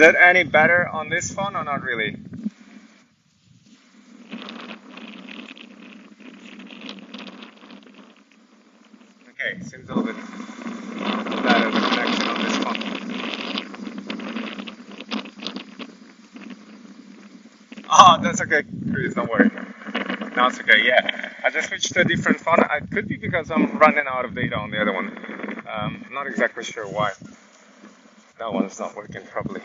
it any better on this phone or not really? Okay, seems a little bit better the connection on this phone. Oh, that's okay, Chris, don't worry. Now it's okay, yeah. I just switched to a different phone. It could be because I'm running out of data on the other one. Not exactly sure why. That one's not working properly.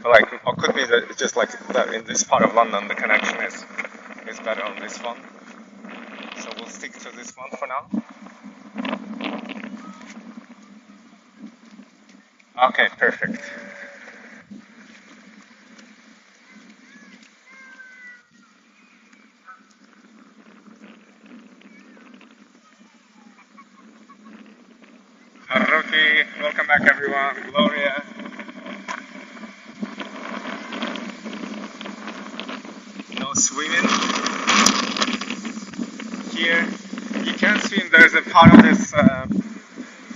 But like, or could be that it's just like that in this part of London the connection is better on this phone. So we'll stick to this one for now. Okay, perfect. Haruki, welcome back everyone. Gloria. No swimming here. You can swim. There's a part of this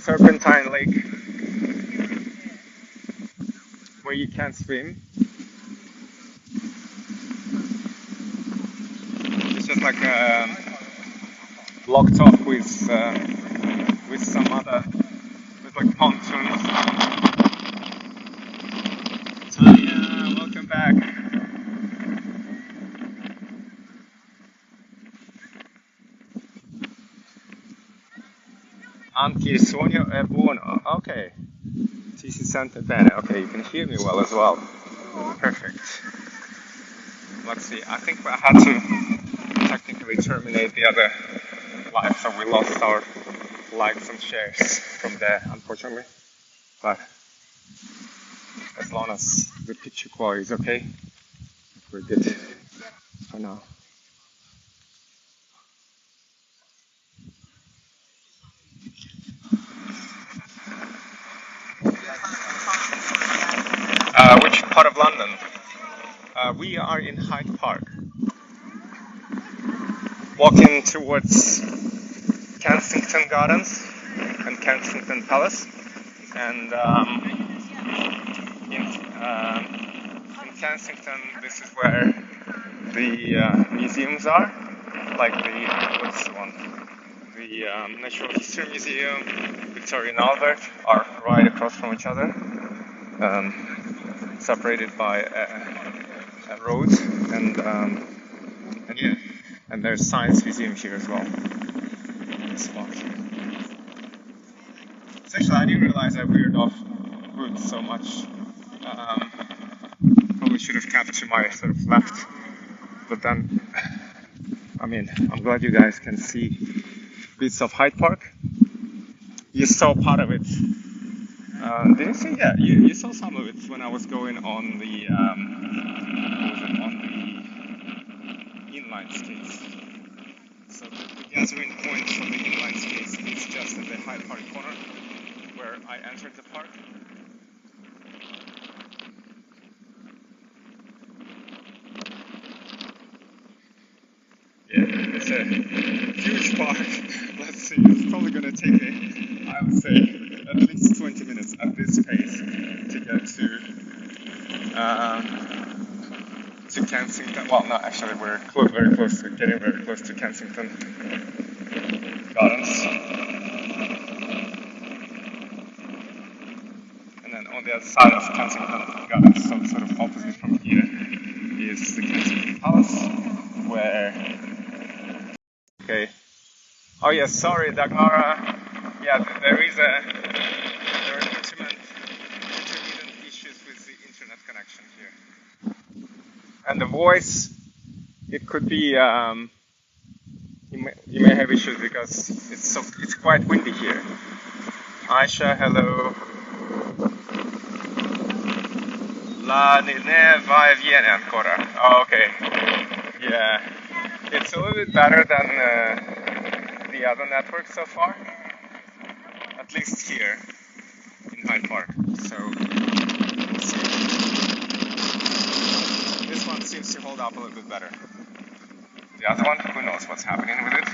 serpentine lake where you can swim. It's just like blocked off with some other, with like pontoons. Tanya, welcome back. Anche il suono è buono. Okay. Ci si sente bene. Okay, you can hear me well as well. Perfect. Let's see. I think I had to technically terminate the other live, so we lost our likes and shares from there, unfortunately. But as long as the picture quality is okay, we're good for now. Which part of London? We are in Hyde Park, walking towards Kensington Gardens and Kensington Palace, and in Kensington, this is where the museums are, like what's the one? The Natural History Museum, Victoria and Albert are right across from each other, separated by a road, and yeah, and there's Science Museum here as well. This spot. Actually, I didn't realize I veered off route so much. Probably should have kept to my sort of left, but then, I mean, I'm glad you guys can see bits of Hyde Park. You saw part of it. Did you see? Yeah, you saw some of it when I was going on the inline skates. So the gathering point from the inline skates is just at the Hyde Park corner where I entered the park. Yeah, it's a huge park. Let's see, it's probably going to take I would say, at least 20 minutes at this pace to get to Kensington. Well, no, actually, we're very close to Kensington Gardens. And then on the other side of Kensington Gardens, so sort of opposite from here, is the Kensington Palace, where... Okay. Oh yes, sorry, Dagmara. Yeah, there are intermittent issues with the internet connection here. And the voice, it could be you may have issues because it's quite windy here. Aisha, hello. La neve va e viene ancora. Oh, okay. Yeah, it's a little bit better than the other network so far. At least here in Hyde Park. So we'll see. This one seems to hold up a little bit better. The other one, who knows what's happening with it.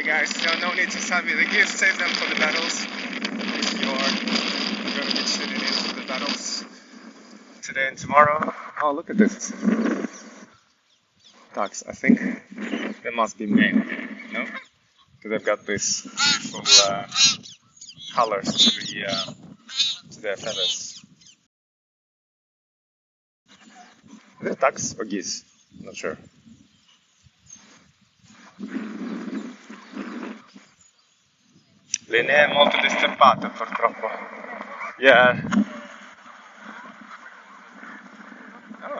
guys, no need to send me the gifts, save them for the battles. If you're going to be tuning into the battles today and tomorrow. Oh, look at this. Ducks, I think they must be male, no? Because they've got this beautiful colors to their feathers. Are they ducks or geese? I'm not sure. Linee molto disturbate purtroppo. Yeah. Oh.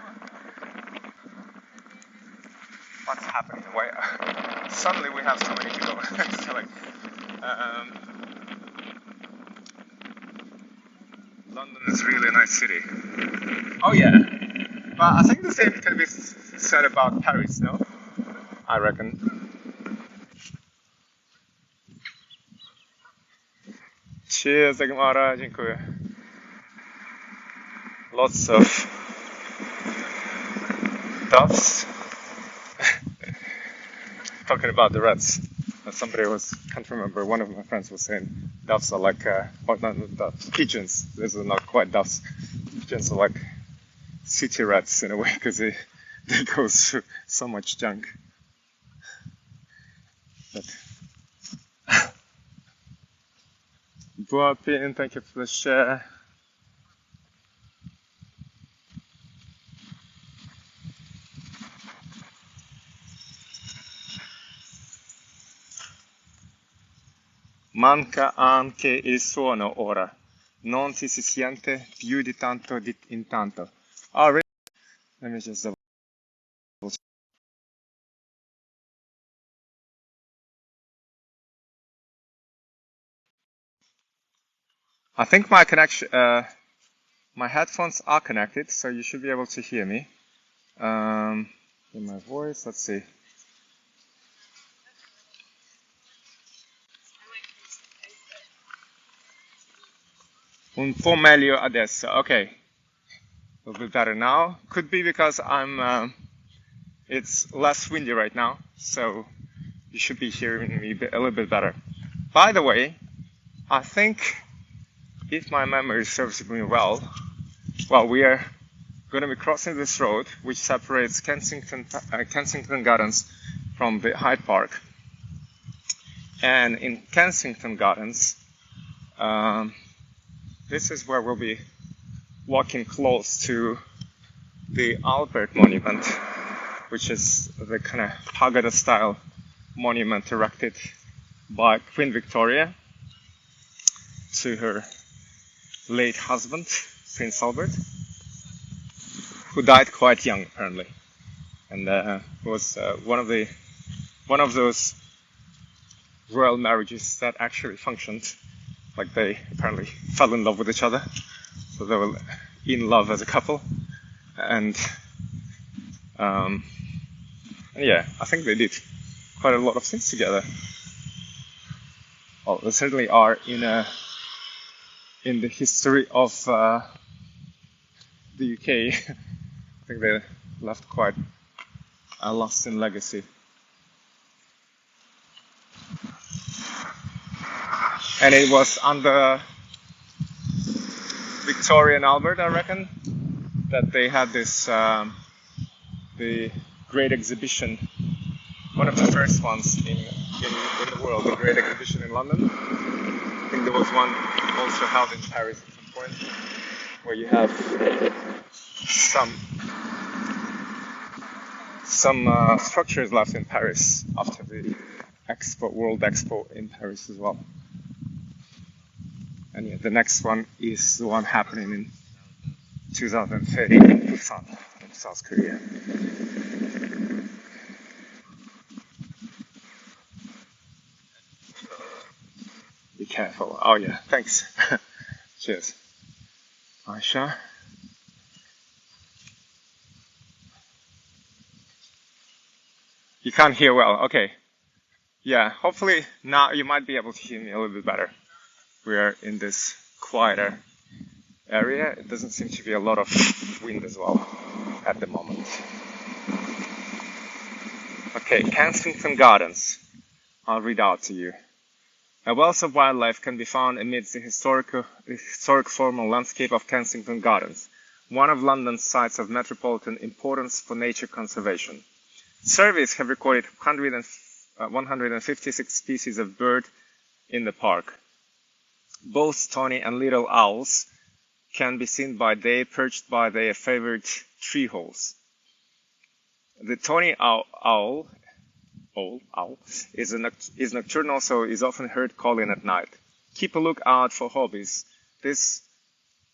What's happening? Why? Suddenly we have so many people. So like, London is really a nice city. Oh yeah. But I think the same can be said about Paris, no? I reckon. Cheers, Dagmara, dziękuję. Lots of doves. Talking about the rats. Somebody can't remember, one of my friends was saying doves are like, or not doves, pigeons. These are not quite doves. Pigeons are like city rats in a way because they go through so much junk. But Buapin, thank you for the share. Manca anche il suono ora. Non si sente più di tanto in tanto. Oh, really? Let me just double check. I think my connection, my headphones are connected, so you should be able to hear me. In my voice, let's see. Un po' meglio adesso. Okay. A little bit better now. Could be because it's less windy right now, so you should be hearing me a little bit better. By the way, I think if my memory serves me well, we are going to be crossing this road which separates Kensington Gardens from the Hyde Park. And in Kensington Gardens, this is where we'll be walking close to the Albert Monument, which is the kind of pagoda-style monument erected by Queen Victoria to her late husband, Prince Albert, who died quite young apparently, and was one of those royal marriages that actually functioned. Like they apparently fell in love with each other, so they were in love as a couple, and yeah, I think they did quite a lot of things together. Well, they certainly are in the history of the UK. I think they left quite a lasting legacy. And it was under Victoria and Albert, I reckon, that they had this the Great Exhibition, one of the first ones in the world, the Great Exhibition in London. I think there was one also held in Paris at some point, where you have some structures left in Paris after the World Expo in Paris as well. And yeah, the next one is the one happening in 2030 in Busan, in South Korea. Be careful. Oh yeah, thanks. Cheers. Sasha. You can't hear well. Okay. Yeah, hopefully now you might be able to hear me a little bit better. We are in this quieter area. It doesn't seem to be a lot of wind as well at the moment. Okay, Kensington Gardens. I'll read out to you. A wealth of wildlife can be found amidst the historic formal landscape of Kensington Gardens, one of London's sites of metropolitan importance for nature conservation. Surveys have recorded 156 species of bird in the park. Both tawny and little owls can be seen by day perched by their favorite tree holes. The tawny owl is nocturnal, so is often heard calling at night. Keep a lookout for hobbies. These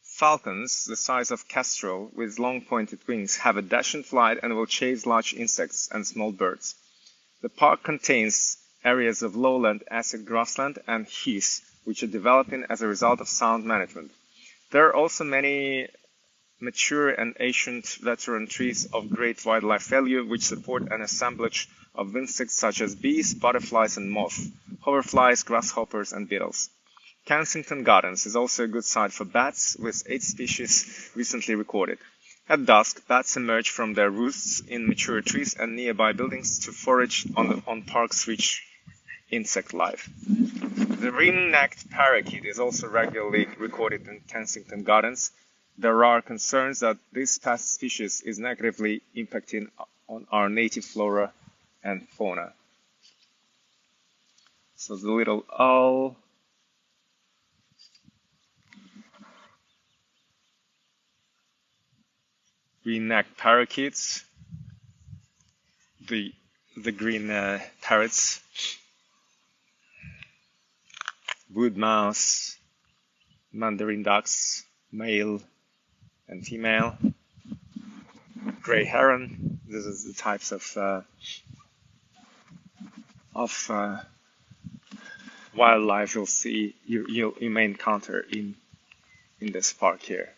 falcons, the size of kestrel, with long pointed wings, have a dashing flight and will chase large insects and small birds. The park contains areas of lowland acid grassland and heath, which are developing as a result of sound management. There are also many mature and ancient veteran trees of great wildlife value which support an assemblage of insects such as bees, butterflies and moths, hoverflies, grasshoppers and beetles. Kensington Gardens is also a good site for bats, with 8 species recently recorded. At dusk, bats emerge from their roosts in mature trees and nearby buildings to forage on park's rich insect life. The ring-necked parakeet is also regularly recorded in Kensington Gardens. There are concerns that this pest species is negatively impacting on our native flora and fauna. So the little owl, green-necked parakeets, the green parrots, wood mouse, mandarin ducks, male and female, gray heron. This is the types of wildlife you'll see, you may encounter in this park here.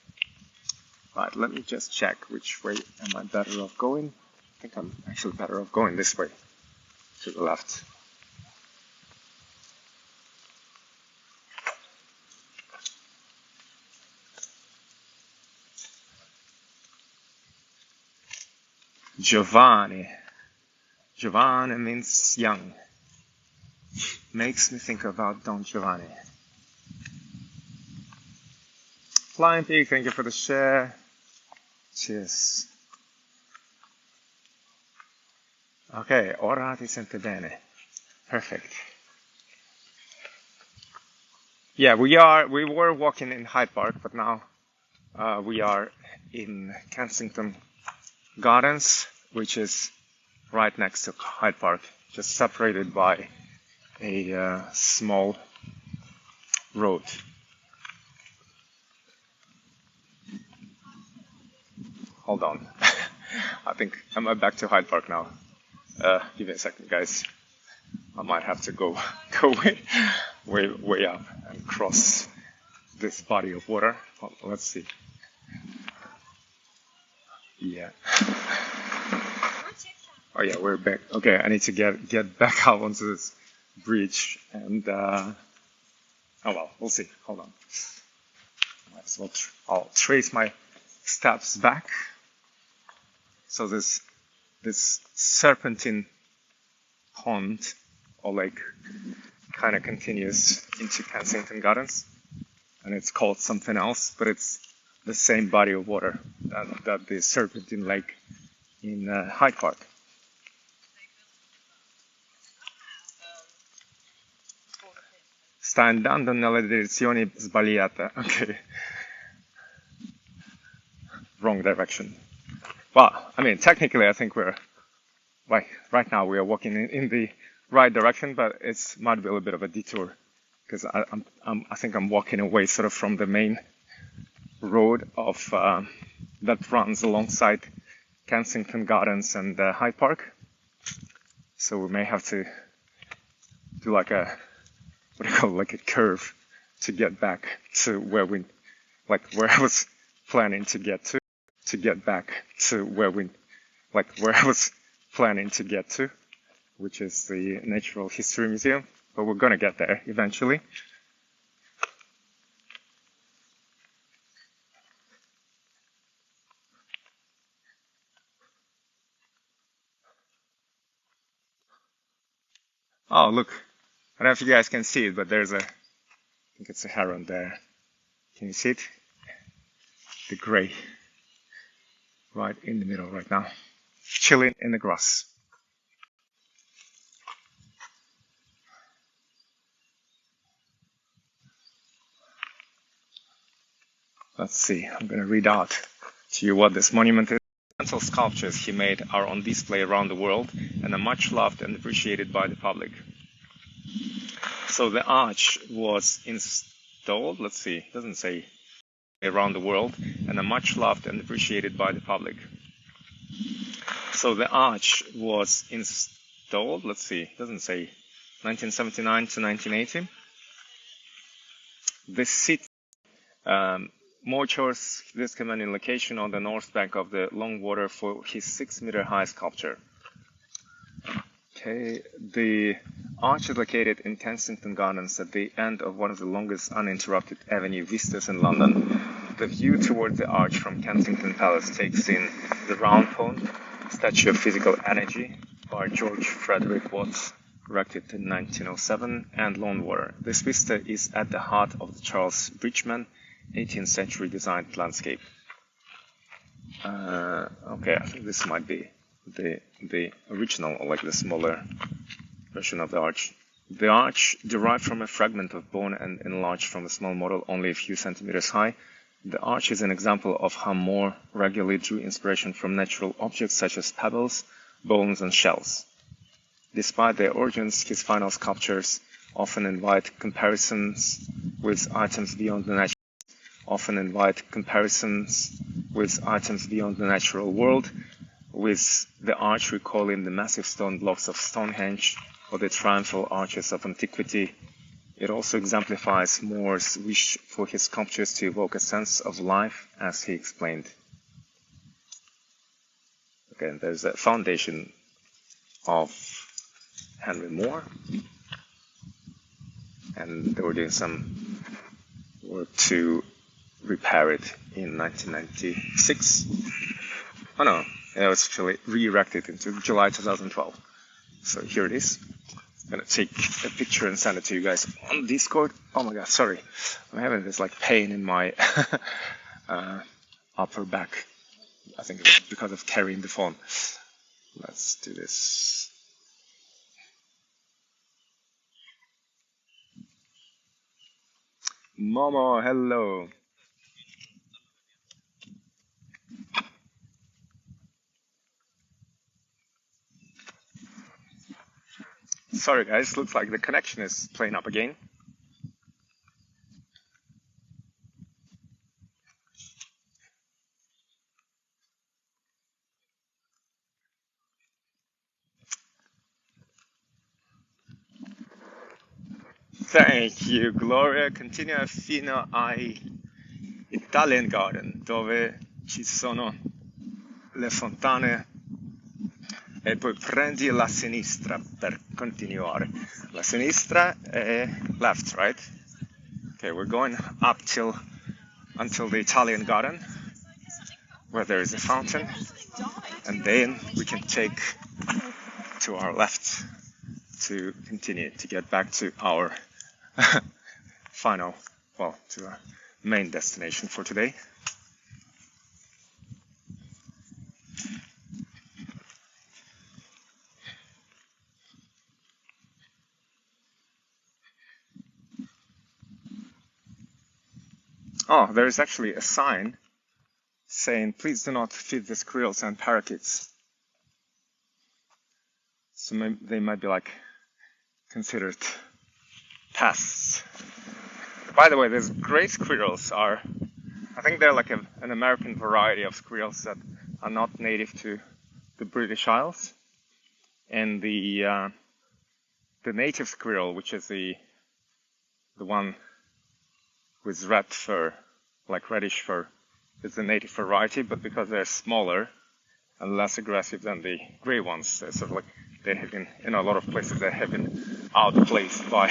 Right, let me just check which way am I better off going. I think I'm actually better off going this way, to the left. Giovanni. Giovanni means young. Makes me think about Don Giovanni. Flying Pig, thank you for the share. Cheers. Ok, ora ti sente bene. Perfect. Yeah, we were walking in Hyde Park, but now we are in Kensington Gardens, which is right next to Hyde Park, just separated by a small road. Hold on. I think I'm back to Hyde Park now. Give me a second, guys. I might have to go way up and cross this body of water. Well, let's see. Yeah. Oh yeah, we're back. Okay, I need to get back out onto this bridge and oh well, we'll see. Hold on. Might as well I'll trace my steps back. So this serpentine pond or lake kind of continues into Kensington Gardens, and it's called something else, but it's the same body of water that the Serpentine Lake in Hyde Park. Sta andando nella direzione sbagliata. Okay. Wrong direction. Well, I mean, technically, I think we're right now we are walking in the right direction, but it might be a little bit of a detour because I think I'm walking away sort of from the main road of that runs alongside Kensington Gardens and Hyde Park. So we may have to do like a like a curve to get back to where I was planning to get to. To get back to where I was planning to get to, which is the Natural History Museum, but we're gonna get there eventually. Oh, look. I don't know if you guys can see it, but I think it's a heron there. Can you see it? The gray. Right in the middle right now. Chilling in the grass. Let's see, I'm going to read out to you what this monument is. Monumental sculptures he made are on display around the world and are much loved and appreciated by the public. So the arch was installed, let's see, it doesn't say around the world, and are much loved and appreciated by the public. So the arch was installed, let's see, it doesn't say 1979 to 1980. This city Moore chose this commanding location on the north bank of the Long Water for his 6-meter high sculpture. Okay, the arch is located in Kensington Gardens at the end of one of the longest uninterrupted avenue vistas in London. The view towards the arch from Kensington Palace takes in the Round Pond, Statue of Physical Energy by George Frederick Watts, erected in 1907, and Long Water. This vista is at the heart of the Charles Bridgeman 18th century designed landscape. Okay, I think this might be the original, or like the smaller version of the arch. The arch, derived from a fragment of bone and enlarged from a small model only a few centimeters high, the arch is an example of how Moore regularly drew inspiration from natural objects such as pebbles, bones, and shells. Despite their origins, his final sculptures often invite comparisons with items beyond the natural world, with the arch recalling the massive stone blocks of Stonehenge or the triumphal arches of antiquity. It also exemplifies Moore's wish for his sculptures to evoke a sense of life, as he explained. Okay, there's a foundation of Henry Moore, and they were doing some work to repair it in 1996. Oh no, it was actually re-erected into July 2012. So here it is. I'm gonna take a picture and send it to you guys on Discord. Oh my god, sorry. I'm having this like pain in my upper back. I think it's because of carrying the phone. Let's do this. Momo, hello. Sorry guys, looks like the connection is playing up again. Thank you, Gloria. Continua fino ai Italian Garden, dove ci sono le fontane, e poi prendi la sinistra per continuare. La sinistra è left, right? Okay, we're going up until the Italian Garden, where there is a fountain, and then we can take to our left to continue to get back to our to our main destination for today. Oh, there is actually a sign saying, please do not feed the squirrels and parakeets. So they might be like considered pests. By the way, these gray squirrels I think they're like an American variety of squirrels that are not native to the British Isles. And the native squirrel, which is the one with red fur, like reddish fur, is the native variety, but because they're smaller and less aggressive than the gray ones, they're sort of like they have been in a lot of places they have been outplaced by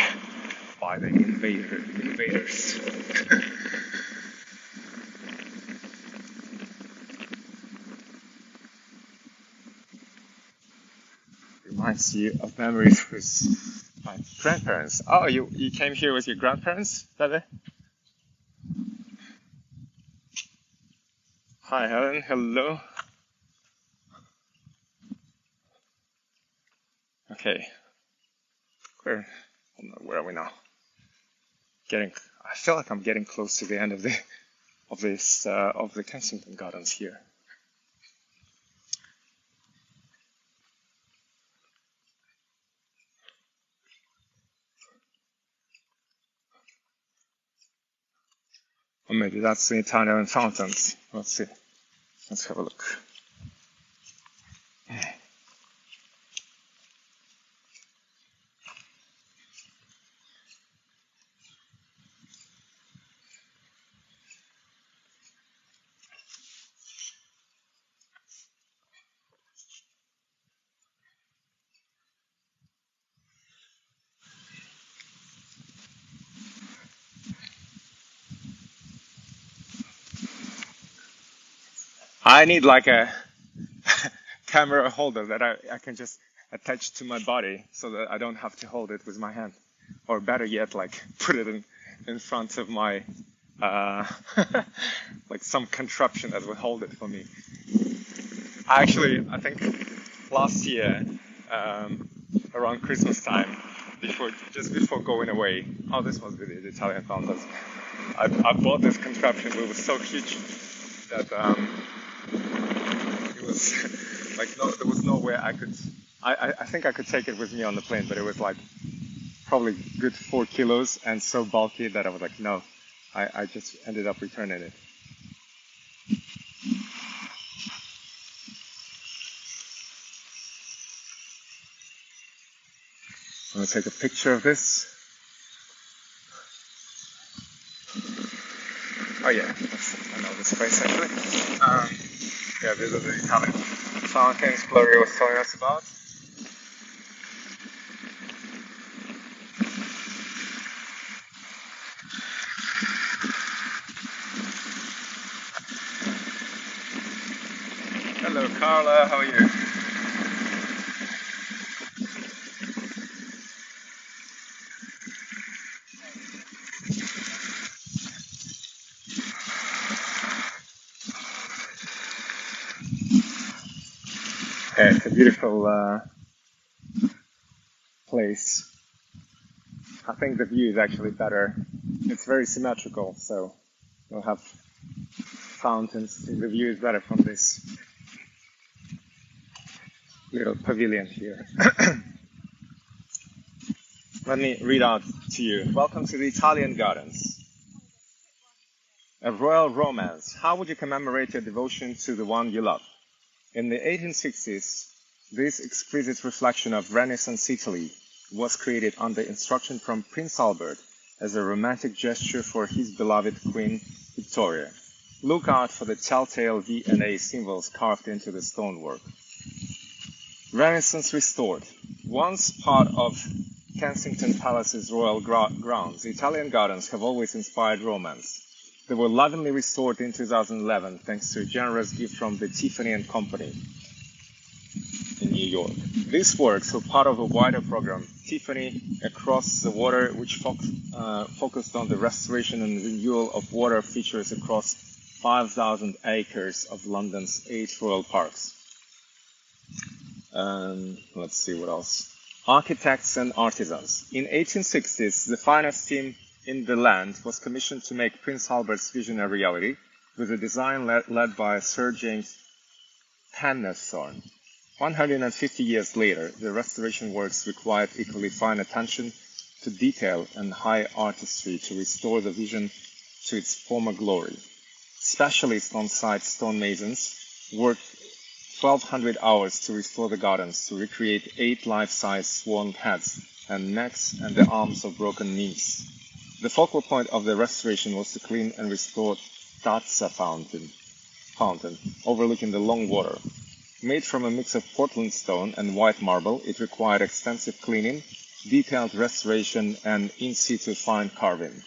the invaders. Reminds you of memories with My grandparents. Oh, you came here with your grandparents, Bebe? Hi, Helen. Hello. Okay. Where are we now? I feel like I'm getting close to the end of the Kensington Gardens here. Or maybe that's the Italian fountains. Let's see. Let's have a look. I need like a camera holder that I can just attach to my body so that I don't have to hold it with my hand. Or better yet, like put it in front of my, like some contraption that will hold it for me. I think last year, around Christmas time, just before going away, oh, this must be the Italian fountains. I bought this contraption. It was so huge that it was like there was no way I could. I think I could take it with me on the plane, but it was like probably good 4 kilos and so bulky that I was like, no. I just ended up returning it. I'm gonna take a picture of this. Oh yeah, I know this place actually. Yeah, these are the Italian fountains Gloria was telling us about. Hello Carla, how are you? Yeah, it's a beautiful place. I think the view is actually better. It's very symmetrical, so you'll have fountains. The view is better from this little pavilion here. Let me read out to you. Welcome to the Italian Gardens. A royal romance. How would you commemorate your devotion to the one you love? In the 1860s, this exquisite reflection of Renaissance Italy was created under instruction from Prince Albert as a romantic gesture for his beloved Queen Victoria. Look out for the telltale V and A symbols carved into the stonework. Renaissance restored. Once part of Kensington Palace's royal grounds, Italian gardens have always inspired romance. They were lovingly restored in 2011 thanks to a generous gift from the Tiffany & Company in New York. These works were part of a wider program, Tiffany Across the Water, which focused on the restoration and renewal of water features across 5,000 acres of London's 8 royal parks. Let's see what else. Architects and artisans. In 1860s, the finest team in the land was commissioned to make Prince Albert's vision a reality, with a design led by Sir James Pennethorne. 150 years later, the restoration works required equally fine attention to detail and high artistry to restore the vision to its former glory. Specialist on-site stonemasons worked 1,200 hours to restore the gardens, to recreate 8 life-size swan heads and necks and the arms of broken nymphs. The focal point of the restoration was to clean and restore Tazza fountain overlooking the Long Water. Made from a mix of Portland stone and white marble, it required extensive cleaning, detailed restoration, and in-situ fine carving.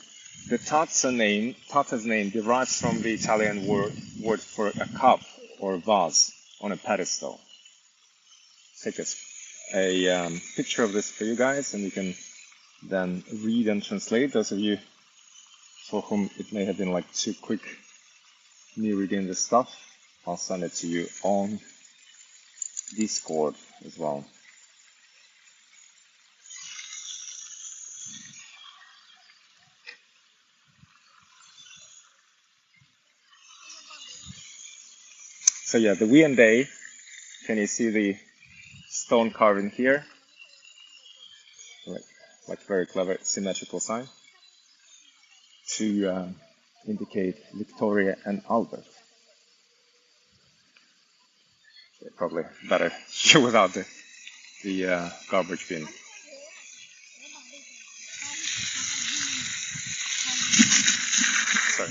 The Tazza's name derives from the Italian word for a cup or vase on a pedestal. Take a picture of this for you guys, and you can then read and translate. Those of you for whom it may have been like too quick me reading this stuff, I'll send it to you on Discord as well. So yeah, the we and they, can you see the stone carving here? Like very clever symmetrical sign to indicate Victoria and Albert. So probably better without the garbage bin. Sorry.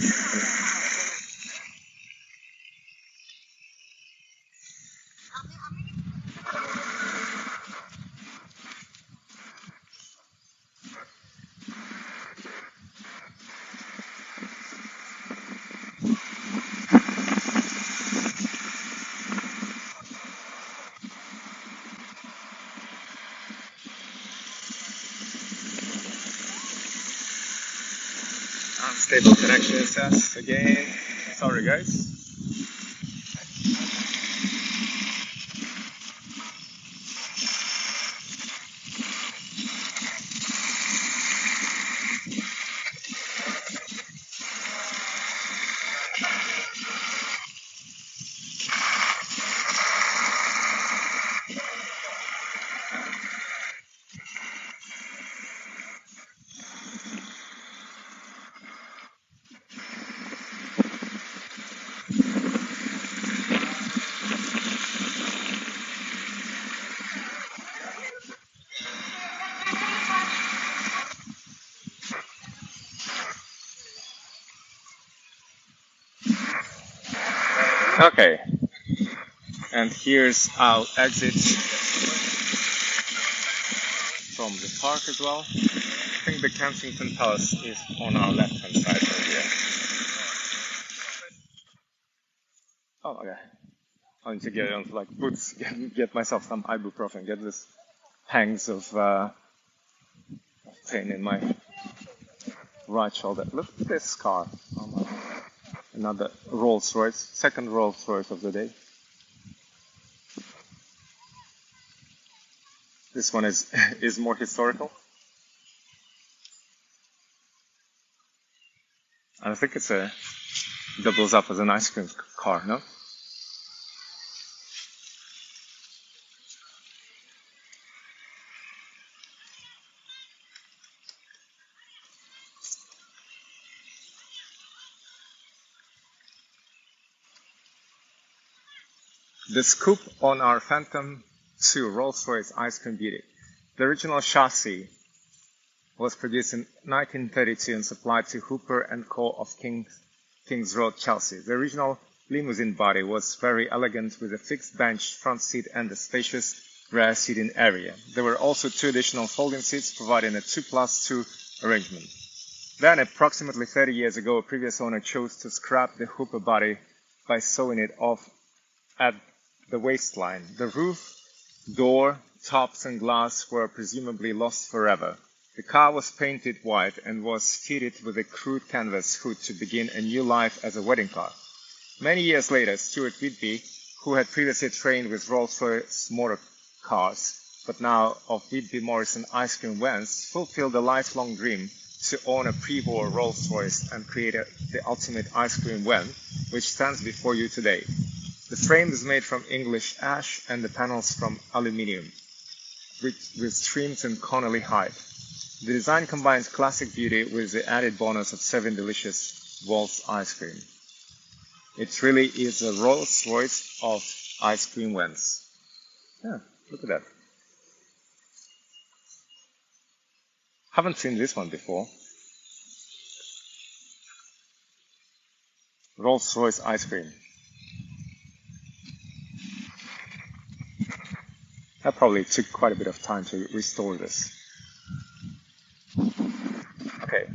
Unstable connection access again. Sorry guys. Okay, and here's our exit from the park as well. I think the Kensington Palace is on our left-hand side over here. Oh, okay. I need to get on like boots, get myself some ibuprofen, get this pangs of pain in my right shoulder. Look at this car. Oh my. Another Rolls Royce, second Rolls Royce of the day. This one is more historical. And I think it's doubles up as an ice cream car, no? The scoop on our Phantom 2 Rolls-Royce Ice Cream Beauty. The original chassis was produced in 1932 and supplied to Hooper & Co. of Kings Road, Chelsea. The original limousine body was very elegant with a fixed bench front seat and a spacious rear seating area. There were also 2 additional folding seats providing a 2+2 arrangement. Then, approximately 30 years ago, a previous owner chose to scrap the Hooper body by sewing it off at the waistline. The roof, door, tops and glass were presumably lost forever. The car was painted white and was fitted with a crude canvas hood to begin a new life as a wedding car. Many years later, Stuart Whitby, who had previously trained with Rolls-Royce motor cars, but now of Whitby Morrison ice cream vans, fulfilled a lifelong dream to own a pre-war Rolls-Royce and create the ultimate ice cream van, which stands before you today. The frame is made from English ash and the panels from aluminium, with trims in Connolly hide. The design combines classic beauty with the added bonus of 7 delicious Waltz ice cream. It really is a Rolls-Royce of ice cream vans. Yeah, look at that. Haven't seen this one before. Rolls-Royce ice cream. That probably took quite a bit of time to restore this. Okay,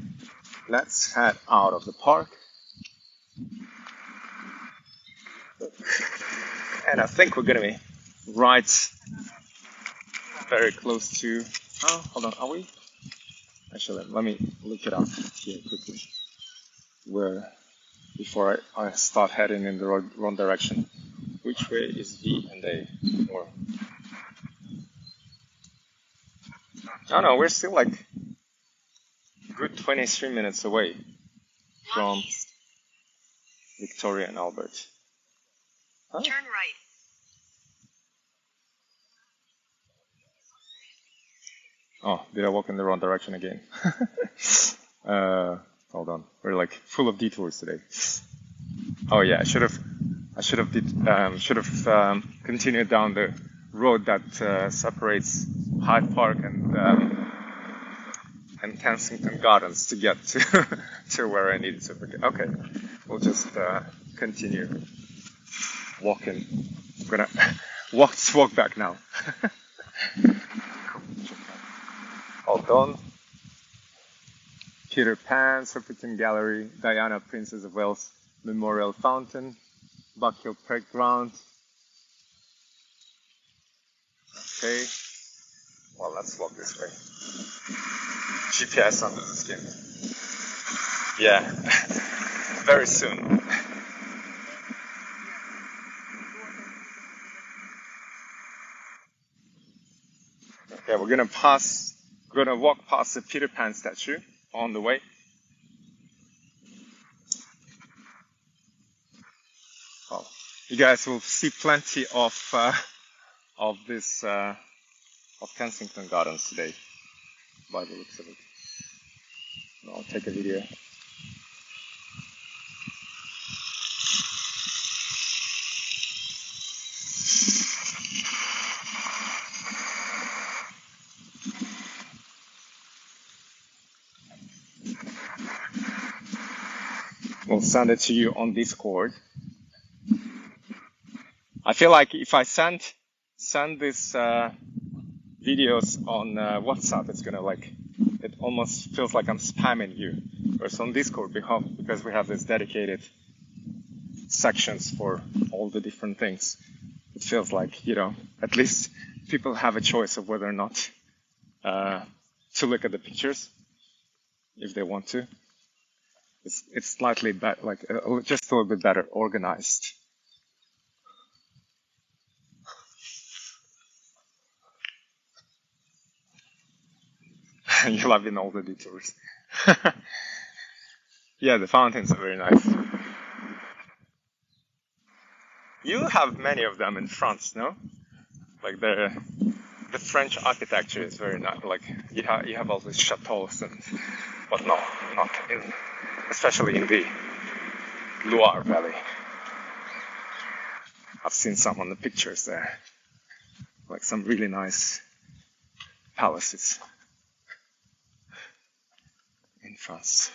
let's head out of the park. And I think we're gonna be right very close to... Oh, hold on, are we? Actually, let me look it up here quickly. Before I start heading in the wrong direction. Which way is V and A? Or oh no, we're still like good 23 minutes away from Victoria and Albert. Huh? Turn right. Oh, did I walk in the wrong direction again? Hold on, we're like full of detours today. Oh yeah, I should have continued down the road that separates Hyde Park and Kensington Gardens to get to where I needed to. Okay, we'll just continue walking. I'm gonna walk back now. Hold on. Peter Pan, Serpentine Gallery, Diana, Princess of Wales Memorial Fountain, Buckhill Playground. Okay. Well, let's walk this way. GPS under the skin. Yeah. Very soon. Okay, we're gonna walk past the Peter Pan statue on the way. Well, you guys will see plenty of this of Kensington Gardens today, by the looks of it. I'll take a video. We'll send it to you on Discord. I feel like if I send these videos on WhatsApp, it's gonna it almost feels like I'm spamming you. Whereas on Discord, because we have this dedicated sections for all the different things, it feels like, at least people have a choice of whether or not to look at the pictures if they want to. It's slightly just a little bit better organized. You're loving all the detours. Yeah, the fountains are very nice. You have many of them in France, no? Like the French architecture is very nice. Like you have all these chateaus but not especially in the Loire Valley. I've seen some on the pictures there, like some really nice palaces in France.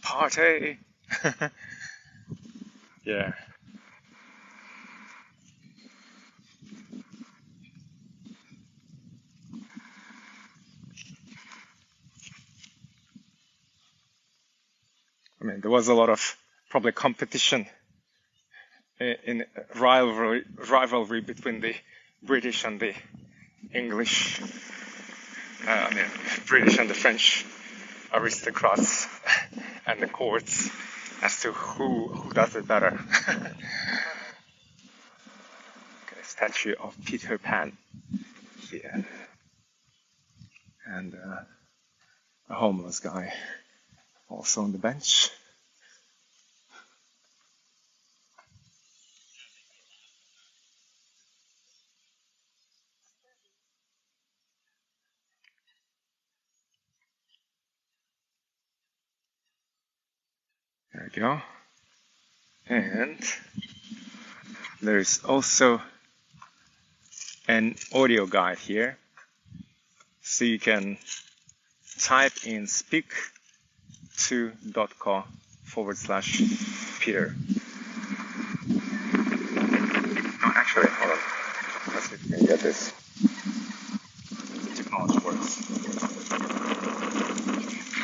Party! Yeah. I mean, there was a lot of probably competition in rivalry between the British and the English, British and the French aristocrats and the courts as to who does it better. Okay, statue of Peter Pan here, and a homeless guy also on the bench. There we go. And there's also an audio guide here, so you can type in speak2.co/Peter. No, actually, hold on. Let's see if we can get this. Technology works.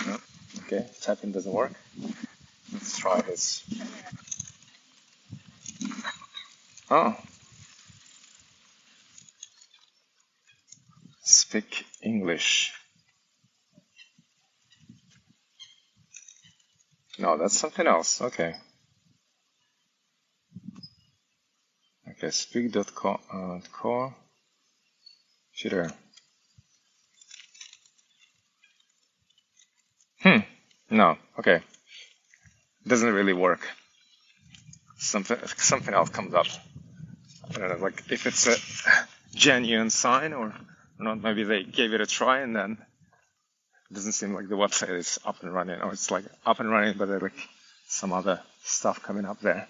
No? Okay, typing doesn't work. Let's try this. Oh, speak English. No, that's something else. Okay. Okay, speak.core. Shooter. No. Okay. Doesn't really work. Something else comes up. I don't know, like if it's a genuine sign or not. Maybe they gave it a try and then it doesn't seem like the website is up and running, or it's like up and running, but there's like some other stuff coming up there.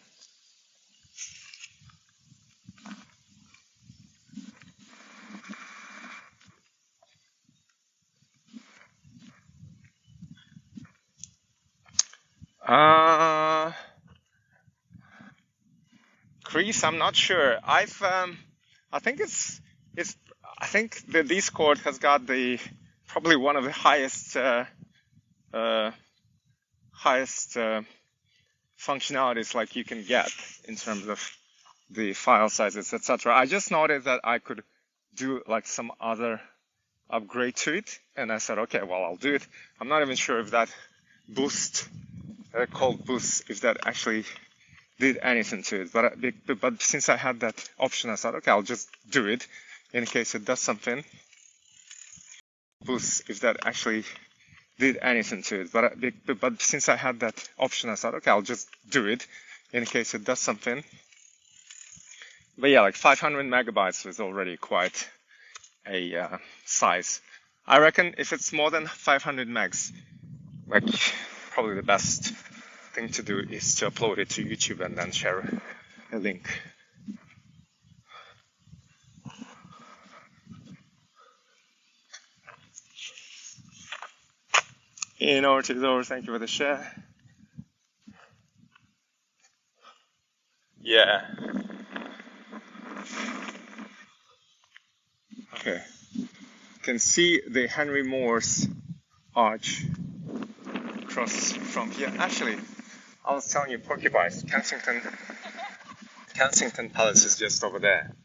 Greece, I'm not sure. I think I think the Discord has got probably one of the highest functionalities like you can get in terms of the file sizes, etc. I just noticed that I could do like some other upgrade to it, and I said, okay, well, I'll do it. I'm not even sure if that boost, called boost, if that actually did anything to it. But since I had that option, I thought, okay, I'll just do it in case it does something. Boost, if that actually did anything to it. But since I had that option, I thought, okay, I'll just do it in case it does something. But yeah, like 500 megabytes was already quite a size. I reckon if it's more than 500 megs, like probably the best thing to do is to upload it to YouTube and then share a link. In order to door, thank you for the share. Yeah. Okay. You can see the Henry Moore's arch across from here. Actually, I was telling you, porcupines. Kensington Palace is just over there.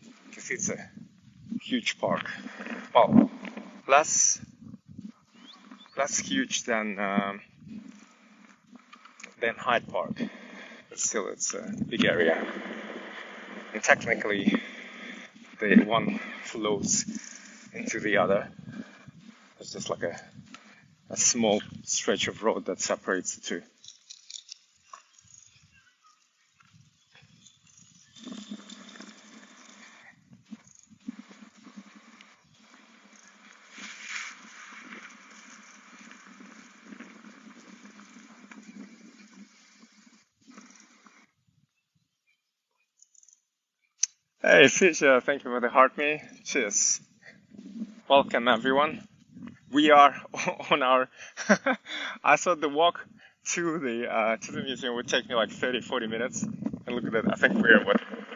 You can see it's a huge park. Well, less huge than Hyde Park, but still it's a big area. And technically, the one flows into the other. It's just like a small stretch of road that separates the two. Hey Sasha, thank you for the heart me. Cheers. Welcome everyone. We are on our I thought the walk to the museum would take me like 30-40 minutes. And look at that, I think we're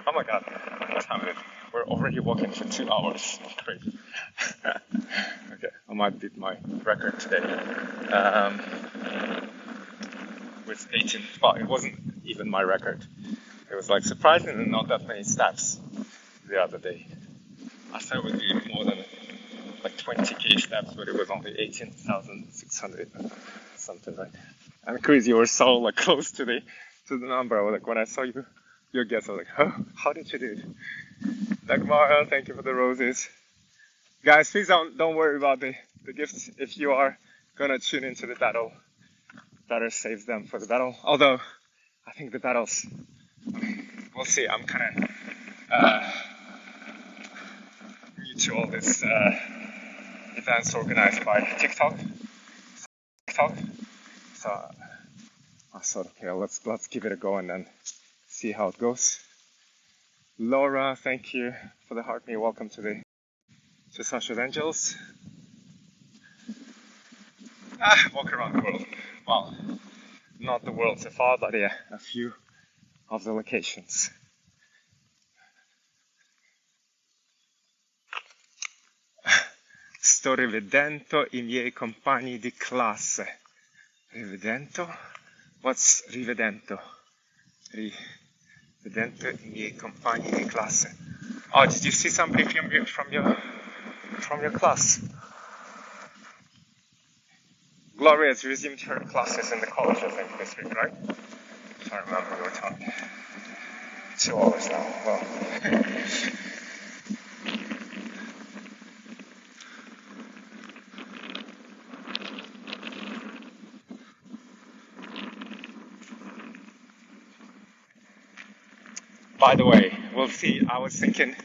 oh my god, what time is it? We're already walking for 2 hours. Great. Okay, I might beat my record today. With 18, well, it wasn't even my record. It was like surprisingly not that many steps the other day. I thought it would be more than like 20k steps, but it was only 18,600 something like that. And Chris, you were so like close to the number. I was like, when I saw your guess, I was like, oh, how did you do it? Dagmar, thank you for the roses. Guys, please don't worry about the gifts. If you are gonna tune into the battle, better save them for the battle. Although I think the battles, we'll see. I'm kind of new to all this events organized by TikTok. So I thought, okay, let's give it a go and then see how it goes. Laura, thank you for the heart me. Welcome to Sasha's Angels. Walk around the world. Well, not the world so far, but yeah, a few of the locations. Sto rivedendo I miei compagni di classe. Rivedento? What's rivedento? Rivedento I miei compagni di classe. Oh, did you see somebody from your class? Gloria's resumed her classes in the college, I think, this week, right? I can't remember, we were talking 2 hours now. Well, by the way, we'll see. I was thinking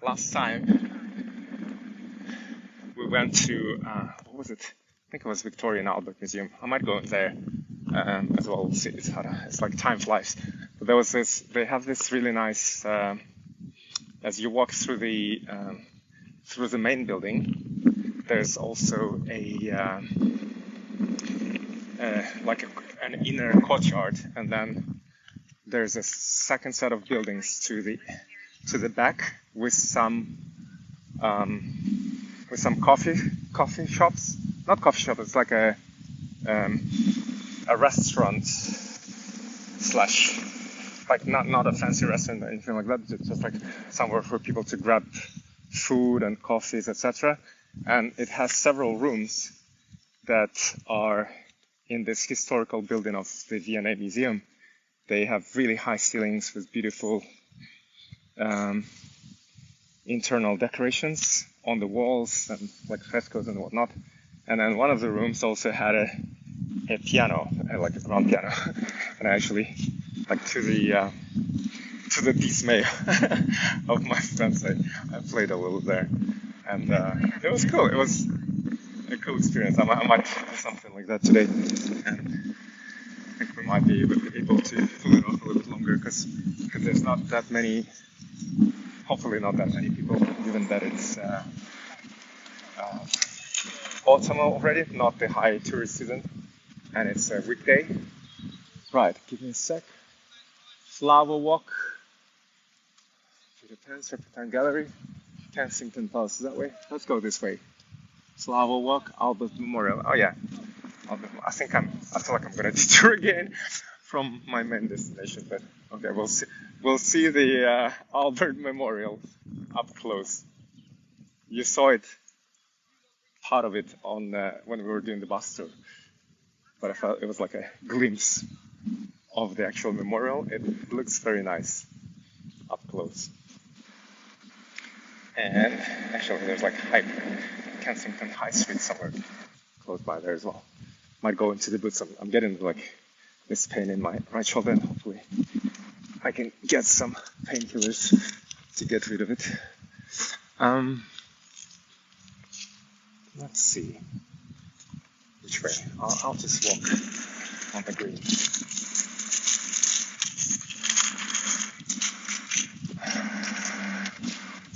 last time we went to, what was it? I think it was Victoria and Albert Museum. I might go in there as well. We'll see. It's like time flies. But there was this, they have this really nice, as you walk through the main building, there's also an inner courtyard, and then there's a second set of buildings to the back with some coffee shops. Not coffee shop. It's like a restaurant slash, like not a fancy restaurant or anything like that. Just like somewhere for people to grab food and coffees, etc. And it has several rooms that are in this historical building of the V&A Museum. They have really high ceilings with beautiful internal decorations on the walls and like frescoes and whatnot. And then one of the rooms also had a piano, like a grand piano. And I actually, like to the dismay of my friends, I played a little there. And it was cool. It was a cool experience. I might do something like that today. And I think we might be able to pull it off a little bit longer because there's not that many, hopefully not that many people, given that it's autumn already, not the high tourist season, and it's a weekday. Right, give me a sec. Flower Walk, Serpentine Gallery, Kensington Palace, is that way? Let's go this way. Flower Walk, Albert Memorial. Oh yeah, Albert. I feel like I'm gonna detour again from my main destination, but okay, we'll see. We'll see the Albert Memorial up close. You saw it, part of it, on when we were doing the bus tour, but I felt it was like a glimpse of the actual memorial. It looks very nice up close. And actually, there's like Kensington High Street somewhere close by there as well. Might go into the boots. I'm getting like this pain in my right shoulder, and hopefully I can get some painkillers to get rid of it. Let's see which way. I'll just walk on the green.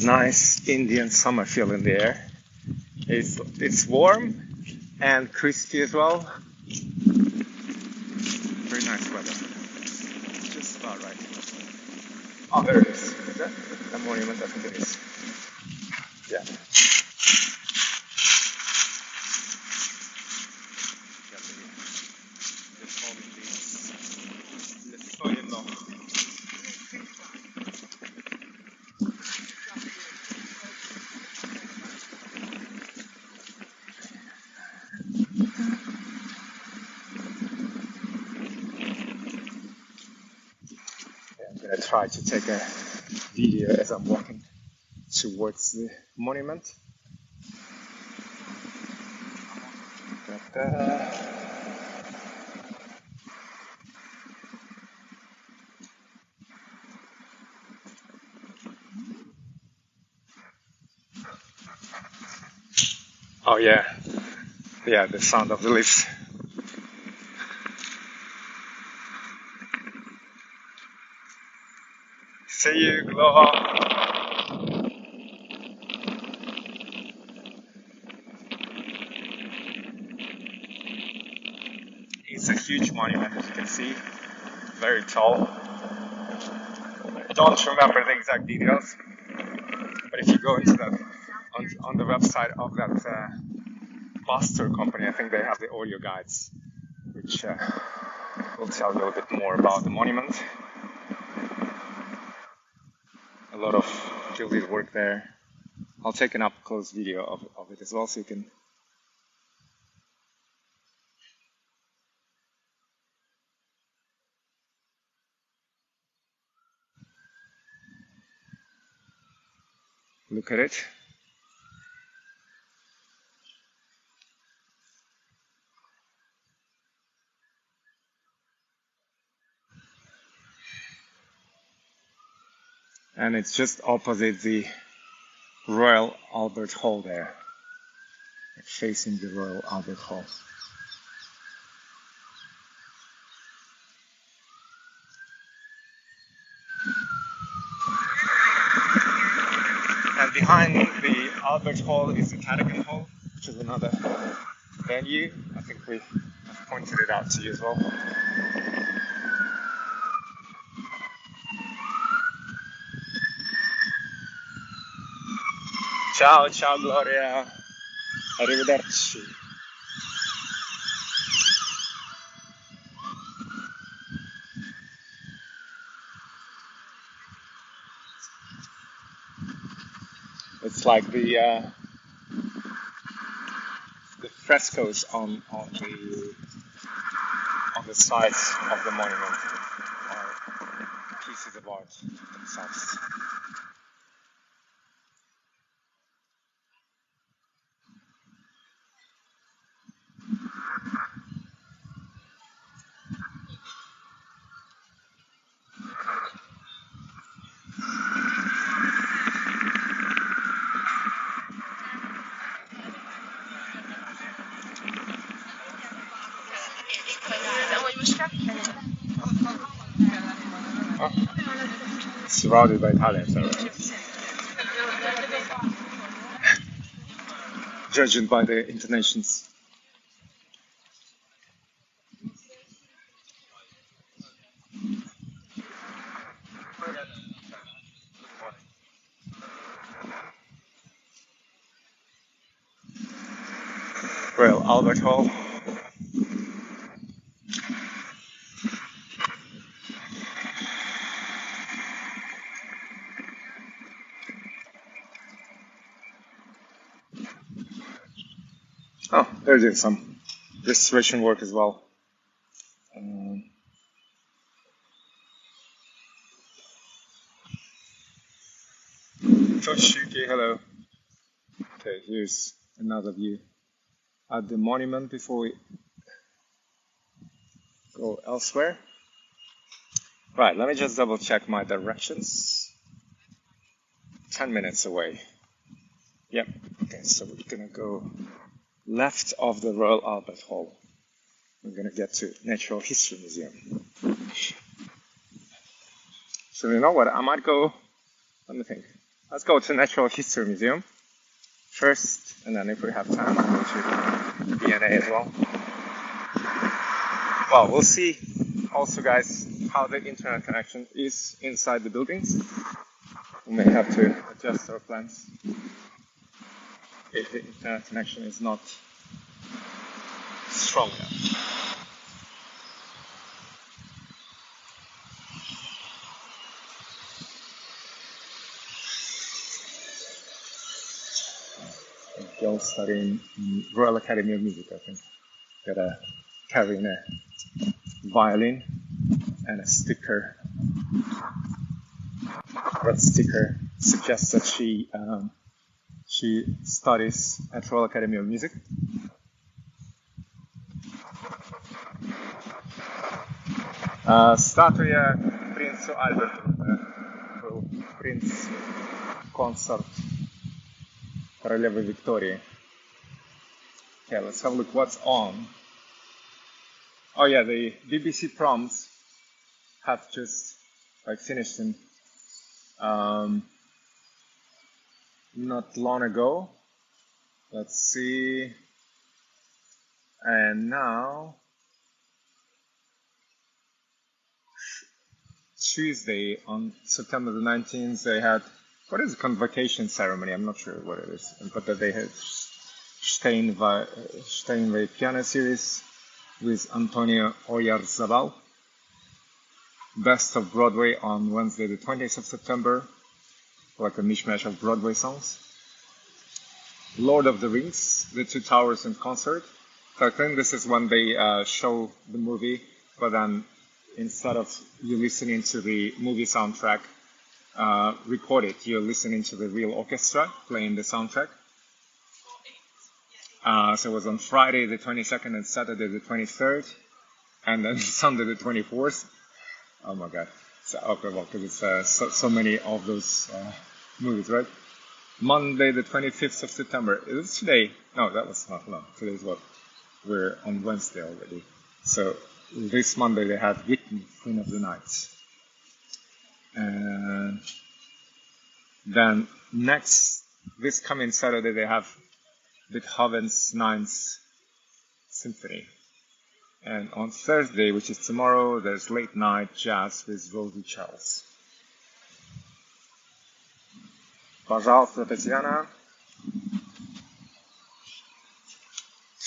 Nice Indian summer feel in the air. It's warm and crispy as well. Very nice weather. Just about right. Oh, there it is. Is that a monument? I think it is. Yeah. I try to take a video as I'm walking towards the monument. Oh yeah, the sound of the leaves. See you, Glover. It's a huge monument, as you can see, very tall. I don't remember the exact details, but if you go into that on the website of that bus tour company, I think they have the audio guides, which will tell you a little bit more about the monument. A lot of gilded work there. I'll take an up-close video of it as well, so you can look at it. And it's just opposite the Royal Albert Hall there, facing the Royal Albert Hall. And behind the Albert Hall is the Cadogan Hall, which is another venue. I think we have pointed it out to you as well. Ciao, ciao Gloria. Arrivederci. It's like the frescoes on the sides of the monument are pieces of art themselves. Surrounded by Italians, judged by the intonations. Well, Albert Hall. Oh, there's some restoration work as well. Toshiki, hello. Okay, here's another view at the monument before we go elsewhere. Right, let me just double check my directions. 10 minutes away. Yep, okay, so we're gonna go left of the Royal Albert Hall. We're gonna get to Natural History Museum. So you know what, I might go, let me think. Let's go to Natural History Museum first, and then if we have time, we'll go to DNA as well. Well, we'll see also, guys, how the internet connection is inside the buildings. We may have to adjust our plans if the internet connection is not strong enough. Girls studying in Royal Academy of Music, I think. Got carrying a violin and a sticker. That sticker suggests that she studies at Royal Academy of Music. Statuia Princu Albertu, Prince Consort Королевы Victoria. Okay, let's have a look what's on. Oh yeah, the BBC proms have just finished in not long ago. Let's see. And now Tuesday on September the 19th they had, what is a convocation ceremony? I'm not sure what it is, but that they had Steinway piano series with Antonio Oyarzabal. Best of Broadway on Wednesday, the 20th of September, like a mishmash of Broadway songs. Lord of the Rings, The Two Towers in concert. So I think this is when they show the movie, but then instead of you listening to the movie soundtrack recorded, you're listening to the real orchestra playing the soundtrack. So it was on Friday the 22nd and Saturday the 23rd, and then Sunday the 24th. Oh my God. So, okay, well, because it's so many of those movies, right? Monday the 25th of September. Is it today? No, that was not long. Today's what? We're on Wednesday already. So this Monday they had Whitney, Queen of the Night. And then this coming Saturday they have Beethoven's Ninth Symphony. And on Thursday, which is tomorrow, there's late night jazz with Rosie Charles. Пожалуйста, Татьяna.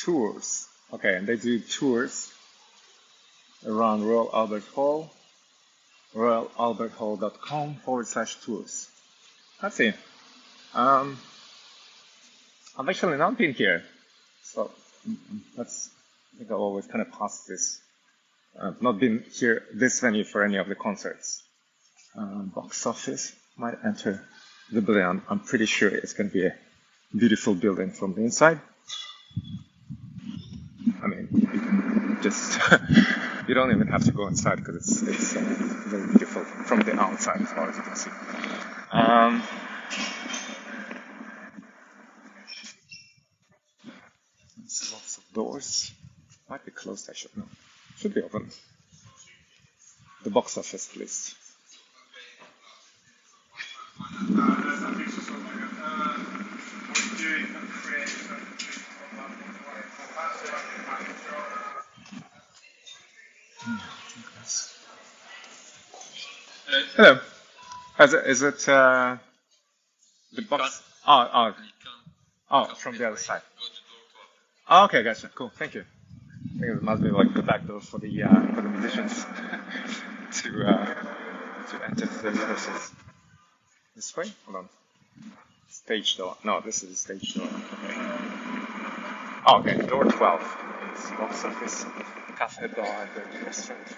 Tours. Okay, and they do tours around Royal Albert Hall, royalalberthall.com/tours. Let's see. I've actually not been here, so I think I'll always kind of pass this. I've not been here, this venue, for any of the concerts. Box office might enter the building. I'm pretty sure it's going to be a beautiful building from the inside. I mean, just you don't even have to go inside because it's very beautiful from the outside as far as you can see. There's lots of doors. Might be closed, I should know. Should be open. The box office, please. Hello. Is it the box? Oh, from the other side. Oh, okay, gotcha. Cool. Thank you. I think it must be like the back door for the musicians to enter the rehearsals. This way? Hold on. Stage door. No, this is the stage door. Okay. Oh, okay. Door 12. It's box office, cafe bar, and the restaurant.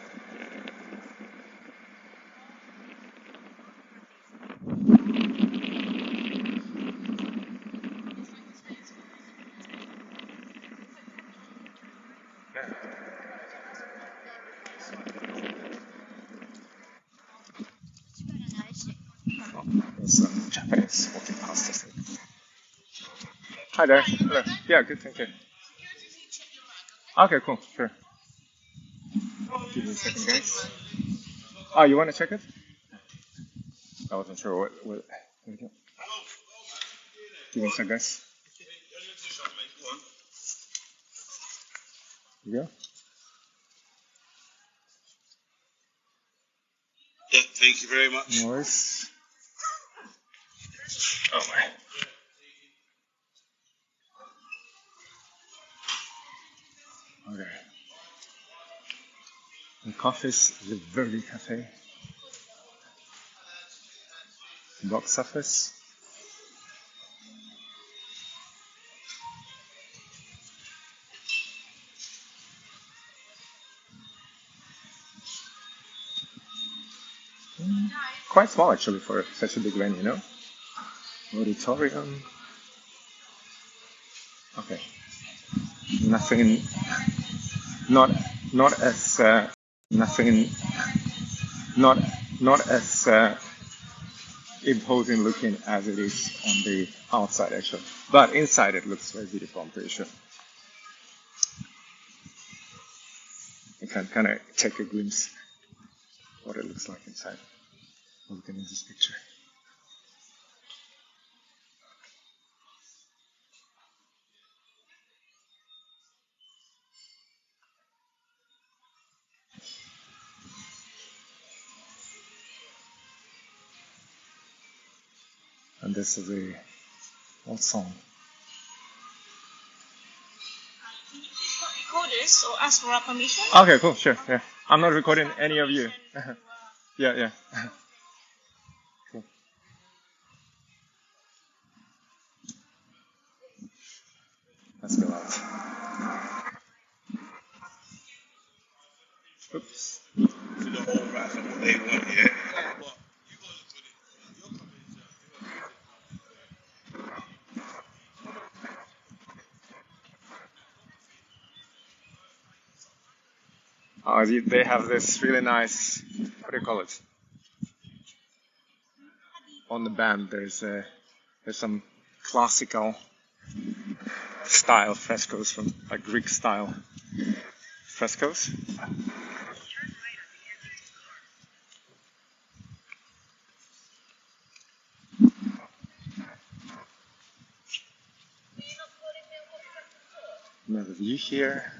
There's Japanese walking past us. Hi there. Hello. Yeah, good, thank you. Okay, cool, sure. Give me a second, guys. Oh, you want to check it? I wasn't sure what. There we go. Give me a second, guys. Here you go. Yeah, thank you very much. No worries. Oh my. Okay. The coffee's the Verdi Cafe. Box office. Quite small actually for such a big venue, you know? Auditorium. Okay. Nothing. Not as nothing. Not as imposing looking as it is on the outside actually, but inside it looks very beautiful. I'm pretty sure. You can kind of take a glimpse of what it looks like inside. Looking at this picture. And this is a old song. this or ask for our permission. Okay, cool, sure, yeah. I'm not recording any of you. Yeah, yeah. Cool. Let's go out. Oops. To the whole rats and what they want, yeah. But you got to look at it. Your company's They have this really nice, what do you call it? On the band, there's some classical style frescoes from like Greek style frescoes. Another view here.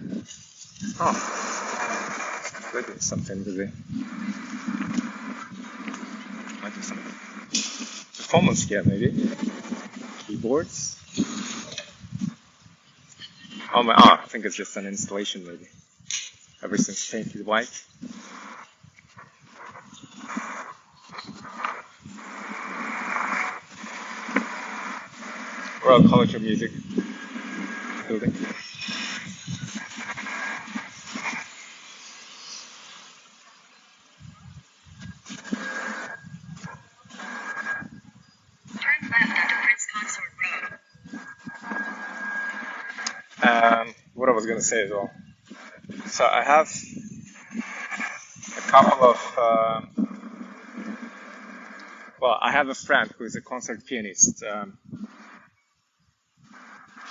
Oh, maybe something with the might be some performance gear, maybe keyboards. I think it's just an installation, maybe. Everything's painted white. Royal College of Music building. What I was going to say as well. So I have a couple of, I have a friend who is a concert pianist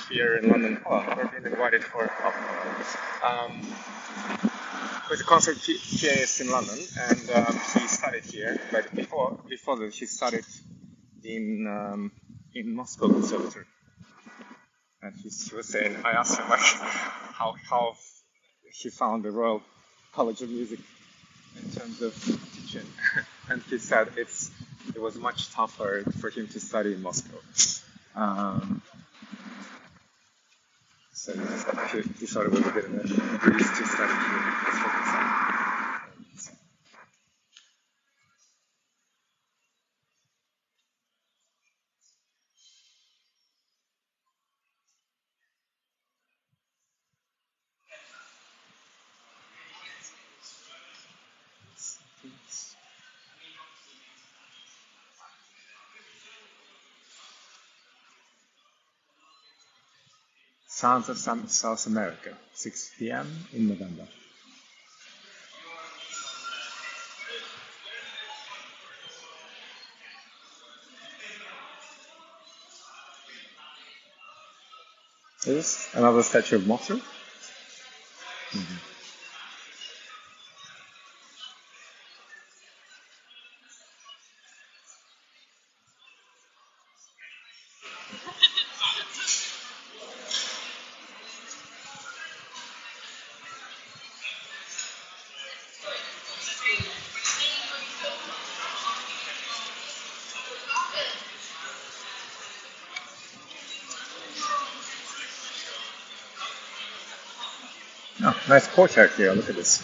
here in London. I've been invited for, who's a concert pianist in London, and he studied here. But before that, he studied in Moscow Conservatory. And he was saying, I asked him like how he found the Royal College of Music in terms of teaching, and he said it was much tougher for him to study in Moscow. So he thought it was a bit of a breeze to study here. That's what he said. Sounds of South America, 6 p.m. in November. Is another statue of Mozart? Mm-hmm. Oh, nice courtyard here. Look at this.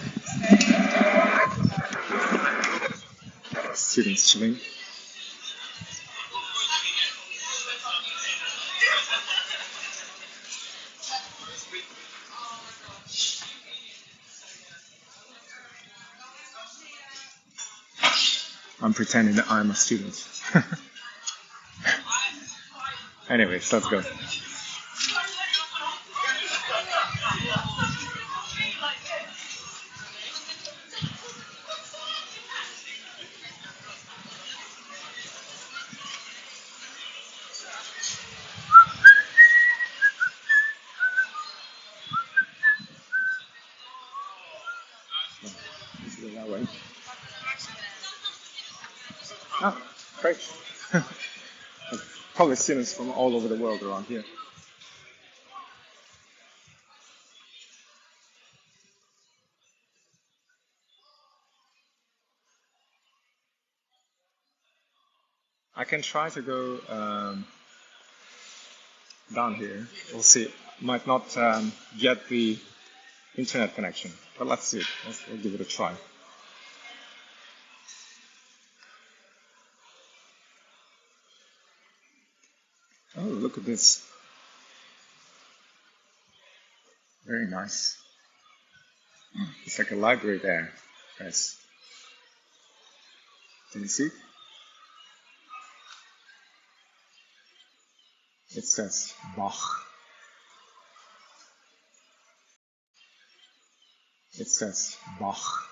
Students chilling. I'm pretending that I'm a student. Anyways, let's go. Let's go that way. Oh, great. Probably students from all over the world around here. I can try to go down here. We'll see. Might not get the internet connection. But let's see it. We'll give it a try. Oh, look at this. Very nice. It's like a library there, guys. Can you see? It says Bach. It says Bach.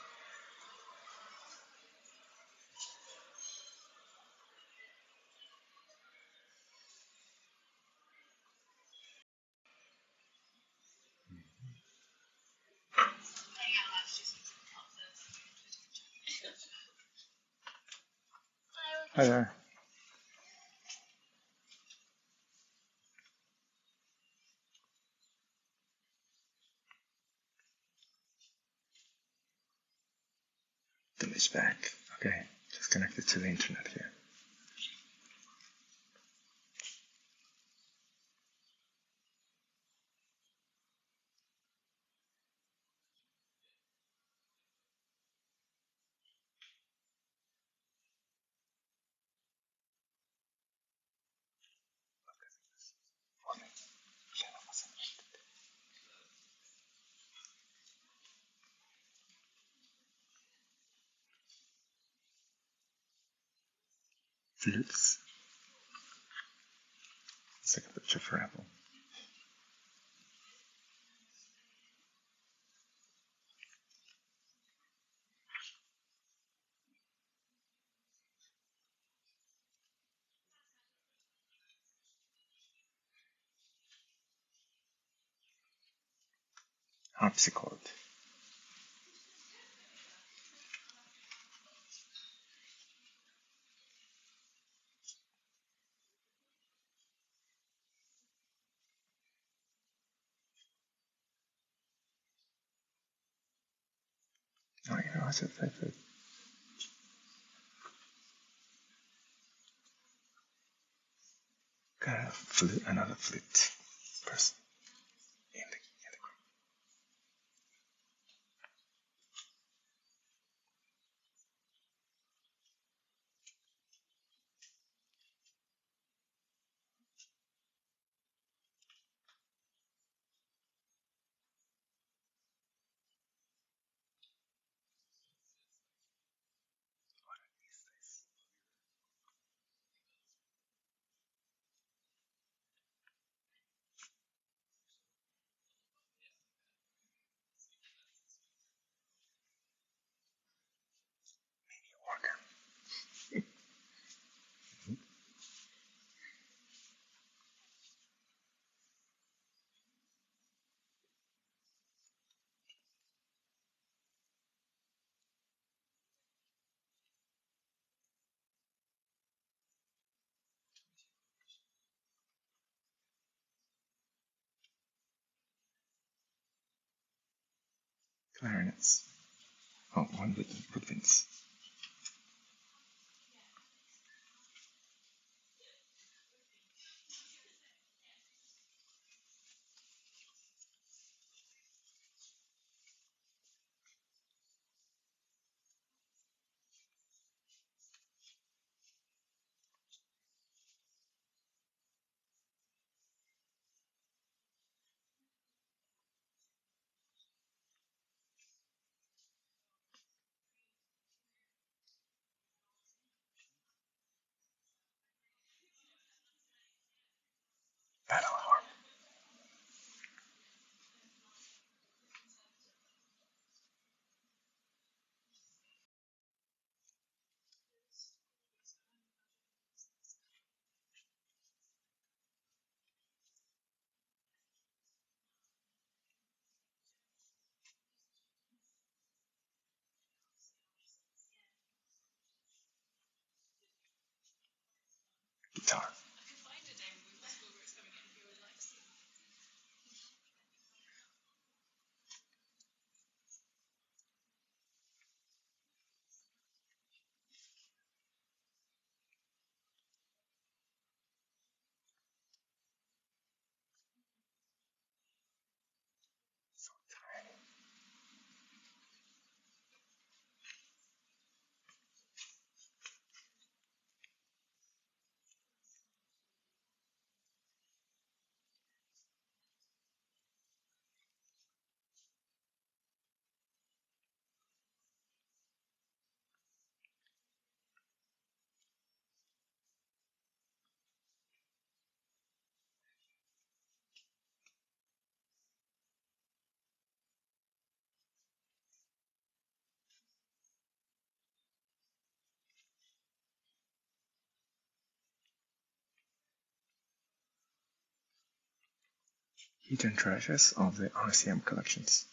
Hi there. Village back. Okay, just connected to the internet here. Flutes. It's like a picture for Apple. Harpsichord. Oh, you know, I said flute. Got a flute, another flute person in the group. Organ. Clarinets. Oh, one with woodwinds. Battle harp. Guitar. So tiny. hidden treasures of the RCM collections.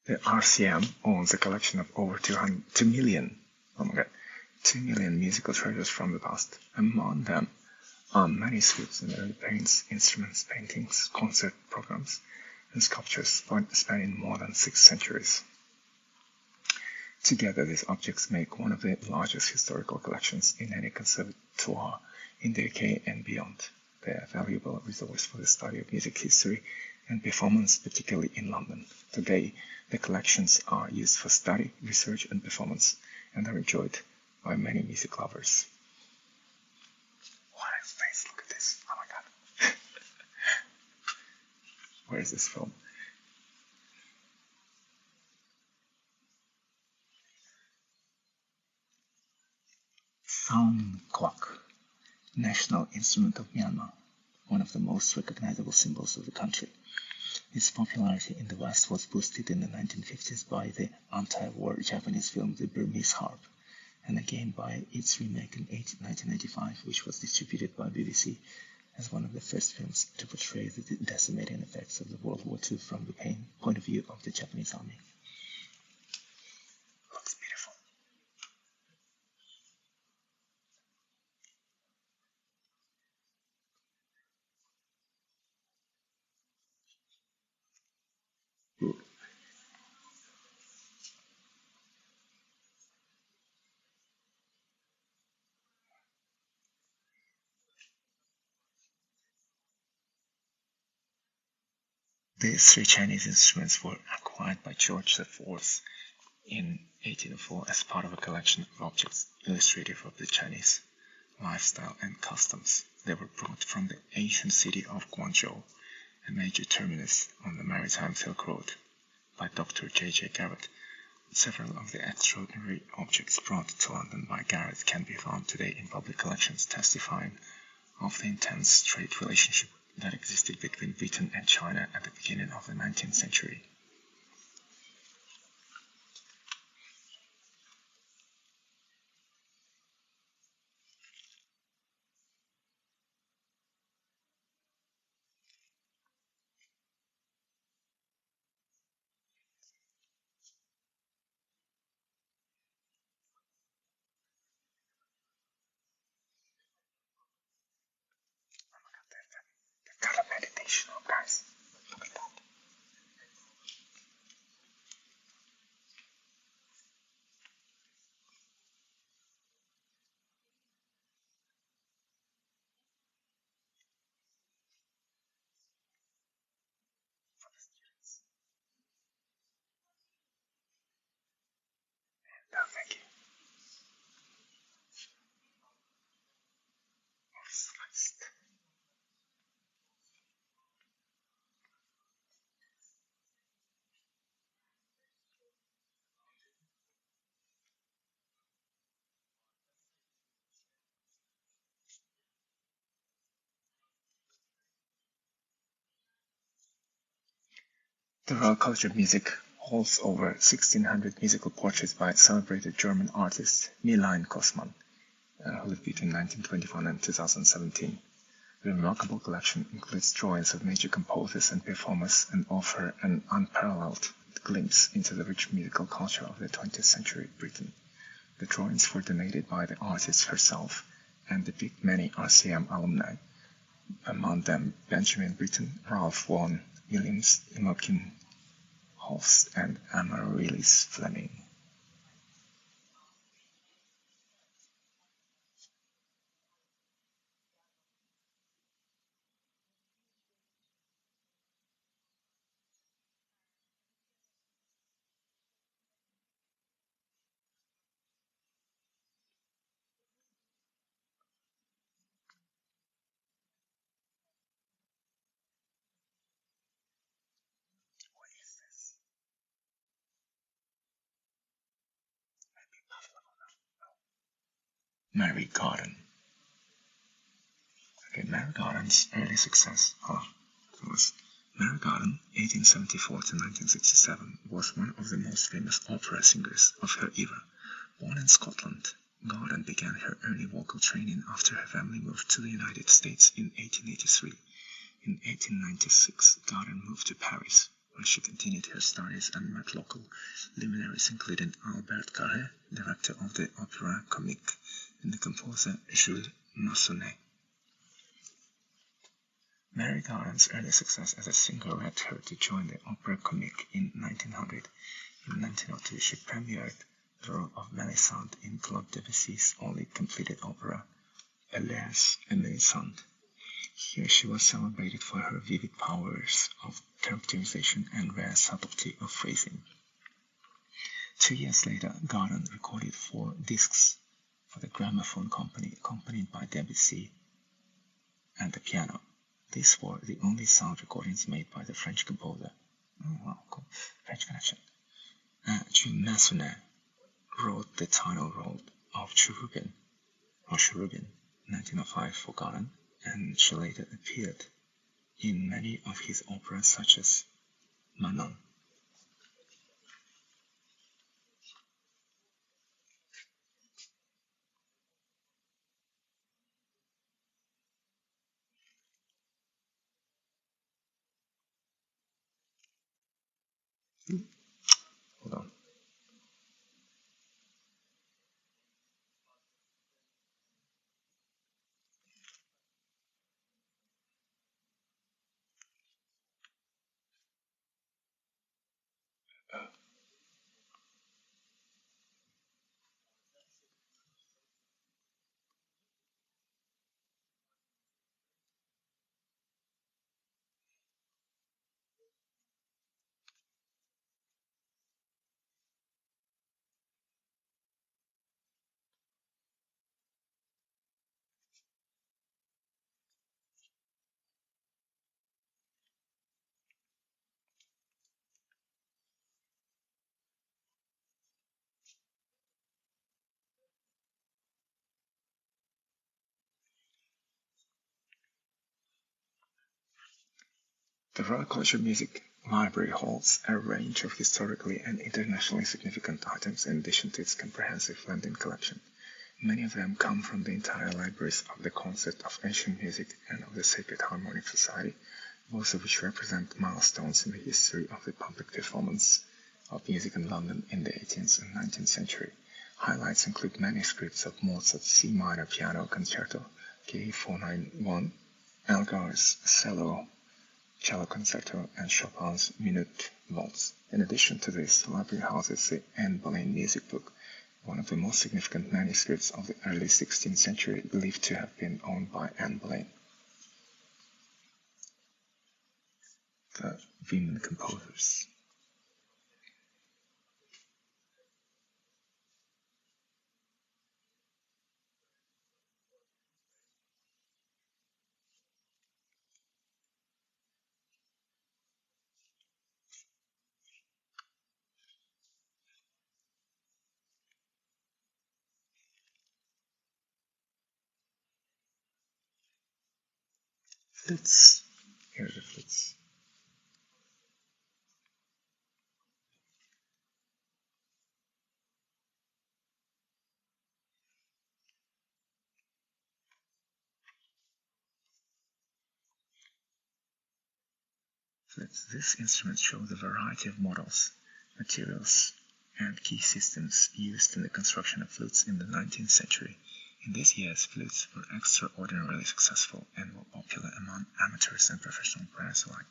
The RCM owns a collection of over 2 million, oh my god, 2 million musical treasures from the past. Among them are manuscripts and early paints, instruments, paintings, concert programs, and sculptures spanning more than 6 centuries. Together, these objects make one of the largest historical collections in any conservatoire in the UK and beyond. They are a valuable resource for the study of music history and performance, particularly in London. Today, the collections are used for study, research, and performance, and are enjoyed by many music lovers. What a space! Look at this! Oh my god! Where is this from? Sound clock, national instrument of Myanmar, one of the most recognizable symbols of the country. Its popularity in the West was boosted in the 1950s by the anti-war Japanese film The Burmese Harp, and again by its remake in 1995, which was distributed by BBC as one of the first films to portray the decimating effects of the World War II from the point of view of the Japanese army. Looks beautiful. Ooh. These 3 Chinese instruments were acquired by George IV in 1804 as part of a collection of objects illustrative of the Chinese lifestyle and customs. They were brought from the ancient city of Guangzhou, a major terminus on the maritime Silk Road, by Dr. J.J. Garrett. Several of the extraordinary objects brought to London by Garrett can be found today in public collections, testifying of the intense trade relationship that existed between Britain and China at the beginning of the 19th century. Kind of meditational, guys. Look at that. No, thank you. Sliced. The Royal College of Music holds over 1,600 musical portraits by celebrated German artist Milan Kosman, who lived between 1921 and 2017. The remarkable collection includes drawings of major composers and performers and offer an unparalleled glimpse into the rich musical culture of the 20th century Britain. The drawings were donated by the artist herself and depict many RCM alumni, among them Benjamin Britten, Ralph Vaughan, Williams, Imogen Hoffs, and Amaryllis Fleming. Mary Garden. Okay, Mary Garden's early success. Mary Garden, 1874 to 1967, was one of the most famous opera singers of her era. Born in Scotland, Garden began her early vocal training after her family moved to the United States in 1883. In 1896, Garden moved to Paris, where she continued her studies and met local luminaries including Albert Carré, director of the Opéra Comique, and the composer Jules Massenet. Mary Garden's early success as a singer led her to join the Opéra Comique in 1900. In 1902, she premiered the role of Melisande in Claude Debussy's only completed opera, Alas et Melisande. Here she was celebrated for her vivid powers of characterization and rare subtlety of phrasing. 2 years later, Garden recorded 4 discs for the gramophone company, accompanied by Debussy and the piano. These were the only sound recordings made by the French composer. Oh, wow, cool. French connection. Jules Massenet wrote the title role of Cherubin, 1905 for Garden, and she later appeared in many of his operas such as Manon. Hold on. The Royal College of Music Library holds a range of historically and internationally significant items in addition to its comprehensive lending collection. Many of them come from the entire libraries of the Concert of Ancient Music and of the Sacred Harmonic Society, most of which represent milestones in the history of the public performance of music in London in the 18th and 19th century. Highlights include manuscripts of Mozart's C minor piano concerto, K491, Elgar's cello concerto, and Chopin's Minute Waltz. In addition to this, the library houses the Anne Boleyn music book, one of the most significant manuscripts of the early 16th century, believed to have been owned by Anne Boleyn. The women composers. Flutes. Here are the flutes. These instruments show the variety of models, materials, and key systems used in the construction of flutes in the 19th century. In these years, flutes were extraordinarily successful and were popular among amateurs and professional players alike.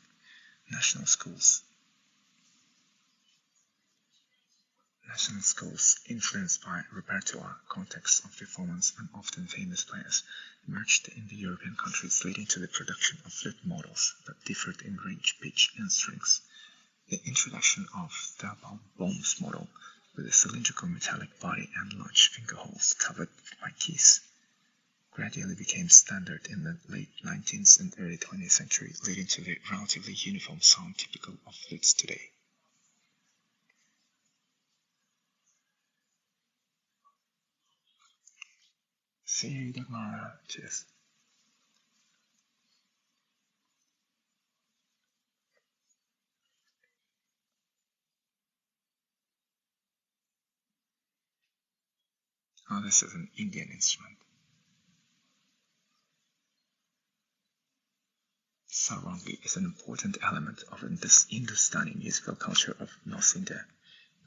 National schools, influenced by repertoire, context of performance, and often famous players, emerged in the European countries, leading to the production of flute models that differed in range, pitch, and strings. The introduction of the Baum's model, with a cylindrical metallic body and large finger holes covered by keys, gradually became standard in the late 19th and early 20th century, leading to the relatively uniform sound typical of flutes today. See you tomorrow. Cheers. Oh, this is an Indian instrument. Sarangi is an important element of this Hindustani musical culture of North India,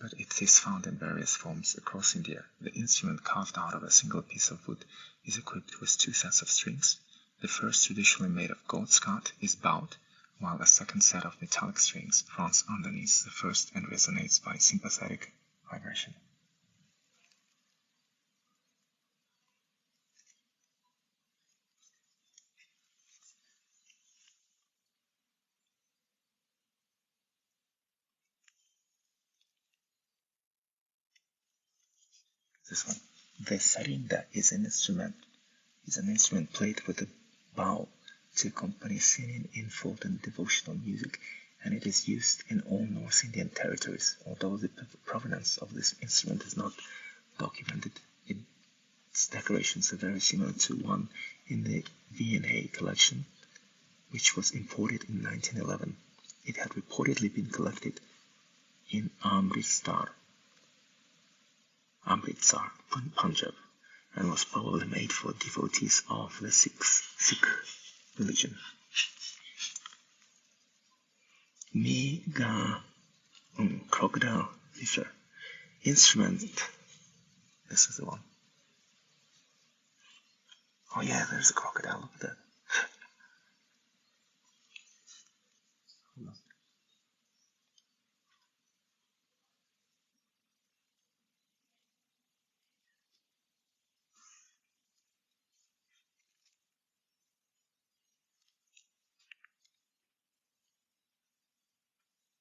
but it is found in various forms across India. The instrument, carved out of a single piece of wood, is equipped with two sets of strings. The first, traditionally made of goat's scut, is bowed, while a second set of metallic strings runs underneath the first and resonates by sympathetic vibration. This one. The sarinda is an instrument played with a bow to accompany singing in folk and devotional music, and it is used in all North Indian territories. Although the provenance of this instrument is not documented, its decorations are very similar to one in the V&A collection, which was imported in 1911. It had reportedly been collected in Amritsar, Punjab, and was probably made for devotees of the Sikh religion. Crocodile fiddler instrument. This is the one. Oh yeah, there's a crocodile. Look at that.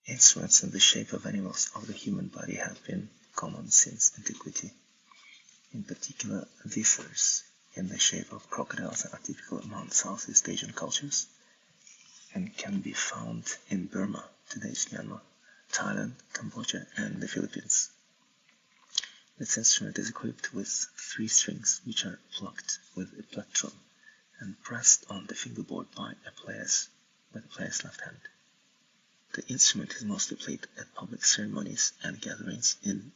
Instruments in the shape of animals of the human body have been common since antiquity. In particular, zithers in the shape of crocodiles are typical among Southeast Asian cultures and can be found in Burma, today's Myanmar, Thailand, Cambodia, and the Philippines. This instrument is equipped with 3 strings, which are plucked with a plectrum and pressed on the fingerboard by the player's left hand. The instrument is mostly played at public ceremonies and gatherings, and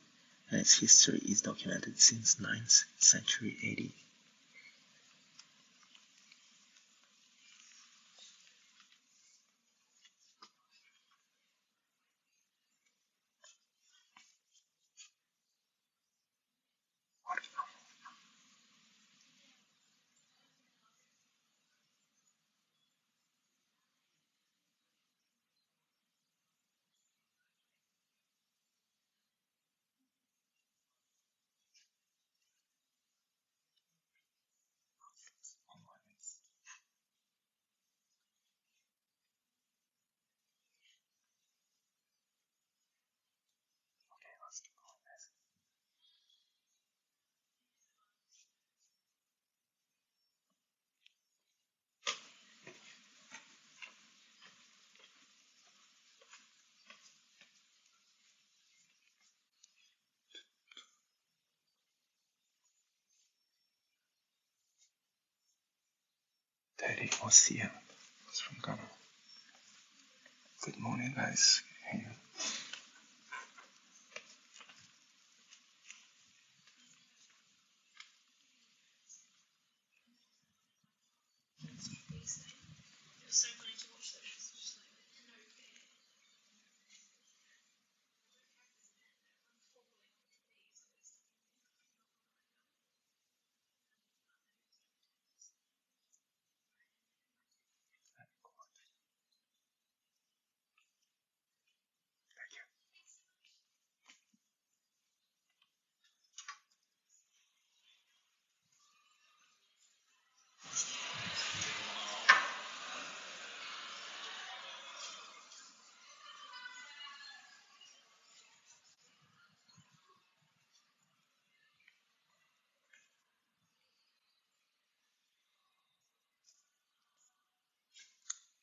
its history is documented since 9th century AD. Teddy Ossia was from Ghana. Good morning, guys. Hey.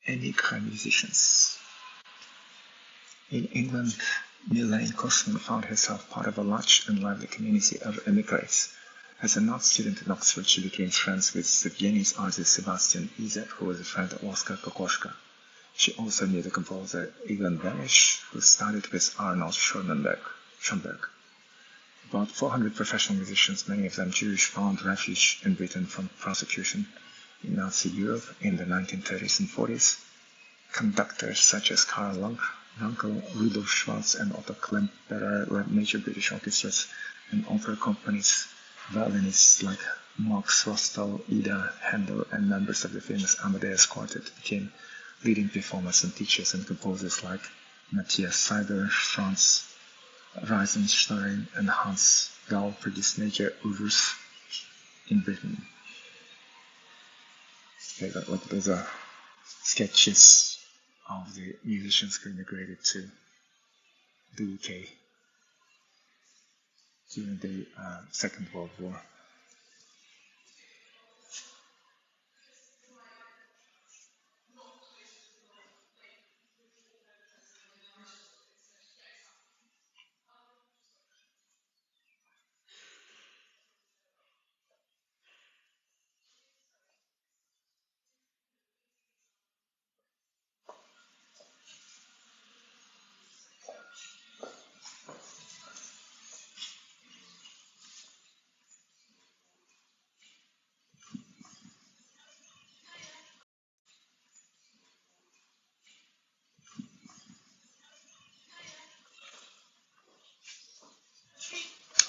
Émigré musicians. In England, Elaine Cosman found herself part of a large and lively community of emigres As an art student in Oxford, she became friends with the Viennese artist Sebastian Ise, who was a friend of Oskar Kokoschka. She also knew the composer Ivan Benish, who studied with Arnold Schoenberg. About 400 professional musicians, many of them Jewish, found refuge in Britain from persecution in Nazi Europe in the 1930s and 40s. Conductors such as Karl Rankel, Rudolf Schwarz, and Otto Klemperer led major British orchestras and opera companies. Violinists like Max Rostal, Ida Handel, and members of the famous Amadeus Quartet became leading performers and teachers, and composers like Matthias Seiber, Franz Reisenstein, and Hans Gall produced major oeuvres in Britain. Okay, those are sketches of the musicians who immigrated to the UK during the Second World War.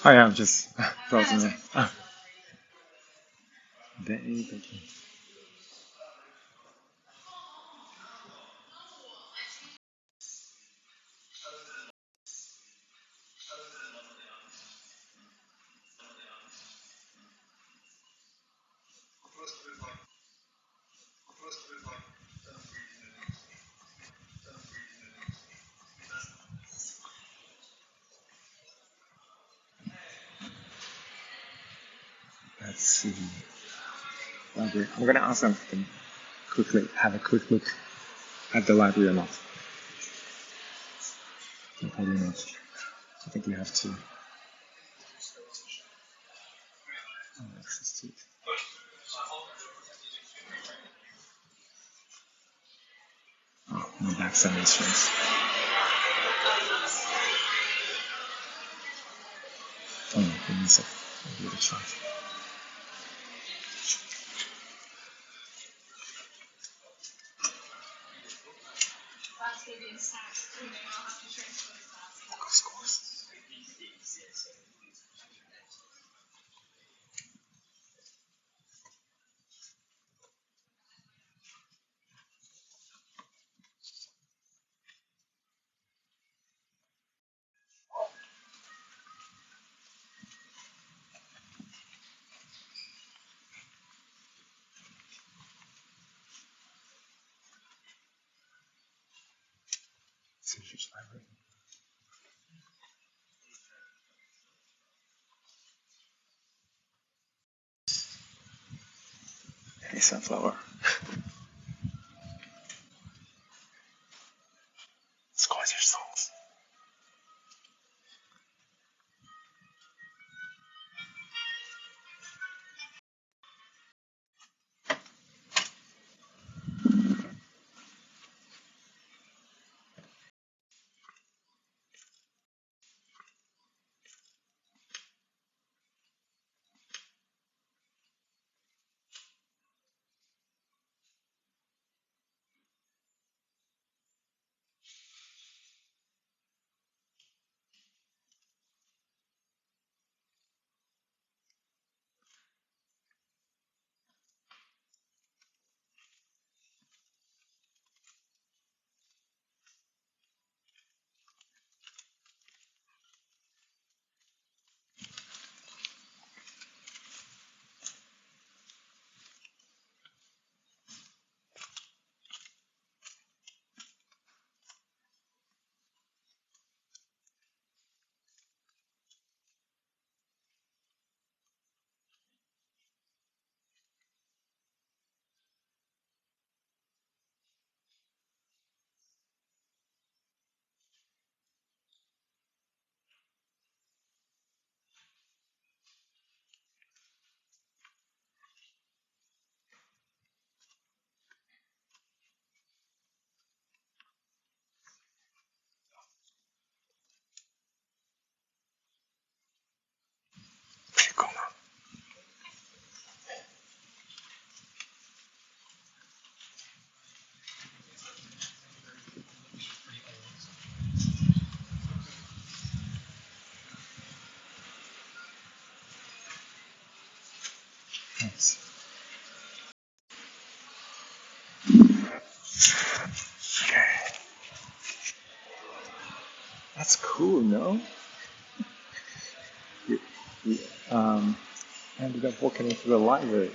Oh yeah, I'm just browsing it. Let's see. Library. I'm gonna ask them to quickly have a quick look at the library or not. No, probably not. I think you have to have access to it. Oh, no backside instruments. Oh no, give me a sec. I'll give it a try. Of course. It's a huge library. Hey, sunflower. It's quite your songs. That's cool, no? You, you, um, ended up walking into the library.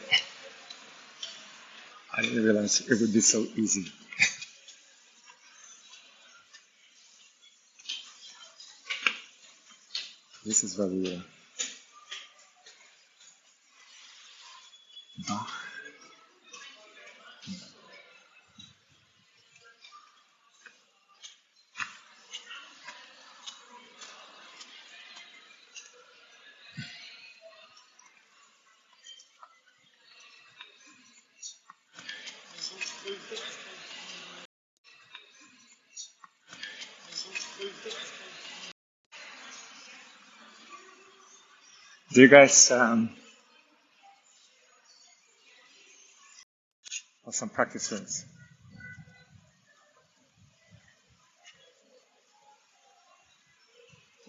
I didn't realize it would be so easy. This is very Bach. Do you guys have some practice runs?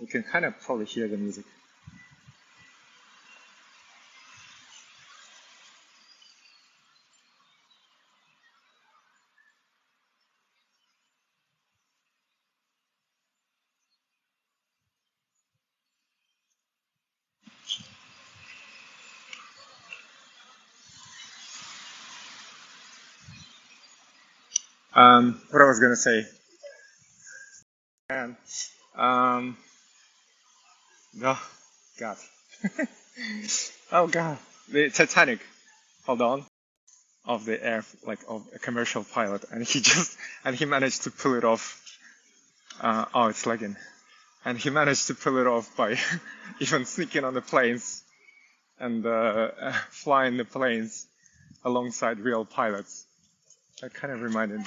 You can kind of probably hear the music. What I was gonna say, and oh God, oh God, the Titanic. Hold on, of the air, like of a commercial pilot, and he managed to pull it off. Oh, it's lagging, and he managed to pull it off by even sneaking on the planes and flying the planes alongside real pilots. That kind of reminded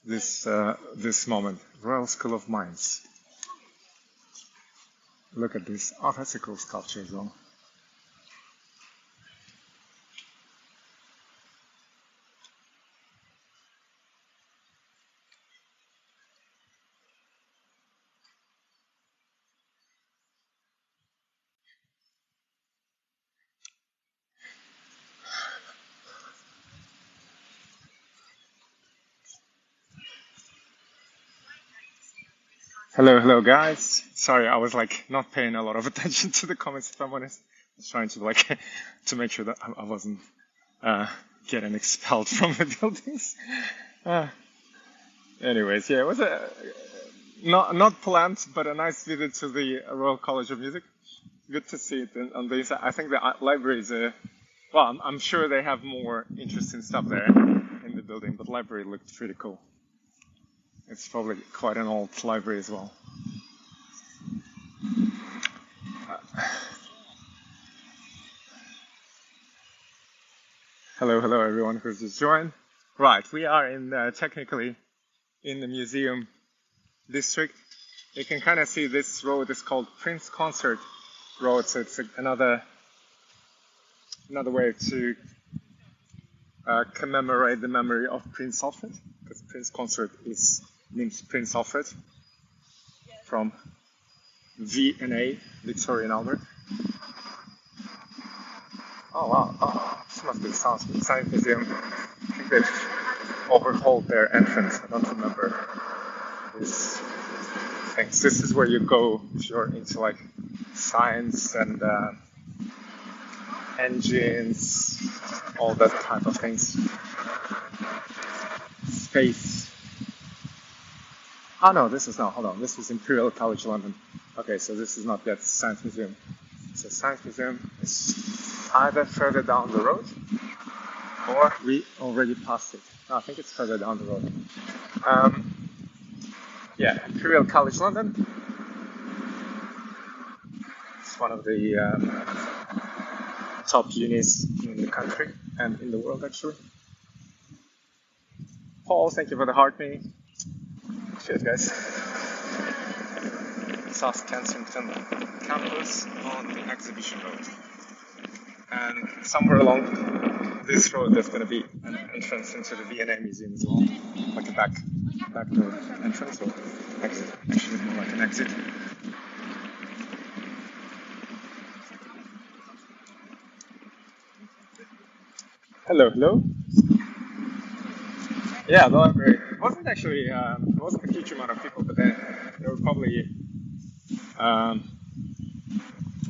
this moment. Royal School of Mines. Look at this. Oh, that's a cool sculpture as well. Hello, guys. Sorry, I was like not paying a lot of attention to the comments. If I'm honest, I was trying to like to make sure that I wasn't getting expelled from the buildings. Uh, Anyways, yeah, it was a not planned, but a nice visit to the Royal College of Music. Good to see it on the inside. I think the library is well, I'm sure they have more interesting stuff there in the building, but library looked pretty cool. It's probably quite an old library as well. Hello everyone who's just joined. Right, we are in technically in the museum district. You can kind of see this road is called Prince Consort Road, so it's another way to commemorate the memory of Prince Alfred, because Prince Consort means Prince Alfred from V&A, Victorian Albert. Oh wow, oh, this must be the Science Museum. I think they've overhauled their entrance. I don't remember this things. This is where you go if you're into like science and engines, all that type of things. Space. Oh no, this is not. Hold on, this is Imperial College London. Okay, so this is not yet Science Museum. So Science Museum is either further down the road, or we already passed it. No, I think it's further down the road. Yeah, Imperial College London. It's one of the top unis in the country and in the world, actually. Paul, thank you for the heart me. Cheers, guys. South Kensington campus on the exhibition road. And somewhere along this road, there's going to be an entrance into the V&A Museum as well, like a back door entrance or exit. Actually, more like an exit. Hello. Yeah, the library. It wasn't actually, it wasn't a huge amount of people, but then there were probably a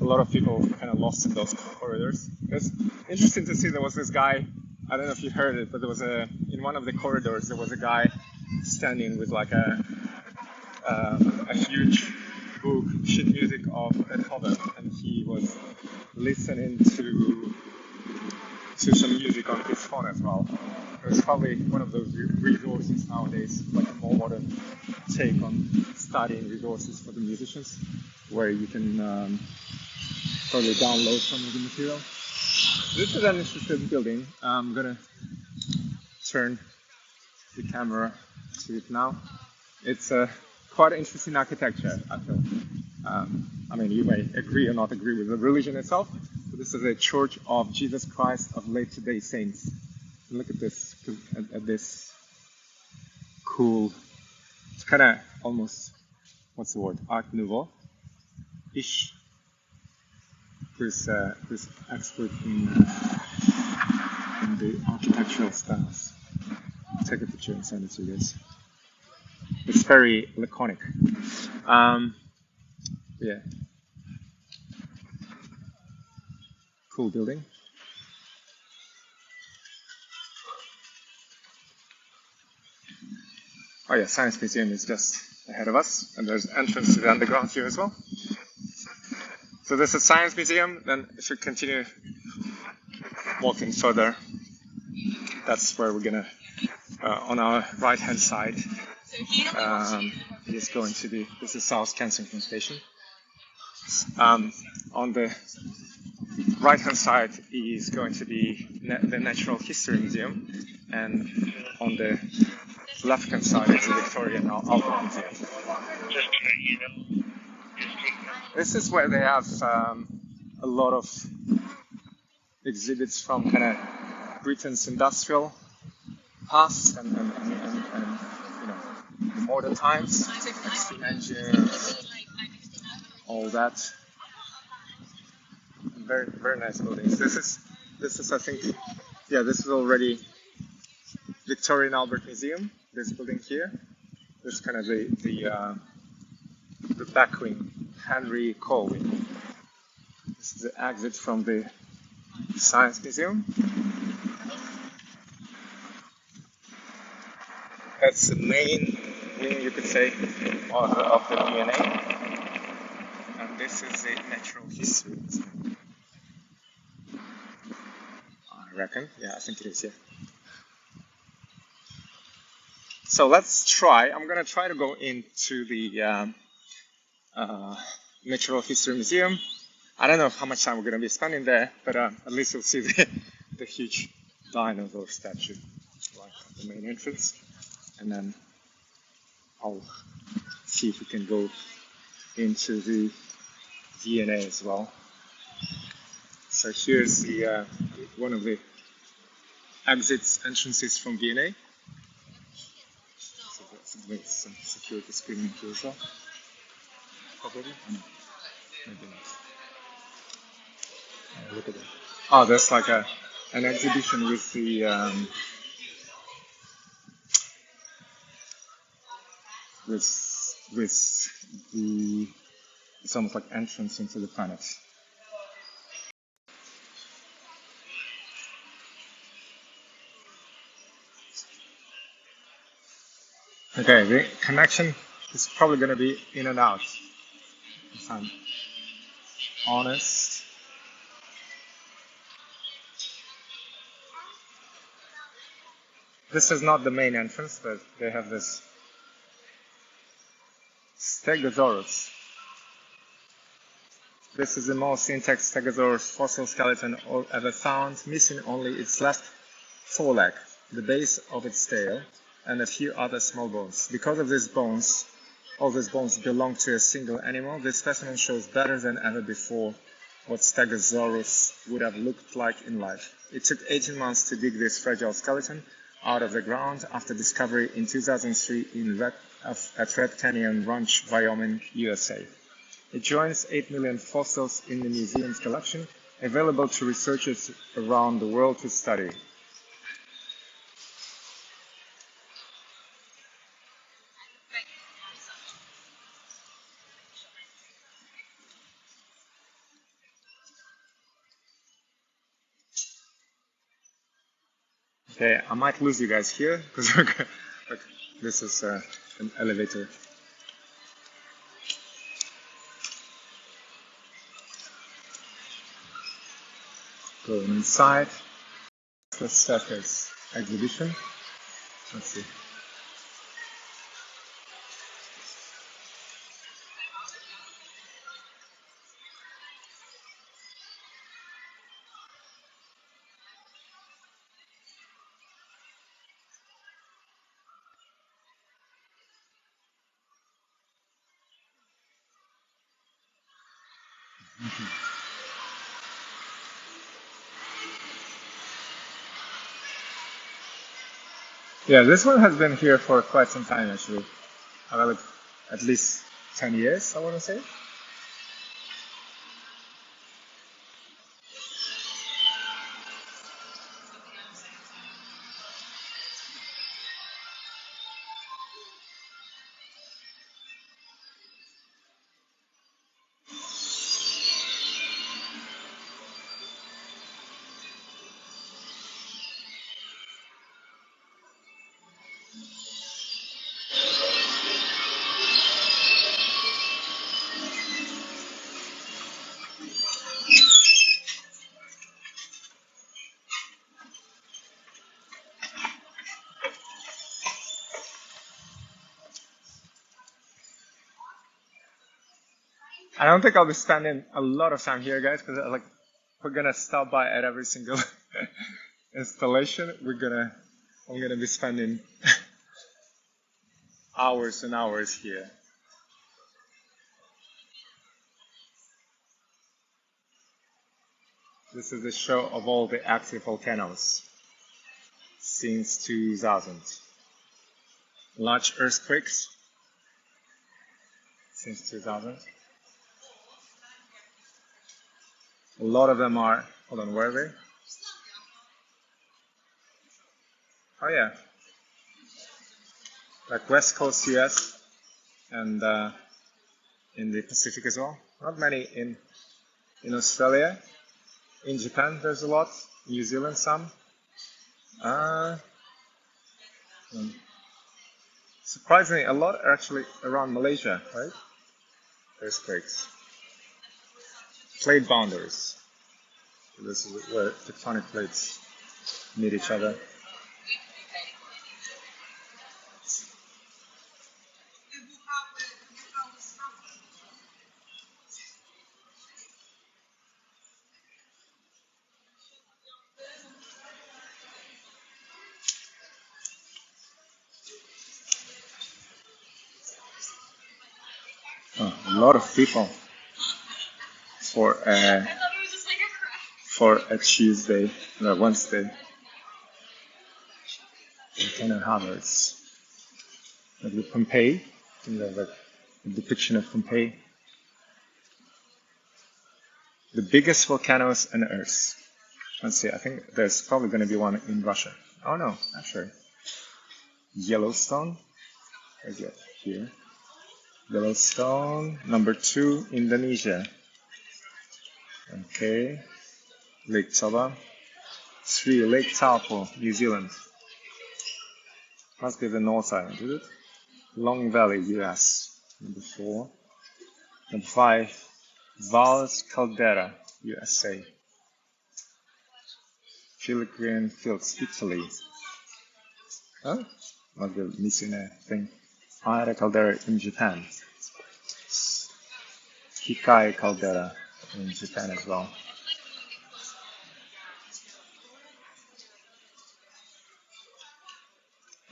lot of people kind of lost in those corridors. It's interesting to see there was this guy, I don't know if you heard it, but there was in one of the corridors, there was a guy standing with like a huge book, sheet music of Beethoven, and he was listening to some music on his phone as well. It's probably one of those resources nowadays, like a more modern take on studying resources for the musicians, where you can probably download some of the material. This is an interesting building. I'm gonna turn the camera to it now. It's quite interesting architecture, I feel. I mean, you may agree or not agree with the religion itself, but this is a Church of Jesus Christ of Latter-day Saints. Look at this, at this cool, it's kind of almost, what's the word, Art Nouveau-ish. Who's expert in the architectural styles. Take a picture and send it to you guys. It's very laconic. Yeah. Cool building. Oh yeah, Science Museum is just ahead of us, and there's entrance to the underground here as well. So this is Science Museum. Then if you continue walking further, that's where we're gonna, on our right-hand side, is going to be, this is South Kensington Station. On the right-hand side is going to be the Natural History Museum, and on the left-hand side is the Victoria and Albert Museum. This is where they have a lot of exhibits from kind of Britain's industrial past and you know, the modern times, steam engines, all that. Very, very nice buildings. This is I think, yeah, this is already Victoria and Albert Museum. This building here. This is kind of the back wing, Henry Cole wing. This is the exit from the Science Museum. That's the main wing, you could say, of the DNA. And this is the Natural History Museum. I reckon. Yeah, I think it is, yeah. So let's try. I'm going to try to go into the Natural History Museum. I don't know how much time we're going to be spending there, but at least you'll see the huge dinosaur statue, like the main entrance. And then I'll see if we can go into the DNA as well. So here's the one of the entrances from DNA. So there's some security screening here as well. Probably. No, maybe not. Look at that. Oh, there's like an exhibition with the with the, it's almost like entrance into the planet. Okay, the connection is probably going to be in and out, if I'm honest. This is not the main entrance, but they have this Stegosaurus. This is the most intact Stegosaurus fossil skeleton ever found, missing only its left foreleg, the base of its tail, and a few other small bones. Because of these bones, all these bones belong to a single animal, this specimen shows better than ever before what Stegosaurus would have looked like in life. It took 18 months to dig this fragile skeleton out of the ground after discovery in 2003 at Red Canyon Ranch, Wyoming, USA. It joins 8 million fossils in the museum's collection, available to researchers around the world to study. Okay, I might lose you guys here because like, this is an elevator. Going inside. The staircase exhibition. Let's see. Yeah, this one has been here for quite some time actually. Like at least 10 years, I want to say. I don't think I'll be spending a lot of time here, guys, because like we're gonna stop by at every single installation. I'm gonna be spending hours and hours here. This is the show of all the active volcanoes since 2000. Large earthquakes since 2000. A lot of them are. Hold on, where are they? Oh yeah, like West Coast US and in the Pacific as well. Not many in Australia. In Japan, there's a lot. New Zealand, some. Uh, Surprisingly, a lot are actually around Malaysia, right? Earthquakes. Plate boundaries. This is where tectonic plates meet each other. Oh, a lot of people for a Tuesday, no, Wednesday. Volcano Harvest. Like the Pompeii, the depiction of Pompeii. The biggest volcanoes on Earth. Let's see, I think there's probably going to be one in Russia. Oh no, actually. Yellowstone. Where's it? Here. Yellowstone. Number 2, Indonesia. Okay. Lake Toba. 3, Lake Taupo, New Zealand. Must be the North Island, is it? Long Valley, US. Number 4. Number 5, Valles Caldera, USA. Filigree Fields, Italy. Huh? Must be missing a thing. Aira Caldera in Japan. Hikai Caldera in Japan as well.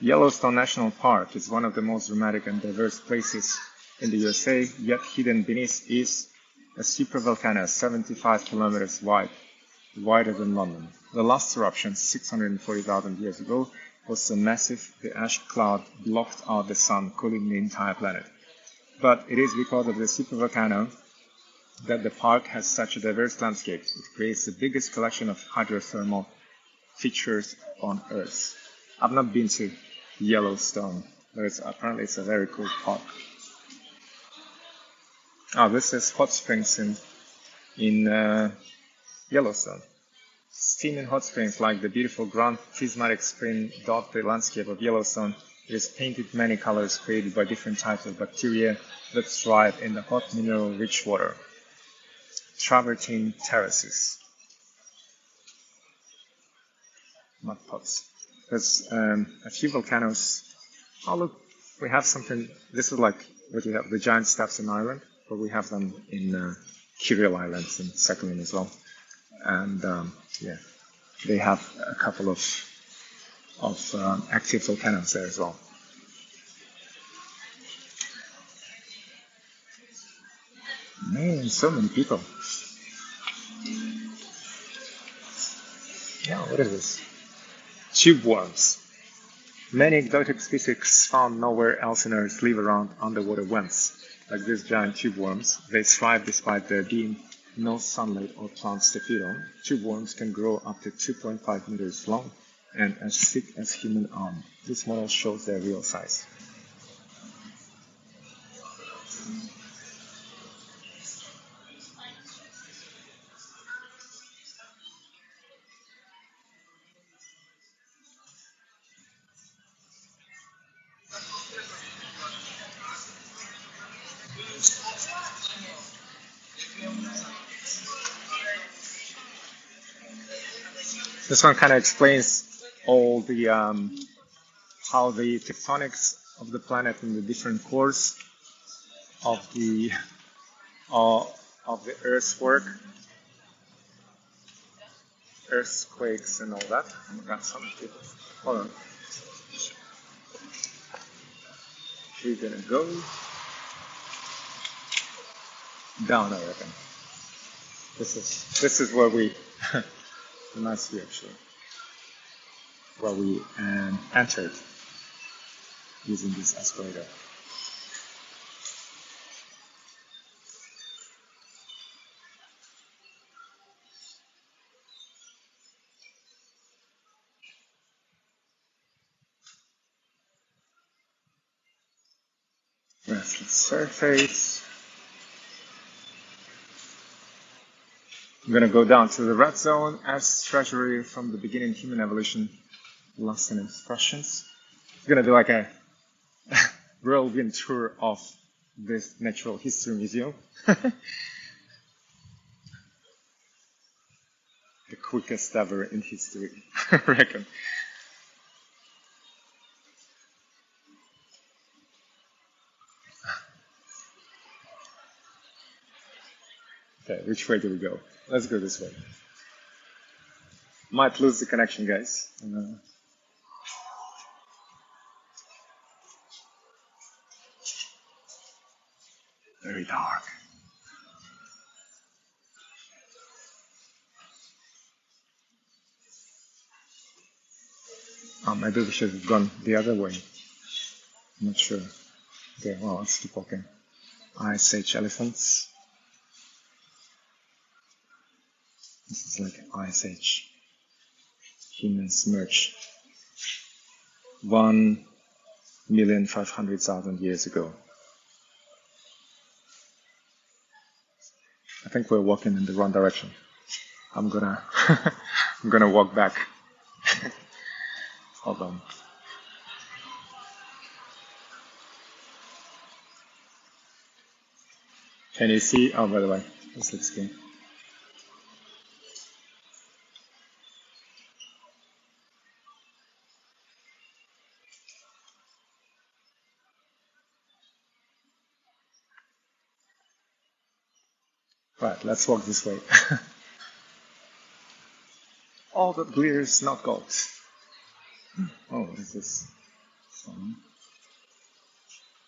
Yellowstone National Park is one of the most dramatic and diverse places in the USA, yet hidden beneath is a supervolcano 75 kilometers wide, wider than London. The last eruption, 640,000 years ago, was so massive the ash cloud blocked out the sun, cooling the entire planet. But it is because of the supervolcano that the park has such a diverse landscape. It creates the biggest collection of hydrothermal features on Earth. I've not been to Yellowstone, but apparently it's a very cool park. Oh, this is hot springs in Yellowstone. Steaming hot springs like the beautiful grand prismatic spring dot the landscape of Yellowstone. It is painted many colors created by different types of bacteria that thrive in the hot mineral-rich water. Travertine terraces, mud pots. There's a few volcanoes. Oh look, we have something. This is like what you have, the giant steps in Ireland, but we have them in Kirill Islands in Sakhalin as well. And yeah, they have a couple of active volcanoes there as well. Man, so many people. Yeah, what is this? Tube worms. Many exotic species found nowhere else on Earth live around underwater vents, like these giant tube worms. They thrive despite there being no sunlight or plants to feed on. Tube worms can grow up to 2.5 meters long and as thick as human arm. This model shows their real size. This one kind of explains all the how the tectonics of the planet and the different cores of the uh, of the Earth's work, earthquakes and all that. Oh my God, so many people. Hold on. We're gonna go down, I reckon. This is where we the nice view actually, where we entered using this escalator. Restless surface. I'm gonna go down to the red zone as treasury from the beginning human evolution, lost in expressions. We're gonna do like a whirlwind tour of this natural history museum. The quickest ever in history, I reckon. Okay, which way do we go? Let's go this way. Might lose the connection, guys. Very dark. Maybe we should have gone the other way. I'm not sure. Okay, well, let's keep walking. Ice Age elephants. This is like Ice Age. Humans merged 1,500,000 years ago. I think we're walking in the wrong direction. I'm gonna I'm gonna walk back. Hold on. Can you see? Oh, by the way, this looks good. Right, let's walk this way. All that glitters, not gold. Oh, what is this?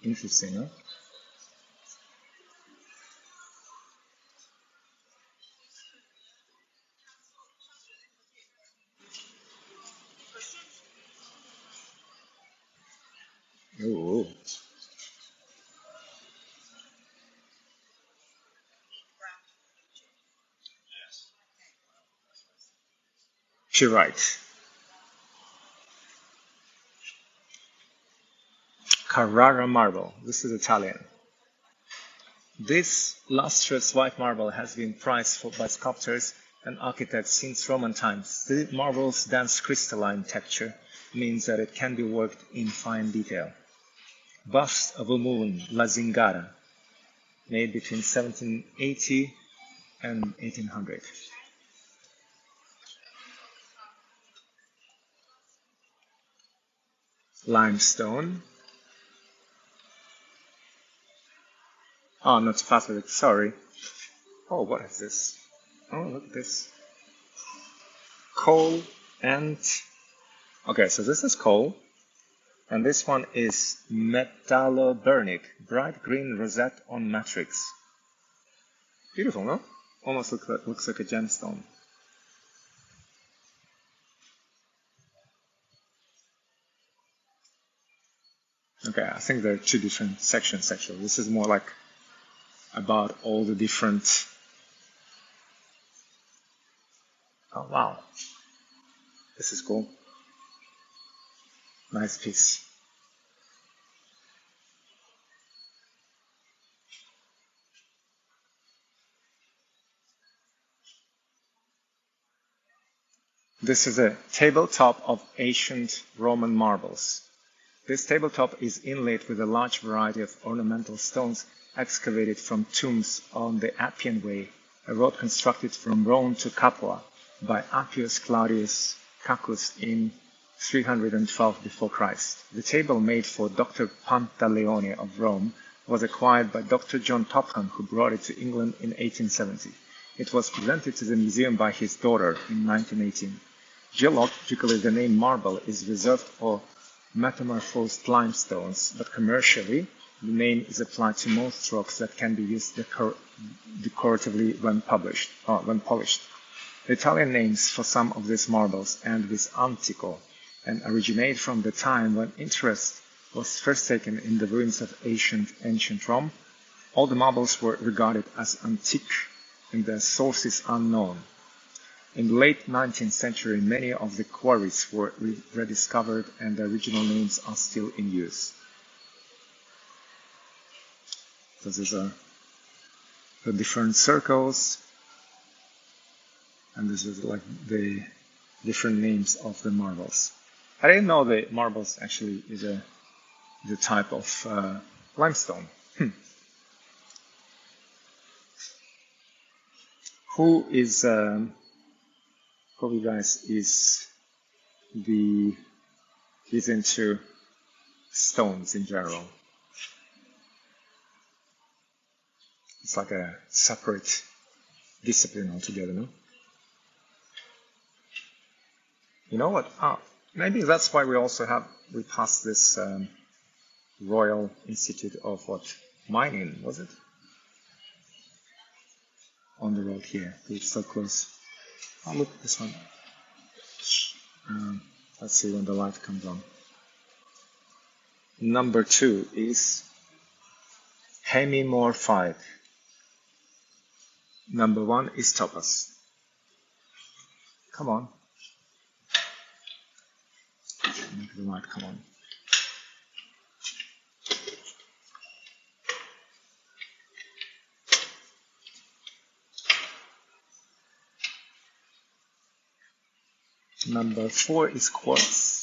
Interesting, huh? Oh, you're right. Carrara marble. This is Italian. This lustrous white marble has been prized by sculptors an architect since Roman times. The marble's dense crystalline texture means that it can be worked in fine detail. Bust of a woman, La Zingara, made between 1780 and 1800. Limestone. Oh, not Pacific, sorry. Oh, what is this? Oh, look at this. Coal and... Okay, so this is coal. And this one is metalloburnic, bright green rosette on matrix. Beautiful, no? Almost looks like a gemstone. Okay, I think there are two different sections actually. This is more like about all the different... Oh, wow. This is cool. Nice piece. This is a tabletop of ancient Roman marbles. This tabletop is inlaid with a large variety of ornamental stones excavated from tombs on the Appian Way, a road constructed from Rome to Capua by Appius Claudius Cacus in 312 before Christ. The table made for Dr. Pantaleone of Rome was acquired by Dr. John Topham, who brought it to England in 1870. It was presented to the museum by his daughter in 1918. Geologically, the name marble is reserved for metamorphosed limestones, but commercially, the name is applied to most rocks that can be used decoratively when polished. The Italian names for some of these marbles end with antico and originate from the time when interest was first taken in the ruins of ancient Rome. All the marbles were regarded as antique and their sources unknown. In the late 19th century, many of the quarries were rediscovered and the original names are still in use. So these are the different circles, and this is like the different names of the marbles. I didn't know the marbles actually is a type of limestone. Who of you guys is into stones in general? It's like a separate discipline altogether, no? You know what? Maybe that's why we passed this Royal Institute of mining, was it? On the road here. It's so close. Oh, look at this one. Let's see when the light comes on. Number 2 is hemimorphite. Number 1 is topaz. Come on. Make the light come on. Number 4 is quartz.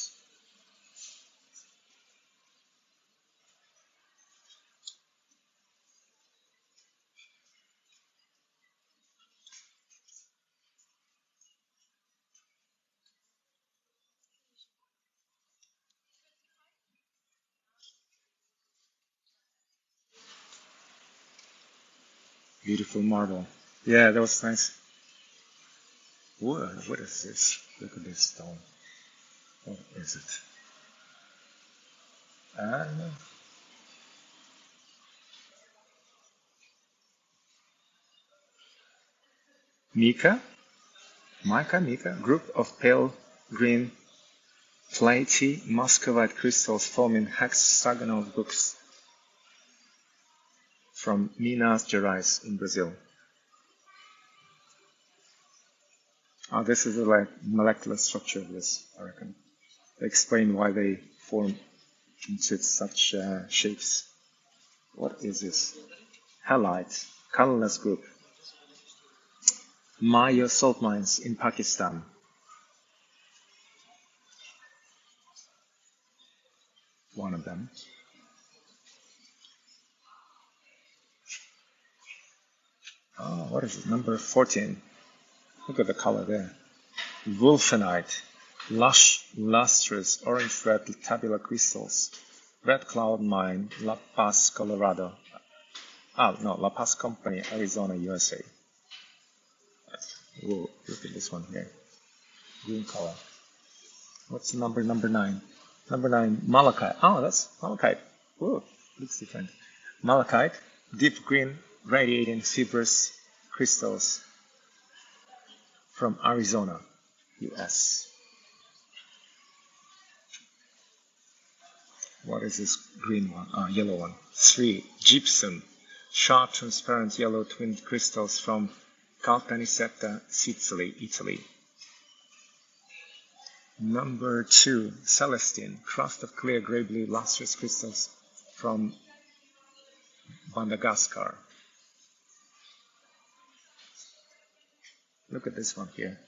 Beautiful marble. Yeah, that was nice. Whoa, what is this? Look at this stone. What is it? I don't know. Mica, group of pale green flaky muscovite crystals forming hexagonal groups from Minas Gerais in Brazil. This is the molecular structure of this, I reckon. They explain why they form into such shapes. What is this? Halite, colorless group. Mayo salt mines in Pakistan. One of them. Oh, what is it? Number 14. Look at the color there. Wolfenite. Lush, lustrous, orange-red tabular crystals. Red Cloud Mine, La Paz, Colorado. No, La Paz Company, Arizona, USA. Whoa, look at this one here. Green color. What's the number 9? Number 9, malachite. Oh, that's malachite. Whoa, looks different. Malachite, deep green, radiating fibrous crystals from Arizona, US. What is this green one? Yellow one. 3, gypsum, sharp, transparent yellow twinned crystals from Caltanissetta, Sicily, Italy. Number 2, celestine, crust of clear gray-blue lustrous crystals from Madagascar. Look at this one here.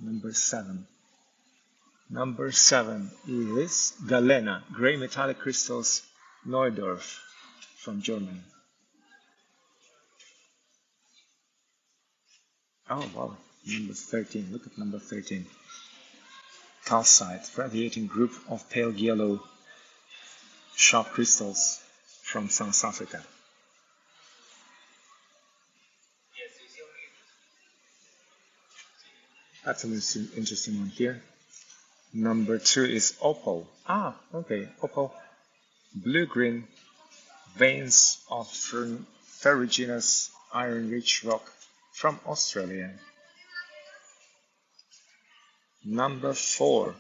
Number 7. Number 7 is Galena, gray metallic crystals, Neudorf, from Germany. Oh, wow. Number 13. Look at number 13. Calcite, radiating group of pale yellow sharp crystals from South Africa. That's an interesting one here. Number 2 is opal. Okay, opal. Blue-green veins of ferruginous iron-rich rock from Australia. Number 4,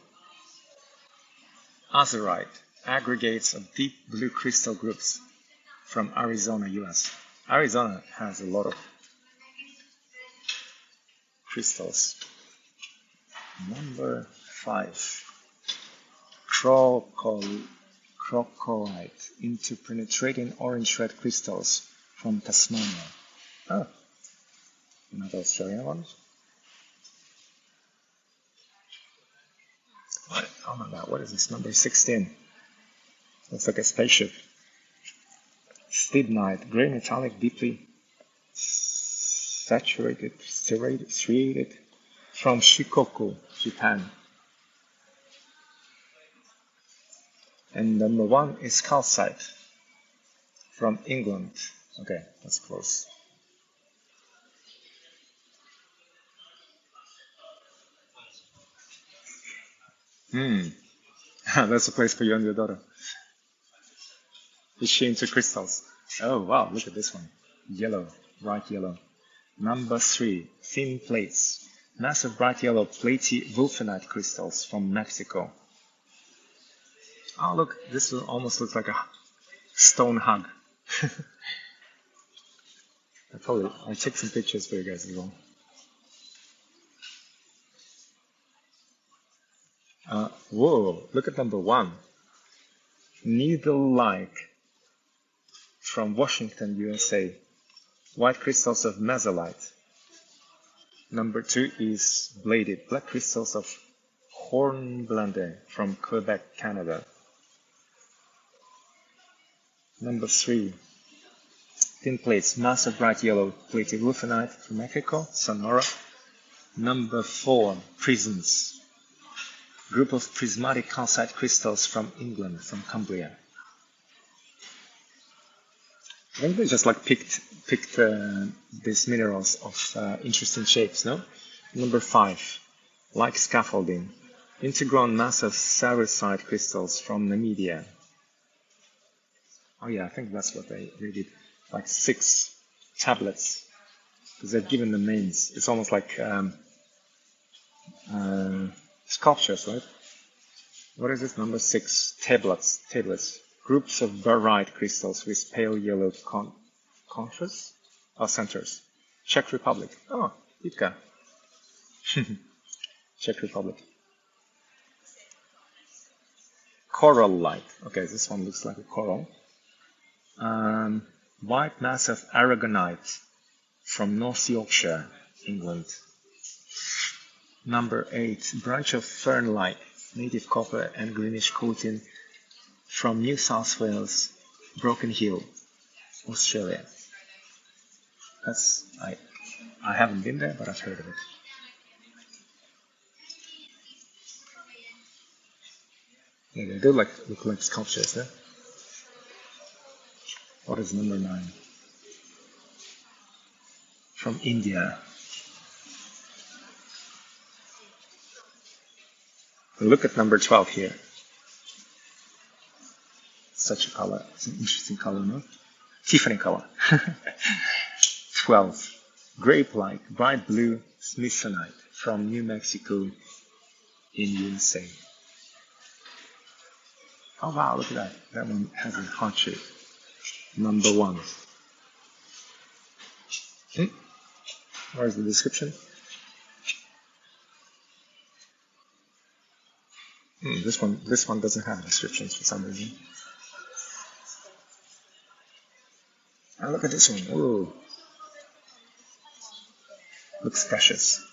azurite, aggregates of deep blue crystal groups from Arizona, US. Arizona has a lot of crystals. Number 5, crocolite, interpenetrating orange-red crystals from Tasmania. Oh, another Australian one. Oh my god, what is this? Number 16. Looks like a spaceship. Stibnite, gray metallic, deeply saturated, striated from Shikoku, Japan. And number 1 is calcite from England. Okay, that's close. That's a place for you and your daughter. Is she into crystals? Oh wow, look at this one. Yellow, bright yellow. Number 3, thin plates. Massive bright yellow platy wolfenite crystals from Mexico. Oh look, this almost looks like a stone hug. I'll take some pictures for you guys as well. Whoa, look at number 1. Needle-like from Washington, USA. White crystals of mesolite. Number 2 is bladed, black crystals of hornblende from Quebec, Canada. Number 3, thin plates, massive bright yellow plated wolfenite from Mexico, Sonora. Number 4, prisms. Group of prismatic calcite crystals from England, from Cumbria. I think they just like picked these minerals of interesting shapes, no? Number 5, like scaffolding, intergrown massive sarosite crystals from Namibia. Oh yeah, I think that's what they did. Like 6 tablets, because they're given the names. It's almost like sculptures, right? What is this? Number 6, tablets. Groups of barite crystals with pale yellow contours or centers. Czech Republic. Oh, Itka. Czech Republic. Coral-like. Okay, this one looks like a coral. White mass of aragonite from North Yorkshire, England. Number 8, branch of fernlight, native copper and greenish coating from New South Wales, Broken Hill, Australia. I haven't been there, but I've heard of it. Yeah, they do look like sculptures, huh? What is number 9? From India. Look at number 12 here. Such a color. It's an interesting color, no? Tiffany color. 12. Grape-like, bright blue smithsonite from New Mexico in USA. Oh wow, look at that. That one has a heart shape. Number 1. Where's the description? This one doesn't have descriptions for some reason. And look at this one. Ooh. Looks precious.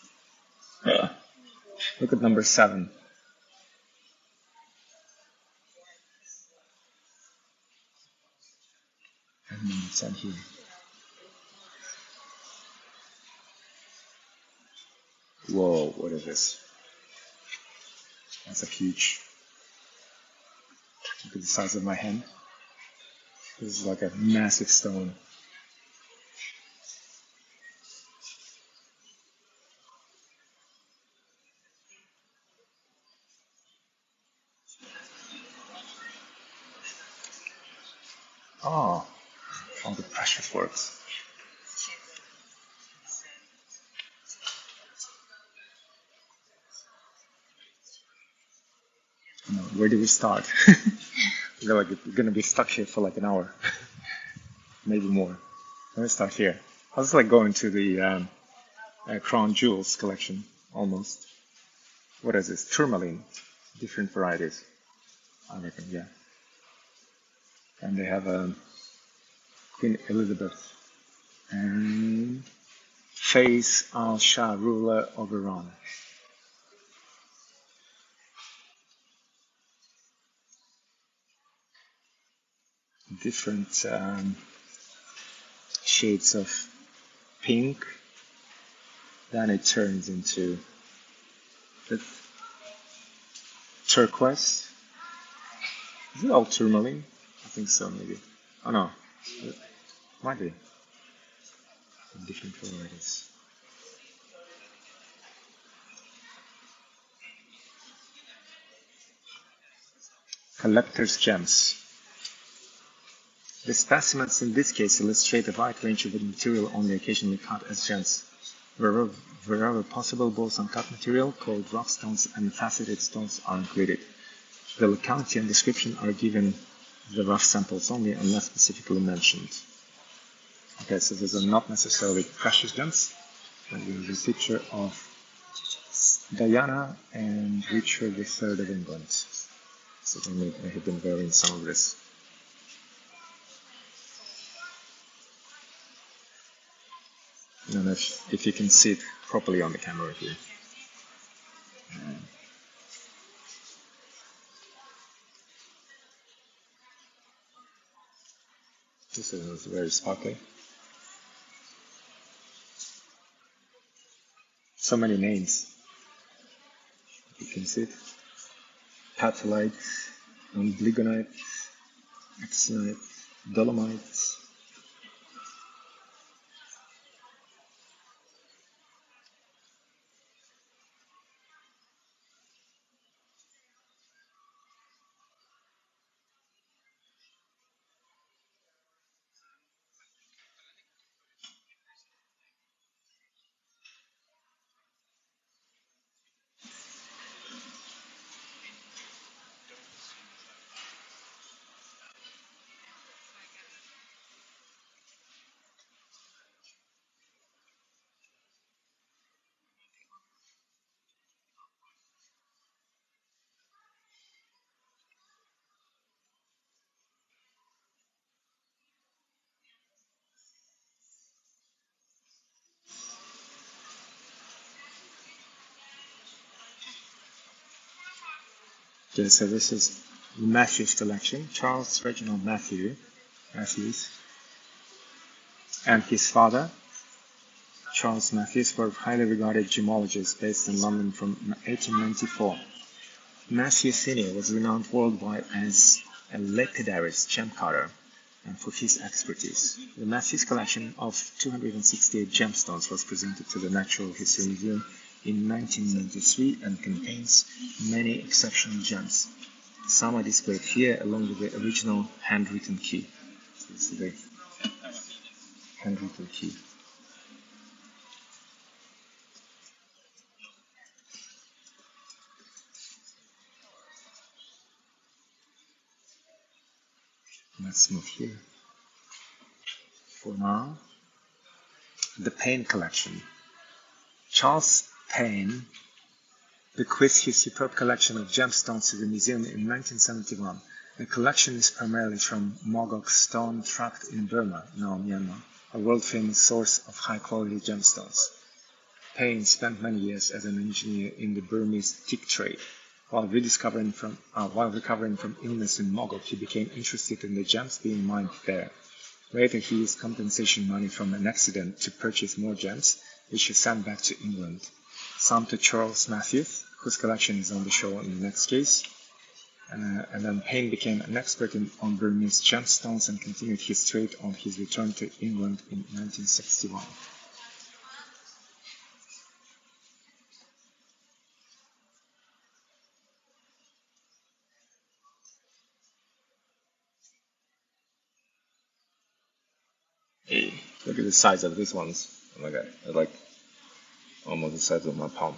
Yeah. Look at number 7. And number 10 here. Whoa, what is this? That's a huge. Look at the size of my hand. This is like a massive stone. Oh, all the precious works. Where do we start? We're gonna be stuck here for like an hour, maybe more. Let me start here. I was like going to the Crown Jewels collection almost. What is this? Tourmaline, different varieties. I reckon, yeah. And they have Queen Elizabeth and Faiz Al Shah, ruler of Iran. Different shades of pink. Then it turns into the turquoise. Is it all tourmaline? I think so, maybe. Oh no, it might be. Different varieties. Collector's gems. The specimens in this case illustrate a wide range of material only occasionally cut as gems. Wherever possible, both uncut material, called rough stones, and faceted stones are included. The locality and description are given the rough samples only unless specifically mentioned. Okay, so these are not necessarily precious gems. And there's a picture of Diana and Richard III of England. So they have been wearing some of this. I don't know if you can see it properly on the camera here. This is very sparkly. So many names. You can see it. Patellite, Bligonite, Axonite, Dolomite. Okay, so this is Matthews collection. Charles Reginald Matthews, and his father, Charles Matthews, were highly regarded gemologists based in London from 1894. Matthews Sr. was renowned worldwide as a lapidarius gem cutter and for his expertise. The Matthews collection of 268 gemstones was presented to the Natural History Museum in 1993 and contains many exceptional gems. Some are displayed here along with the original handwritten key. So this is the handwritten key. Let's move here. For now, the Payne collection. Charles Payne bequeathed his superb collection of gemstones to the museum in 1971. The collection is primarily from Mogok stone trapped in Burma, now Myanmar, a world-famous source of high-quality gemstones. Payne spent many years as an engineer in the Burmese teak trade. While recovering from illness in Mogok, he became interested in the gems being mined there. Later, he used compensation money from an accident to purchase more gems, which he sent back to England. Some to Charles Matthews, whose collection is on the show in the next case. And then Payne became an expert on Burmese gemstones and continued his trade on his return to England in 1961. Hey, look at the size of these ones. Oh my god, they're like almost the size of my palm.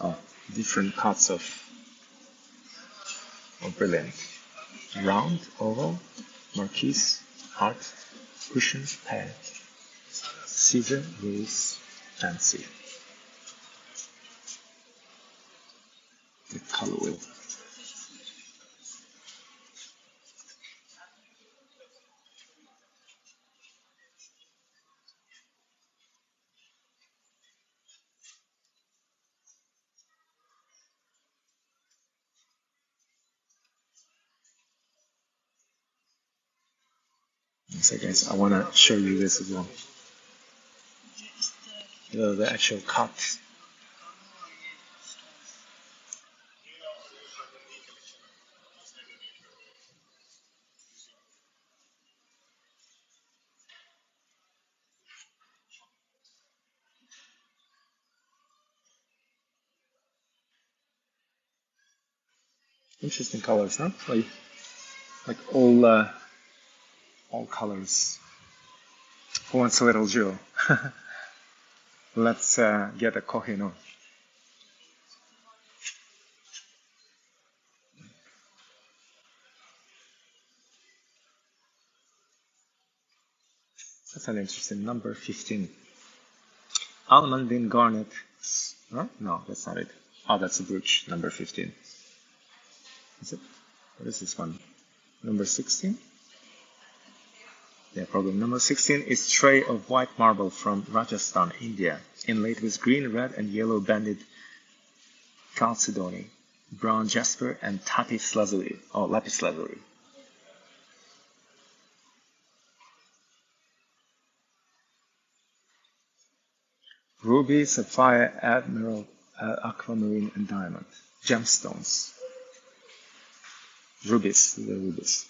Oh, different cuts of brilliant. Round, oval, marquise, heart, cushion, pear, Caesar, Louis, fancy. The color wheel. So guys, I want to show you this as well. The actual cut. Interesting colors, huh? Like all colors. Who wants a little jewel? Let's get a Kohinoor. That's an interesting number, 15. Almandine garnet. Huh? No, that's not it. Oh, that's a brooch, number 15. Is it? What is this one? Number 16? Yeah, probably. Number 16 is tray of white marble from Rajasthan, India, inlaid with green, red, and yellow banded chalcedony, brown jasper, and lapis lazuli. Oh, lapis lazuli. Ruby, sapphire, emerald, aquamarine, and diamond. Gemstones. Rubies, the rubies.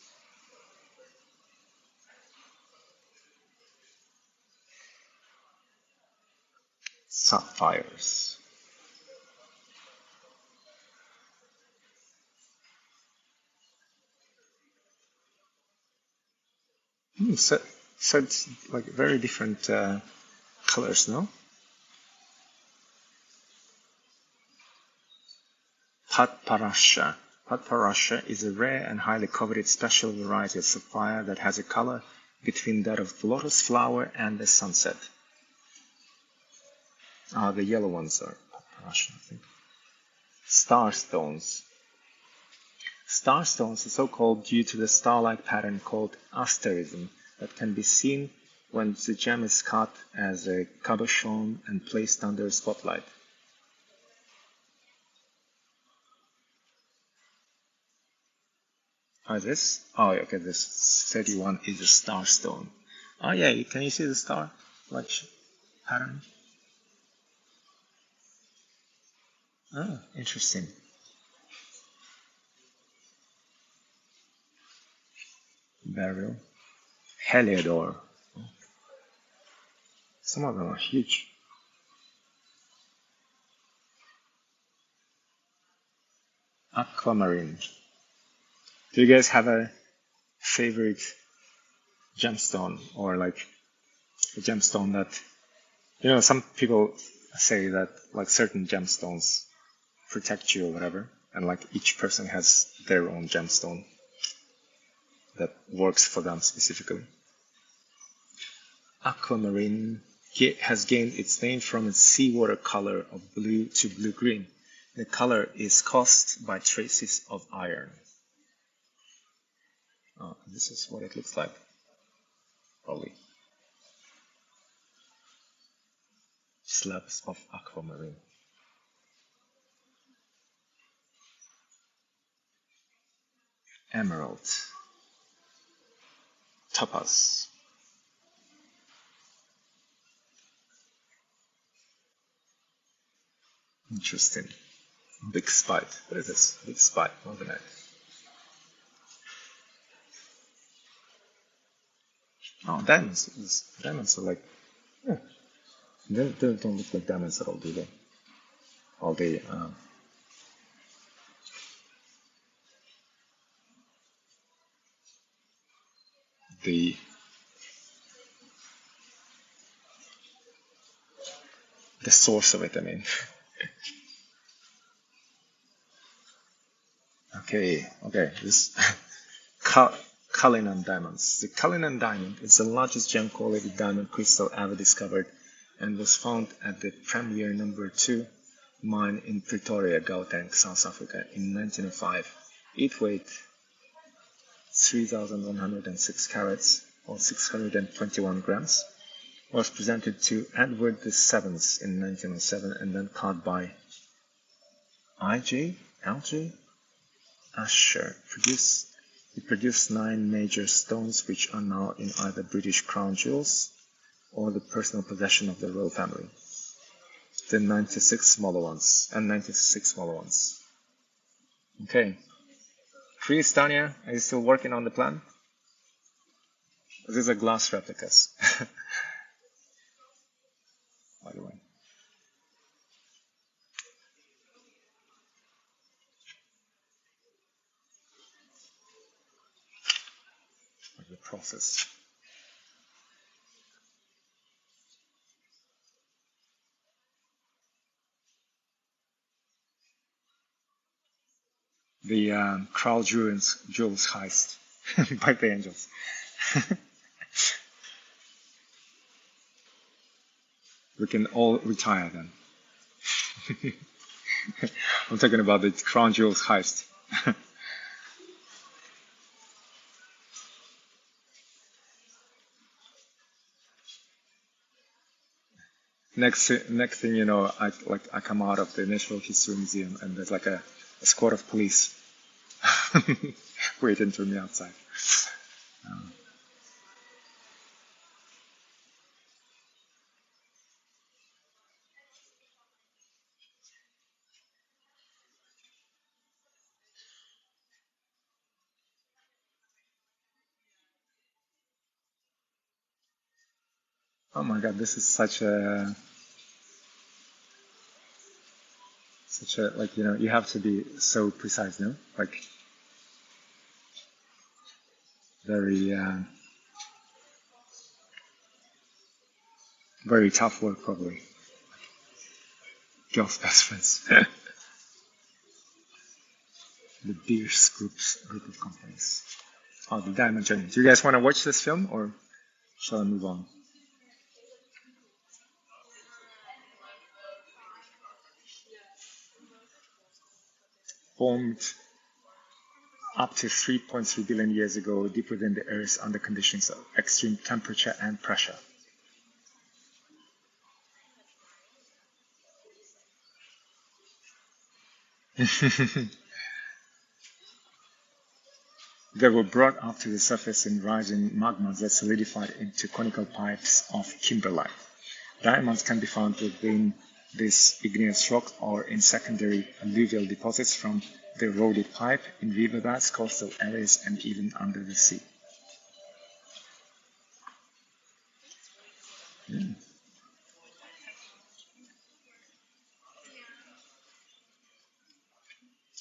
Sapphires. So it's like very different colors, no? Patparasha. Patparasha is a rare and highly coveted special variety of sapphire that has a color between that of the lotus flower and the sunset. The yellow ones are Patparasha, I think. Starstones. Starstones are so called due to the star-like pattern called asterism that can be seen when the gem is cut as a cabochon and placed under a spotlight. Oh, this? Oh, okay, this 31 is a star stone. Oh, yeah, can you see the star? Like pattern? Oh, interesting. Beryl. Heliodor. Some of them are huge. Aquamarine. Do you guys have a favorite gemstone or like a gemstone that, some people say that like certain gemstones protect you or whatever, and like each person has their own gemstone that works for them specifically. Aquamarine has gained its name from its seawater color of blue to blue-green. The color is caused by traces of iron. Oh, this is what it looks like, probably. Slabs of aquamarine. Emerald. Topaz. Interesting. Big spite. What is this? Big spite. Organite. Oh, diamonds. Diamonds are like, yeah, they don't look like diamonds at all, do they? All the the source of it, I mean. Okay. This Cullinan diamonds. The Cullinan diamond is the largest gem-quality diamond crystal ever discovered and was found at the Premier Number 2 mine in Pretoria, Gauteng, South Africa in 1905. It weighed 3,106 carats or 621 grams. Was presented to Edward VII in 1907 and then caught by L.J. Asher. It produced 9 major stones which are now in either British crown jewels or the personal possession of the royal family. Then 96 smaller ones. Okay. Chris, Tanya, are you still working on the plan? These are glass replicas, by the way. Like the process. The Crown Jewels heist by the Angels. We can all retire then. I'm talking about the Crown Jewels heist. Next thing you know, I come out of the Natural History Museum and there's like a squad of police waiting for me outside. Oh my God, this is such a like you have to be so precise, no? Like very very tough work probably. Girls' best friends. The Beers group of companies. Oh, the Diamond Journey. Do you guys want to watch this film or shall I move on? Formed up to 3.3 billion years ago, deep within the Earth under conditions of extreme temperature and pressure. They were brought up to the surface in rising magma that solidified into conical pipes of kimberlite. Diamonds can be found within this igneous rock or in secondary alluvial deposits from the eroded pipe, in riverbeds, coastal areas, and even under the sea.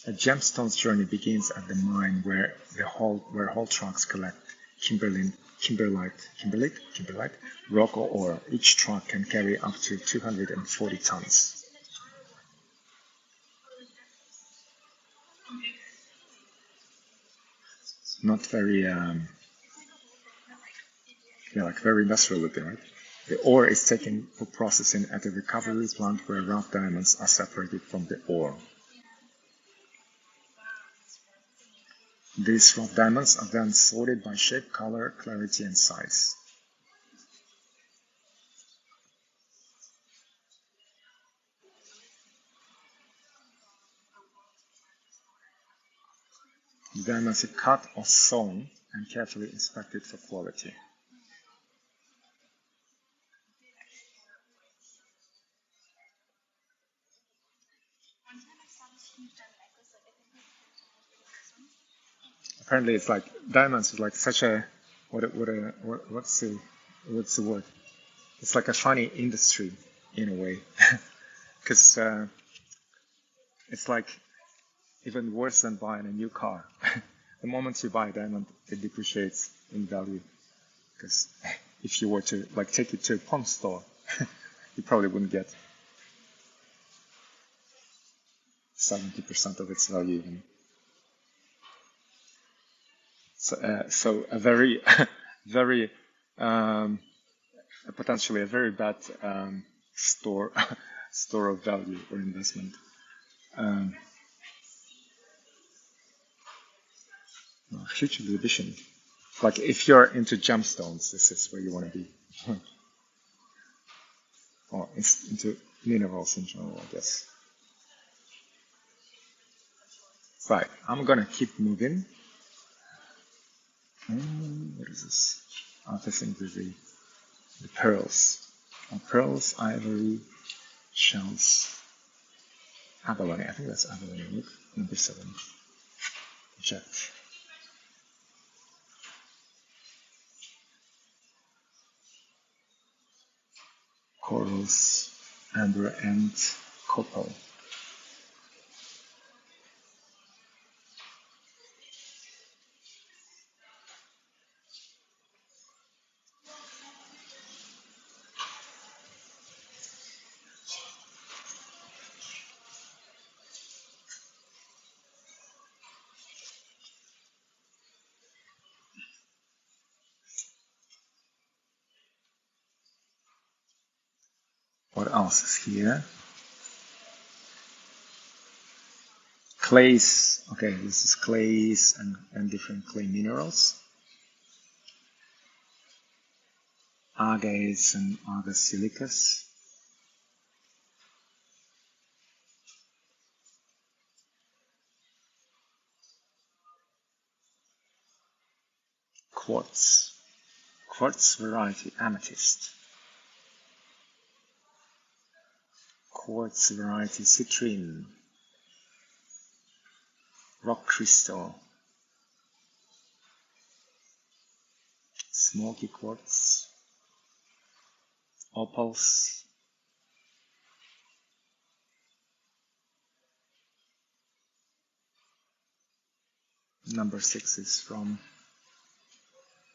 A gemstone's journey begins at the mine where haul trucks collect kimberlite, rock or ore. Each truck can carry up to 240 tons. Not very, very industrial looking, right? The ore is taken for processing at a recovery plant where rough diamonds are separated from the ore. These rough diamonds are then sorted by shape, color, clarity, and size. The diamonds are cut or sewn and carefully inspected for quality. Apparently, it's like diamonds is like such a what's the word? It's like a funny industry in a way, because it's like even worse than buying a new car. The moment you buy a diamond, it depreciates in value. Because if you were to like take it to a pawn store, you probably wouldn't get 70% of its value even. So a very, very, potentially a very bad store of value or investment. Huge exhibition. Like if you're into gemstones, this is where you want to be. Or into minerals in general, I guess. Right, I'm gonna keep moving. What is this? I think the pearls. Pearls, ivory, shells, abalone. I think that's abalone. Look, number 7. Jet. Corals, amber, and copal. What else is here? Clays. Okay, this is clays and different clay minerals. Agates and agasilicas. Quartz. Quartz variety amethyst. Quartz variety citrine. Rock crystal. Smoky quartz. Opals. Number 6 is from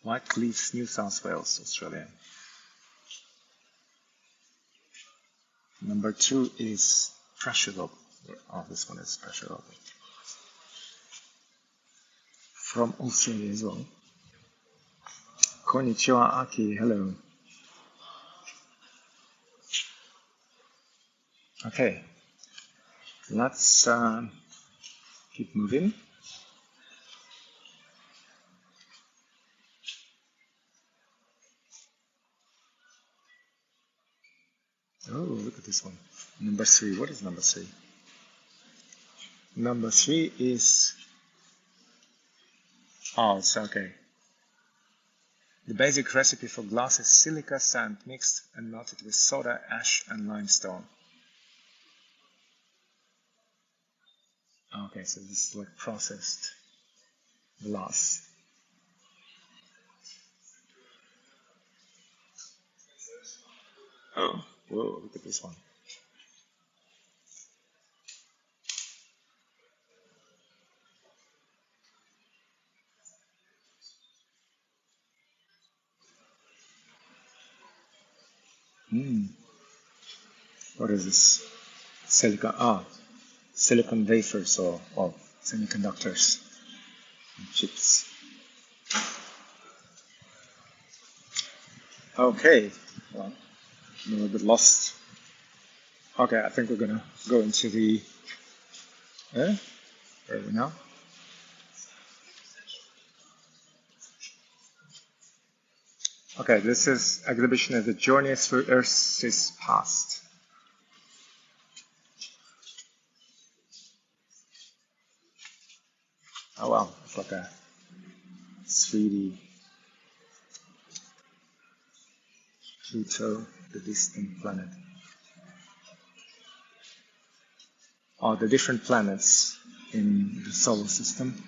Whitecliffs, New South Wales, Australia. Number 2 is pressure rope. Oh, this one is pressure rope. From Australia as well. Konnichiwa, Aki. Hello. Okay. Let's keep moving. Oh, look at this one. Number 3. What is number 3? Number 3 is... Oh, it's okay. The basic recipe for glass is silica sand mixed and melted with soda, ash, and limestone. Okay, so this is like processed glass. Oh, whoa, look at this one. What is this? Silicon wafers or semiconductors and chips. Okay, well, I'm a little bit lost. Okay, I think we're gonna go into the... Where are we now? Okay, this is exhibition of the journey through Earth's past. Oh wow, it's like a 3D Pluto, the distant planet. Oh, the different planets in the solar system.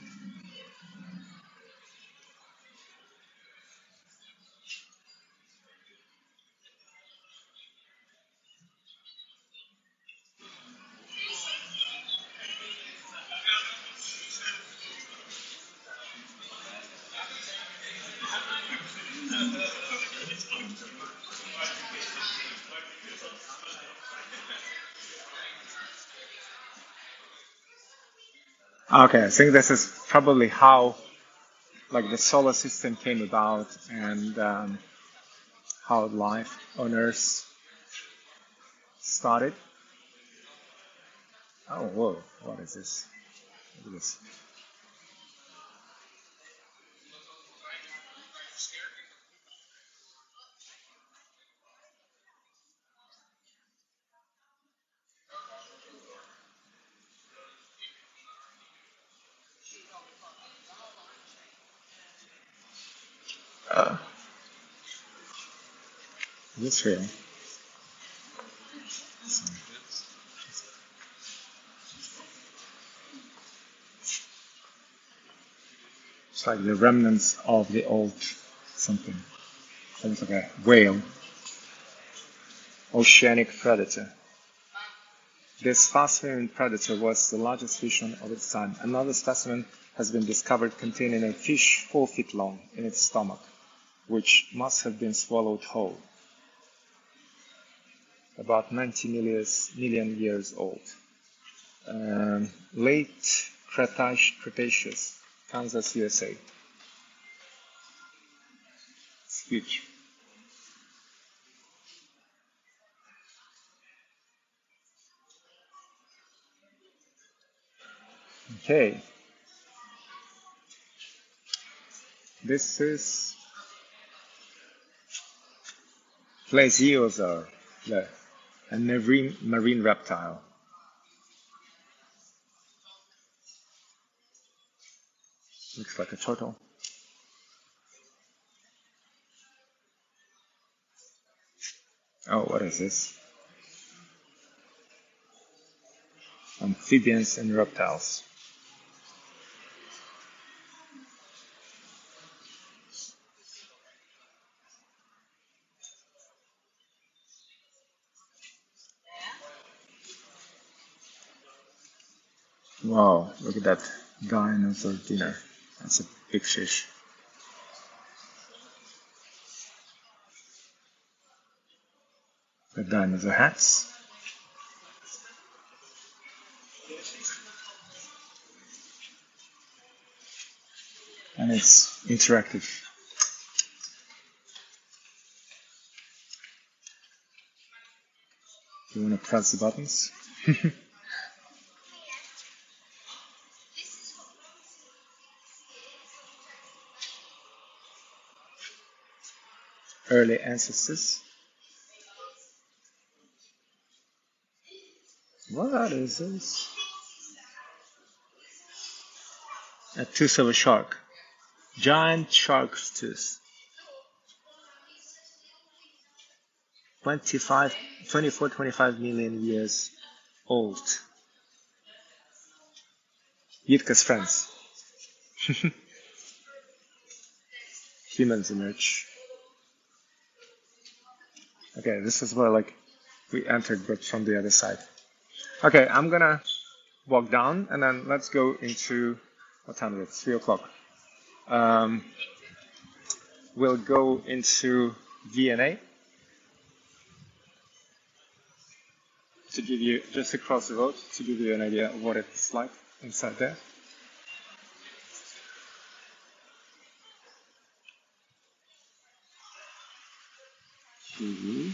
Okay, I think this is probably how like the solar system came about and how life on Earth started. Oh, whoa, what is this? Look at this. Is this real? It's like the remnants of the old something. It's like a whale. Oceanic predator. This fast-swimming predator was the largest fish of its time. Another specimen has been discovered containing a fish 4 feet long in its stomach, which must have been swallowed whole. About 90 million years old. Late Cretaceous, Kansas, USA. It's huge. Okay, this is plesiosaur, a marine reptile. Looks like a turtle. Oh, what is this? Amphibians and reptiles. Wow, look at that dinosaur dinner. That's a big fish. The dinosaur hats. And it's interactive. You want to press the buttons? Early ancestors. What is this? A tooth of a shark. Giant shark's tooth. 25 million years old. Yitka's friends. Humans emerge. Okay, this is where like we entered, but from the other side. Okay, I'm gonna walk down and then let's go into what time is it? 3 o'clock. We'll go into VNA to give you just across the road to give you an idea of what it's like inside there. Mm-hmm.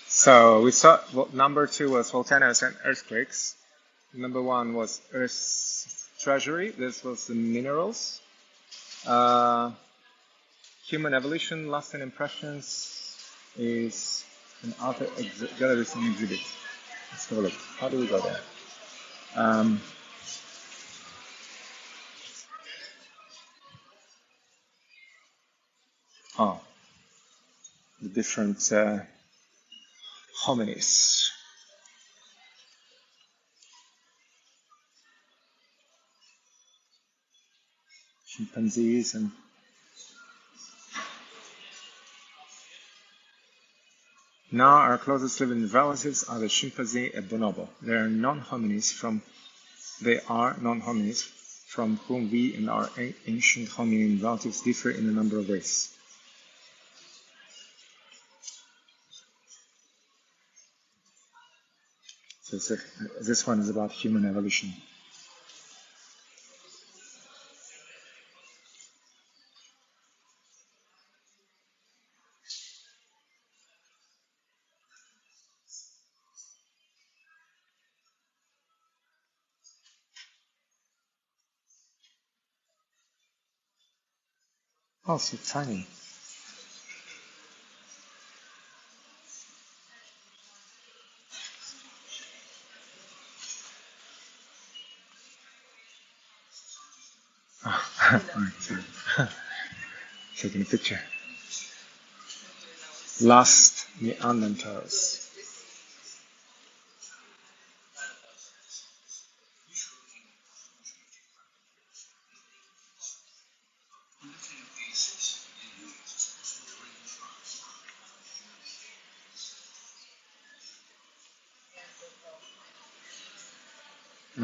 So we saw number 2 was volcanoes and earthquakes. Number 1 was Earth's treasury. This was the minerals. Human evolution, lasting impressions is an other galleries and exhibits. Let's have a look. How do we go there? Oh, the different hominids. Chimpanzees and now our closest living relatives are the chimpanzee and bonobo. They are non-hominids from whom we and our ancient hominin relatives differ in a number of ways. So this one is about human evolution. Oh, so tiny. Taking a picture. Last Neanderthals.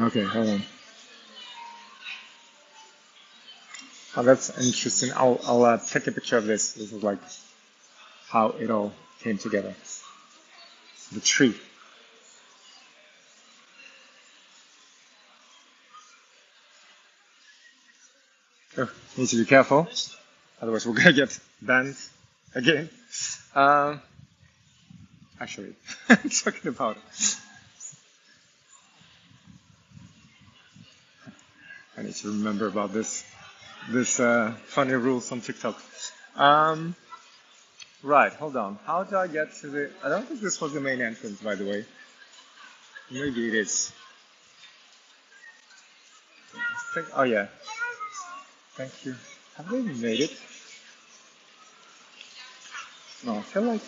Okay, hold on. Oh, that's interesting. I'll take a picture of this. This is like how it all came together. The tree. Oh, need to be careful, otherwise we're gonna get banned again. Actually, talking about it. I need to remember about this funny rules on TikTok. Right, hold on. How do I get to the? I don't think this was the main entrance, by the way. Maybe it is. Oh yeah. Thank you. Have we made it? No, I feel like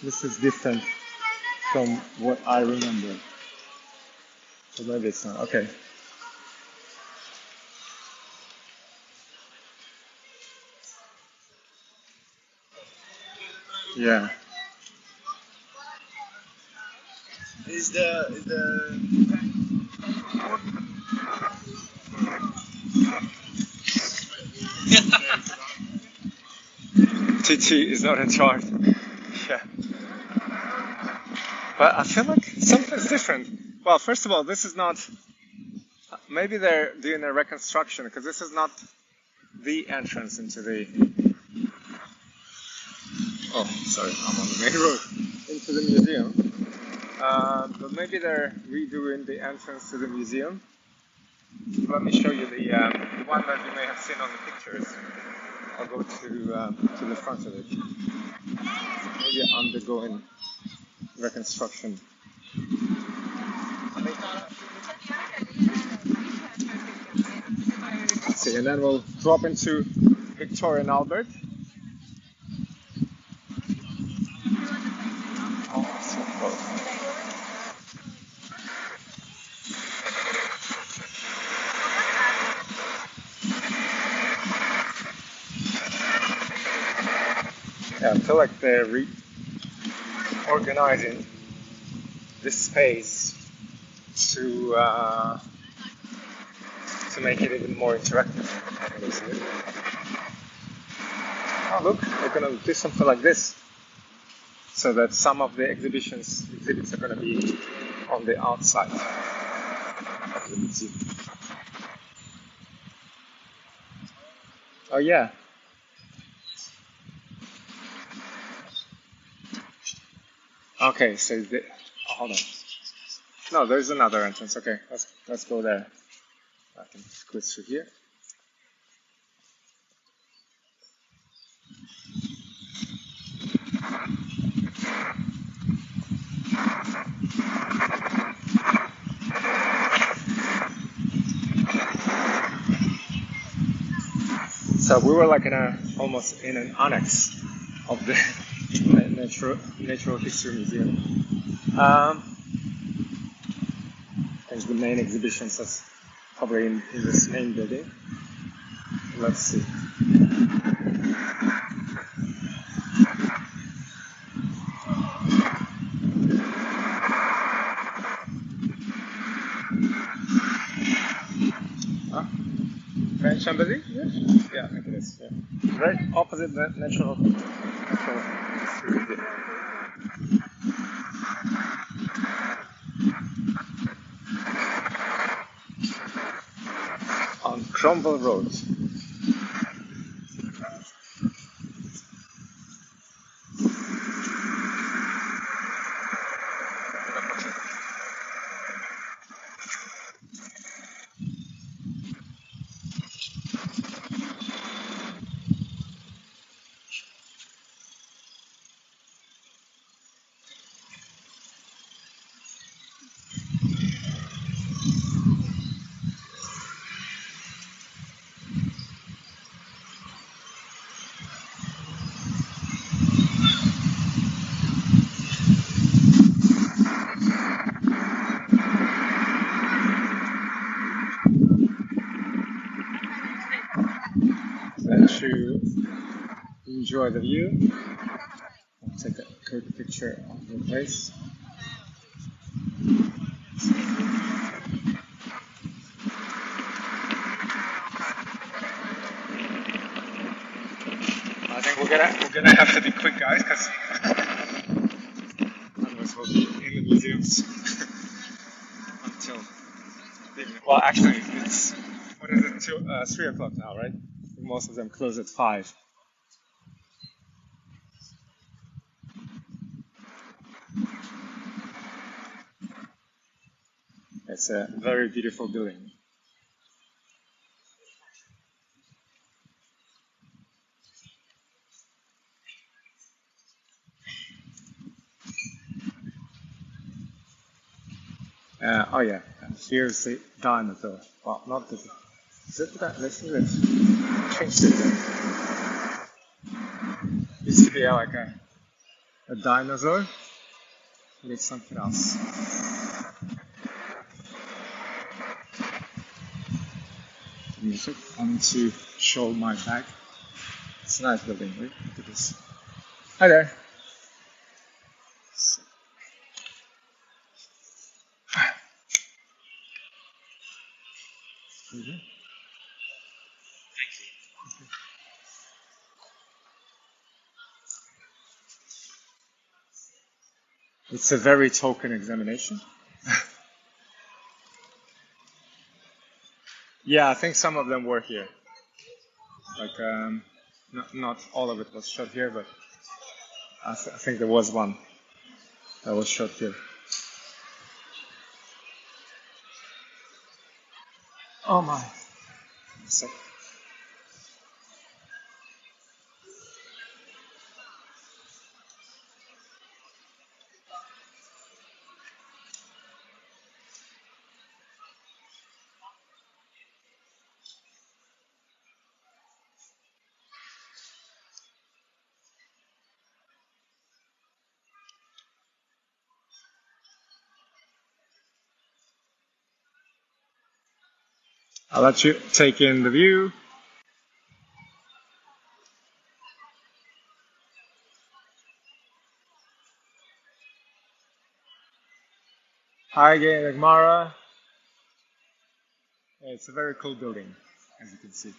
this is different from what I remember. So maybe it's not. Okay. Yeah. Is the TT is not in charge. Yeah. But I feel like something's different. Well, first of all, this is not maybe they're doing a reconstruction because this is not the entrance into the. Oh, sorry, I'm on the main road into the museum. But maybe they're redoing the entrance to the museum. Let me show you the one that you may have seen on the pictures. I'll go to the front of it. Maybe undergoing reconstruction. Let's see, and then we'll drop into Victoria and Albert. Oh, so close. Yeah, I feel like they're reorganizing this space to make it even more interactive. Oh, look, they're gonna do something like this, so that some of the exhibits are gonna be on the outside of the museum. Oh yeah. Okay, so hold on. No, there's another entrance. Okay, let's go there. I can squeeze through here. So we were like almost in an annex of the Natural History Museum. There's the main exhibitions that's probably in this main building. Let's see. French Embassy? Yes. Yeah, I think it is. Yeah. Right opposite the Natural History Museum. On Cromwell Road. Let you enjoy the view. I'll take a quick picture of the place. I think we're gonna have to be quick, guys, because otherwise we'll be in the museums until evening. Well, actually, it's what is it? 3 o'clock now, right? Most of them close at 5. It's a very beautiful building. Oh yeah, here's the dinosaur. Well, not the. Is it that? This is it. Changed it. Used to be like a dinosaur, but it's something else. Music. I need to show my bag. It's a nice building, right? Look at this. Hi there. Mhm. It's a very token examination. Yeah, I think some of them were here. Like, not all of it was shot here, but I think there was one that was shot here. Oh my. So, I'll let you take in the view. Hi again, Agmara. It's a very cool building, as you can see.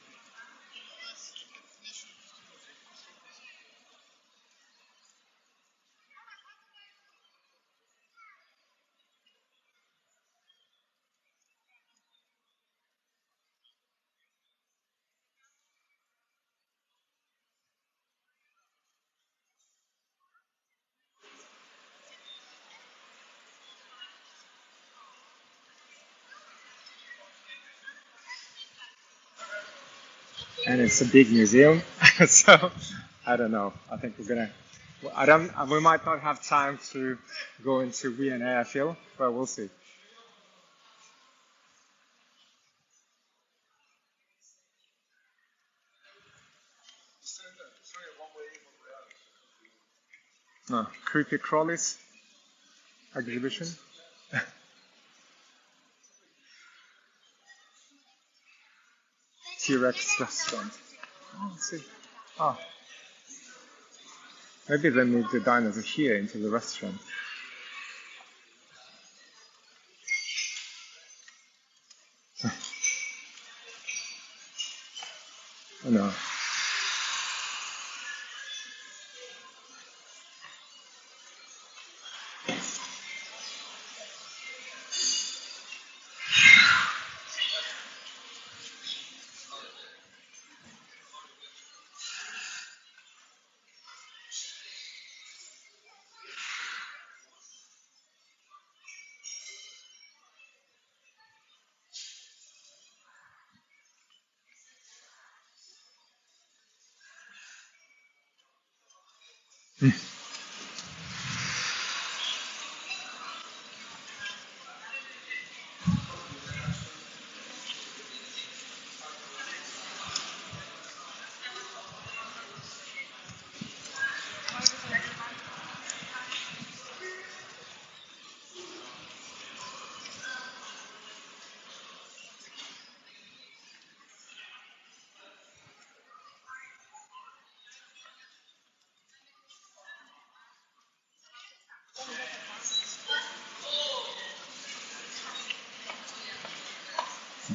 And it's a big museum, so I don't know. I think we're gonna. I don't. We might not have time to go into V&A, I feel, but we'll see. Creepy crawlies exhibition. T-Rex restaurant. Oh, let's see. Oh, maybe they moved the dinosaur here into the restaurant. Oh no.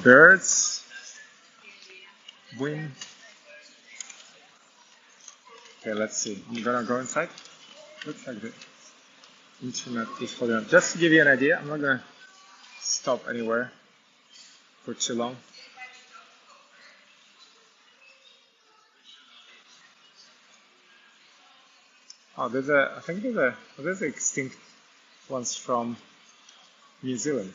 Birds. Wind. Okay, let's see. I'm gonna go inside. Looks like the internet is holding on. Just to give you an idea, I'm not gonna stop anywhere for too long. Oh, I think there's extinct ones from New Zealand.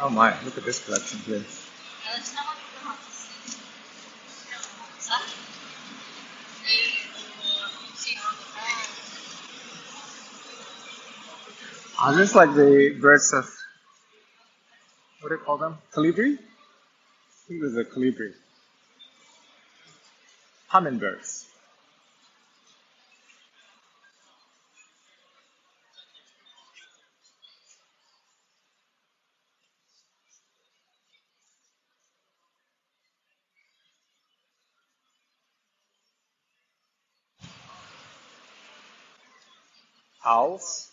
Oh my, look at this collection here. Are these like the birds of, what do you call them? Colibri? I think there's a colibri. Hummingbirds. Owls.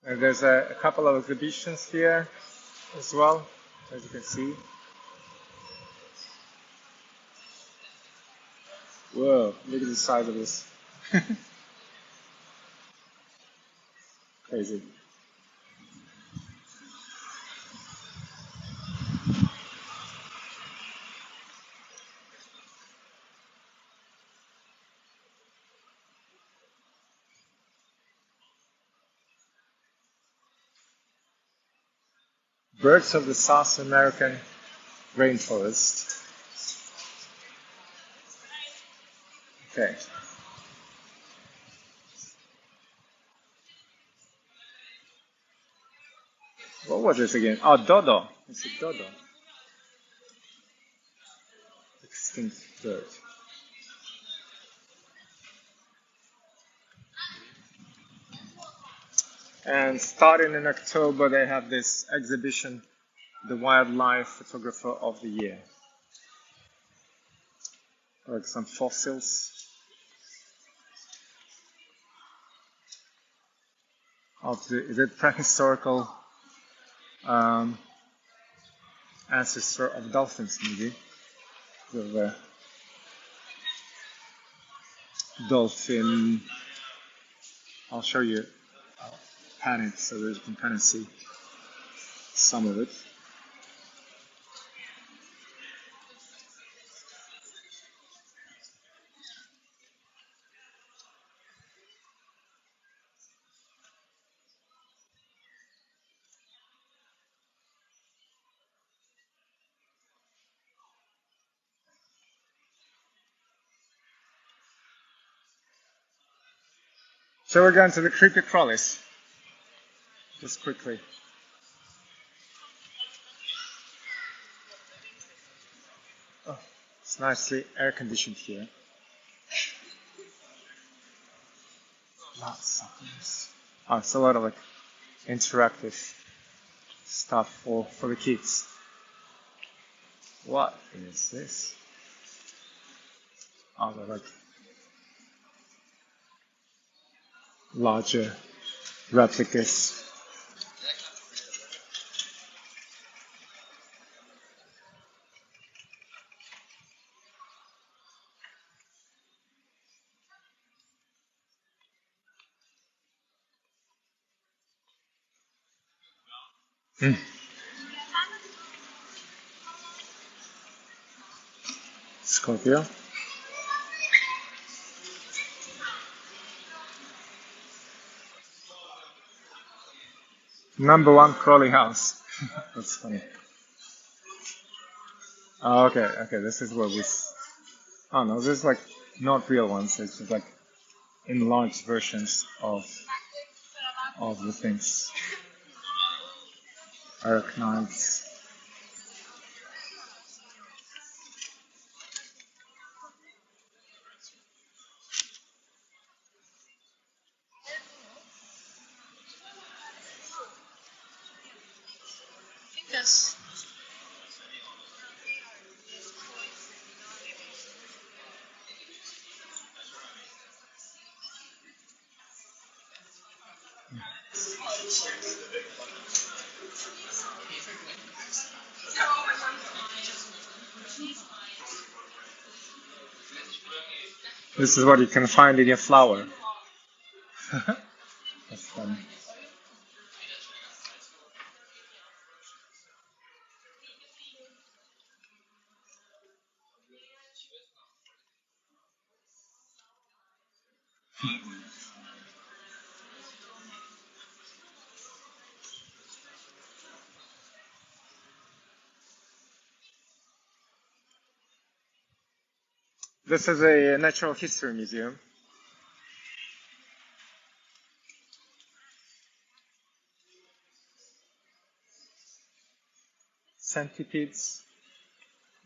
And there's a couple of exhibitions here as well, as you can see. Whoa, look at the size of this. Crazy. Birds of the South American rainforest. Okay. What was this again? Oh, dodo. It's a dodo. Extinct bird. And starting in October, they have this exhibition, the Wildlife Photographer of the Year. Like some fossils of the prehistorical um, ancestor of dolphins, maybe. With a dolphin. I'll show you pattern so that you can kind of see some of it. So we're going to the creepy crawlies, just quickly. Oh, it's nicely air conditioned here. Lots of things. Oh, it's a lot of like interactive stuff for the kids. What is this? Oh, they're like larger replicas. Mm. Scorpio. Number one crawly house. That's funny. Oh, okay, okay. This is what we. Oh no, this is like not real ones. It's just like enlarged versions of the things. Arachnids. This is what you can find in your flower. That's funny. This is a natural history museum. Centipedes.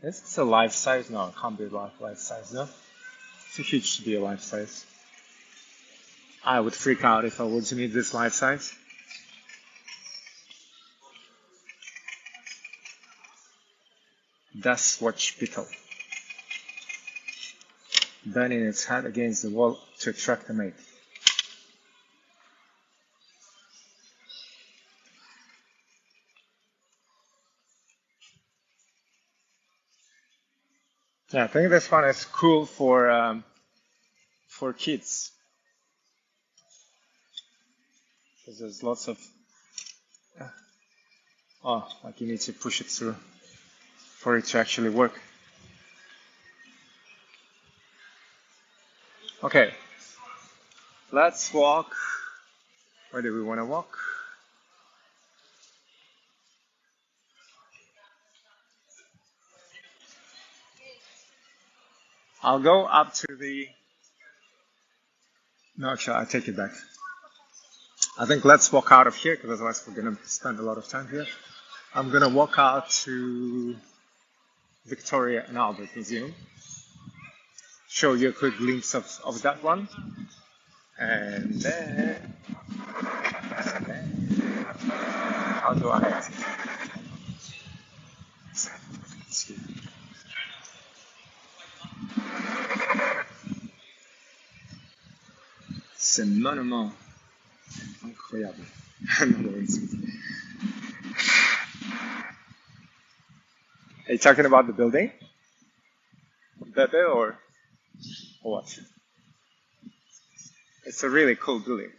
Is this a life size? No, it can't be life size, no? Too huge to be a life size. I would freak out if I were to meet this life size. Death Watch beetle. Banging its head against the wall to attract a mate. Yeah, I think this one is cool for kids because there's lots of oh, like you need to push it through for it to actually work. Okay, let's walk. Where do we want to walk? I'll go up to the. No, actually, I take it back. I think let's walk out of here because otherwise we're gonna spend a lot of time here. I'm gonna walk out to Victoria and Albert Museum, show you a quick glimpse of that one, and then how do I? C'est monument incroyable. Are you talking about the building? Bebe or what? It's a really cool building.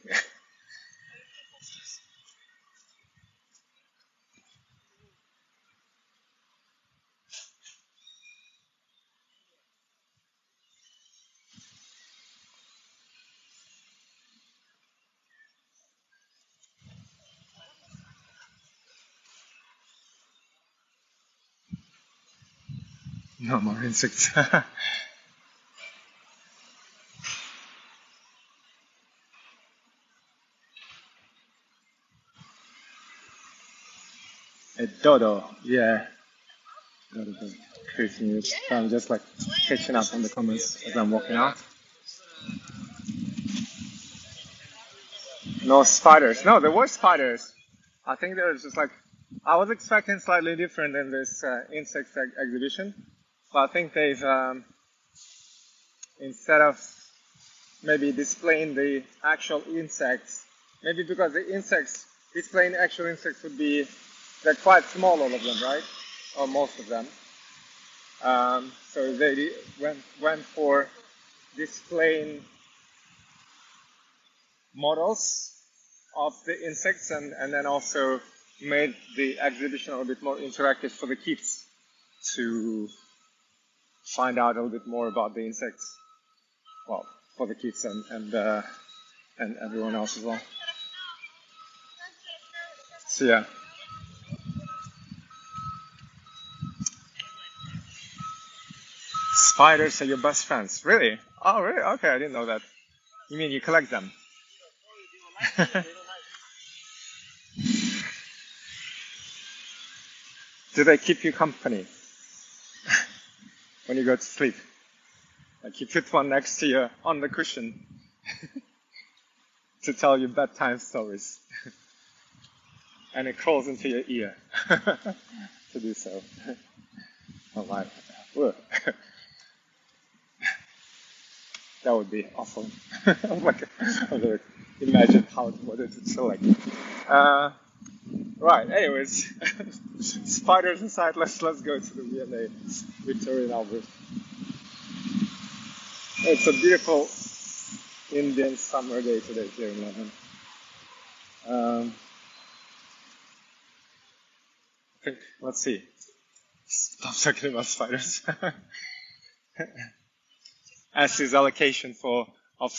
No more insects. A dodo, yeah. Dodo, crazy news. So I'm just like catching up on the comments as I'm walking out. No spiders. No, there were spiders. I think there was just like I was expecting slightly different in this insect exhibition, but I think they've instead of maybe displaying the actual insects, maybe because the insects displaying actual insects would be they're quite small, all of them, right? Or most of them. So they went for displaying models of the insects and then also made the exhibition a little bit more interactive for the kids to find out a little bit more about the insects. Well, for the kids and everyone else as well. So yeah. Spiders are your best friends. Really? Oh, really? Okay, I didn't know that. You mean you collect them? Do they keep you company when you go to sleep? Like you put one next to you on the cushion to tell you bedtime stories. And it crawls into your ear to do so. Oh my. That would be awful. Like, imagine what it would feel like. Right. Anyways, spiders aside, let's go to the V&A Victoria and Albert. It's a beautiful Indian summer day today here in London. I think, let's see. Stop talking about spiders. As his allocation of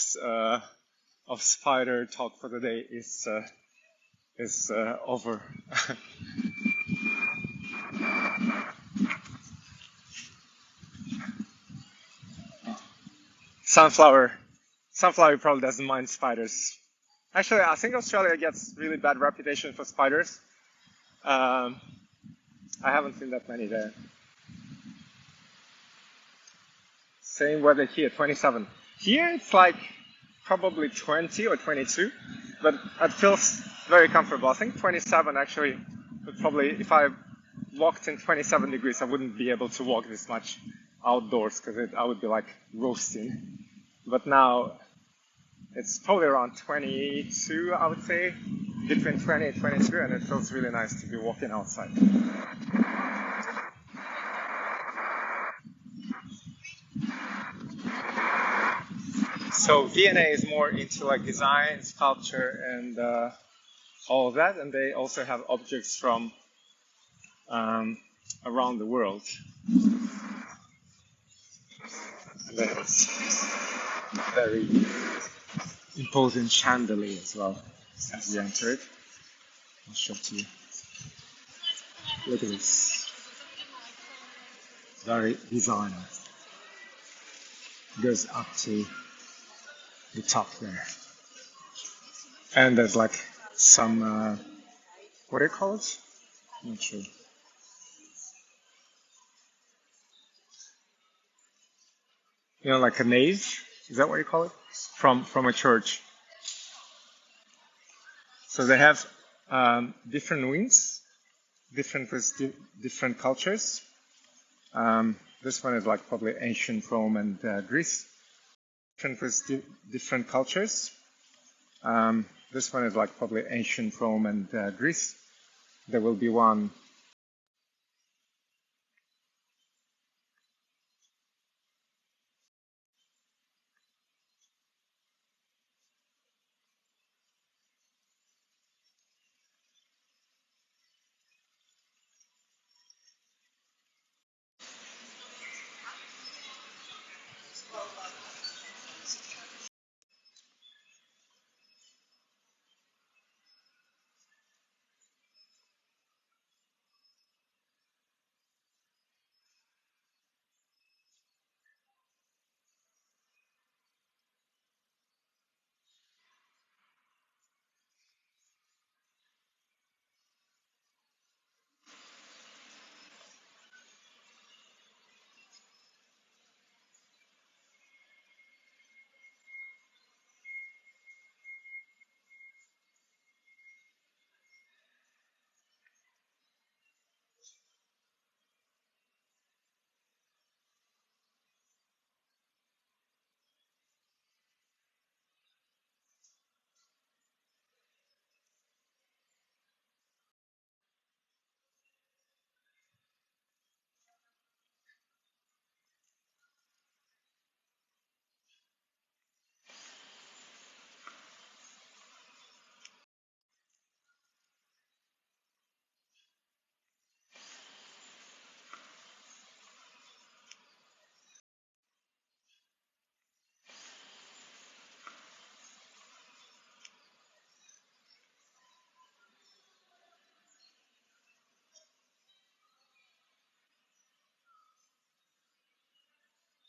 spider talk for the day is over. Sunflower probably doesn't mind spiders. Actually, I think Australia gets really bad reputation for spiders. I haven't seen that many there. Same weather here, 27. Here it's like probably 20 or 22, but it feels very comfortable. I think 27 actually would probably, if I walked in 27 degrees, I wouldn't be able to walk this much outdoors because I would be like roasting. But now it's probably around 22, I would say, between 20 and 22, and it feels really nice to be walking outside. So Vienna is more into like design, sculpture, and all of that, and they also have objects from um, around the world. And there's very imposing chandelier as well as you enter it. I'll show it to you. Look at this. Very designer. Goes up to the top there. And there's like some, what do you call it? I'm not sure. You know, like a nave? Is that what you call it? From a church. So they have different wings, different with different cultures. This one is like probably ancient Rome and Greece. Different with different cultures. This one is like probably ancient Rome and Greece. There will be one.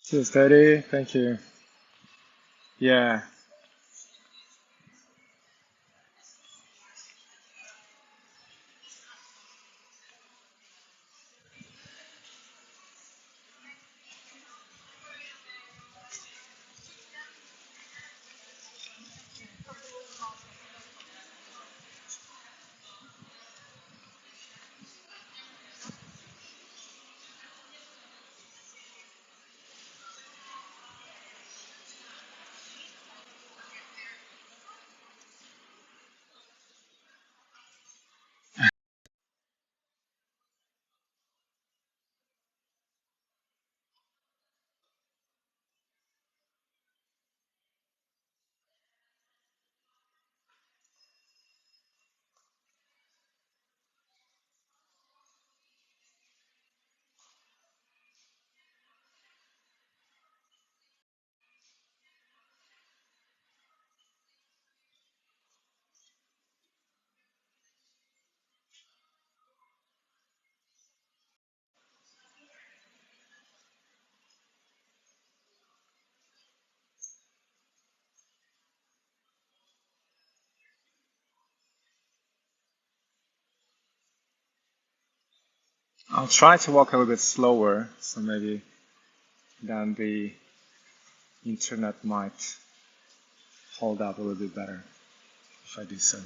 Cheers, Daddy. Thank you. Yeah. I'll try to walk a little bit slower, so maybe then the internet might hold up a little bit better if I do so.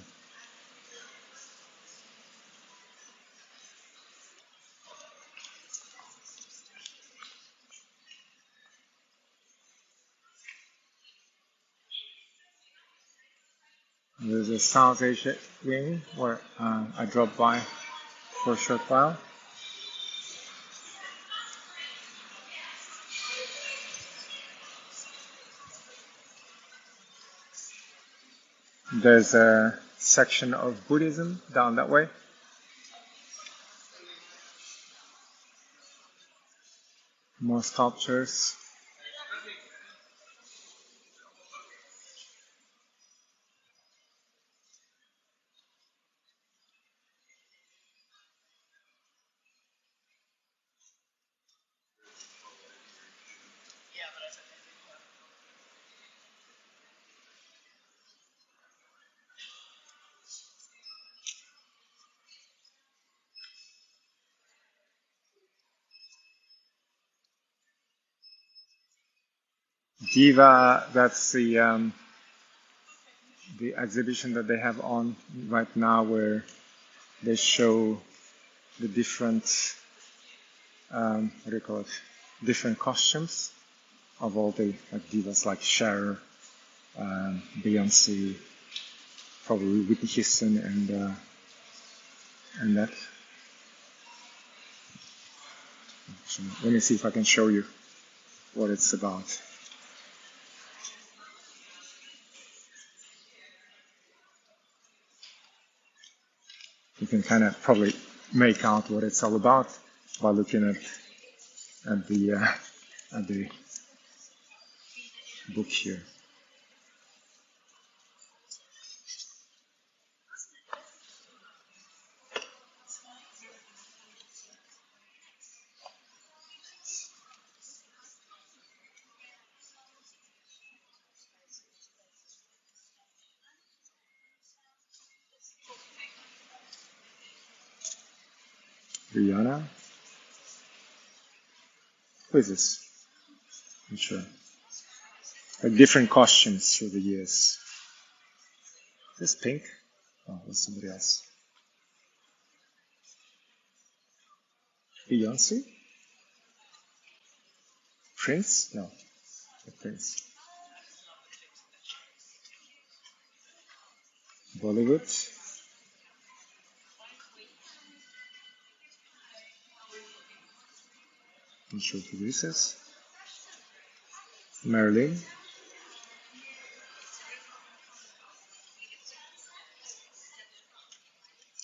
There's a South Asia wing where I dropped by for a short while. There's a section of Buddhism down that way. More sculptures. Diva, that's the exhibition that they have on right now, where they show the different what do you call it? Different costumes of all the like divas, like Cher, Beyonce, probably Whitney Houston, and that. So let me see if I can show you what it's about. You can kind of probably make out what it's all about by looking at the book here. Rihanna? Who is this? I'm sure. Like different costumes through the years. Is this Pink? Oh, that's somebody else. Beyonce? Prince? No, not Prince. Bollywood? Not sure who this is. Marilyn?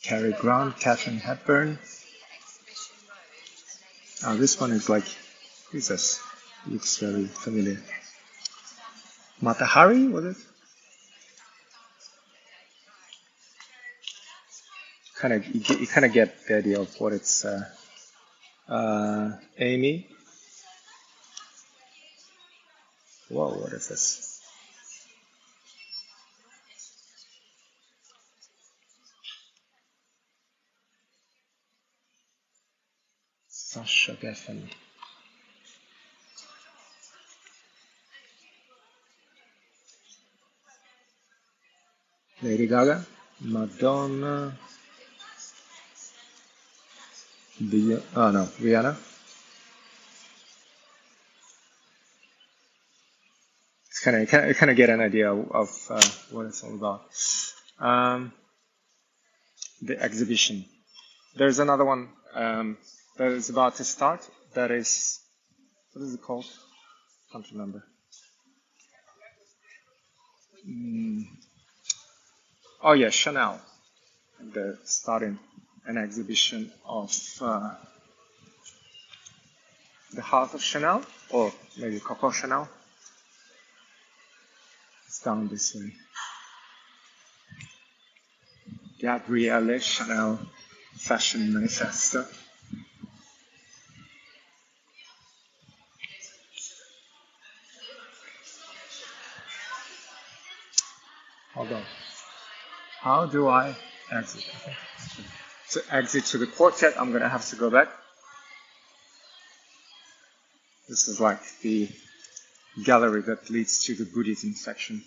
Cary Grant? Katharine Hepburn? Oh, this one is like, who is this? Looks very familiar. Mata Hari, was it? You kind of get the idea of what it's. Amy. Whoa, what is this? Sasha Geffen. Lady Gaga. Madonna. Oh no, Rihanna. It's kind of get an idea of what it's all about. Um, the exhibition. There's another one that is about to start. That is, what is it called? Can't remember. Oh yeah, Chanel. They're starting an exhibition of the House of Chanel, or maybe Coco Chanel. It's down this way. Gabrielle Chanel Fashion Manifesto. Hold on. How do I exit? Okay. To exit to the quartet, I'm gonna have to go back. This is like the gallery that leads to the Buddhism section.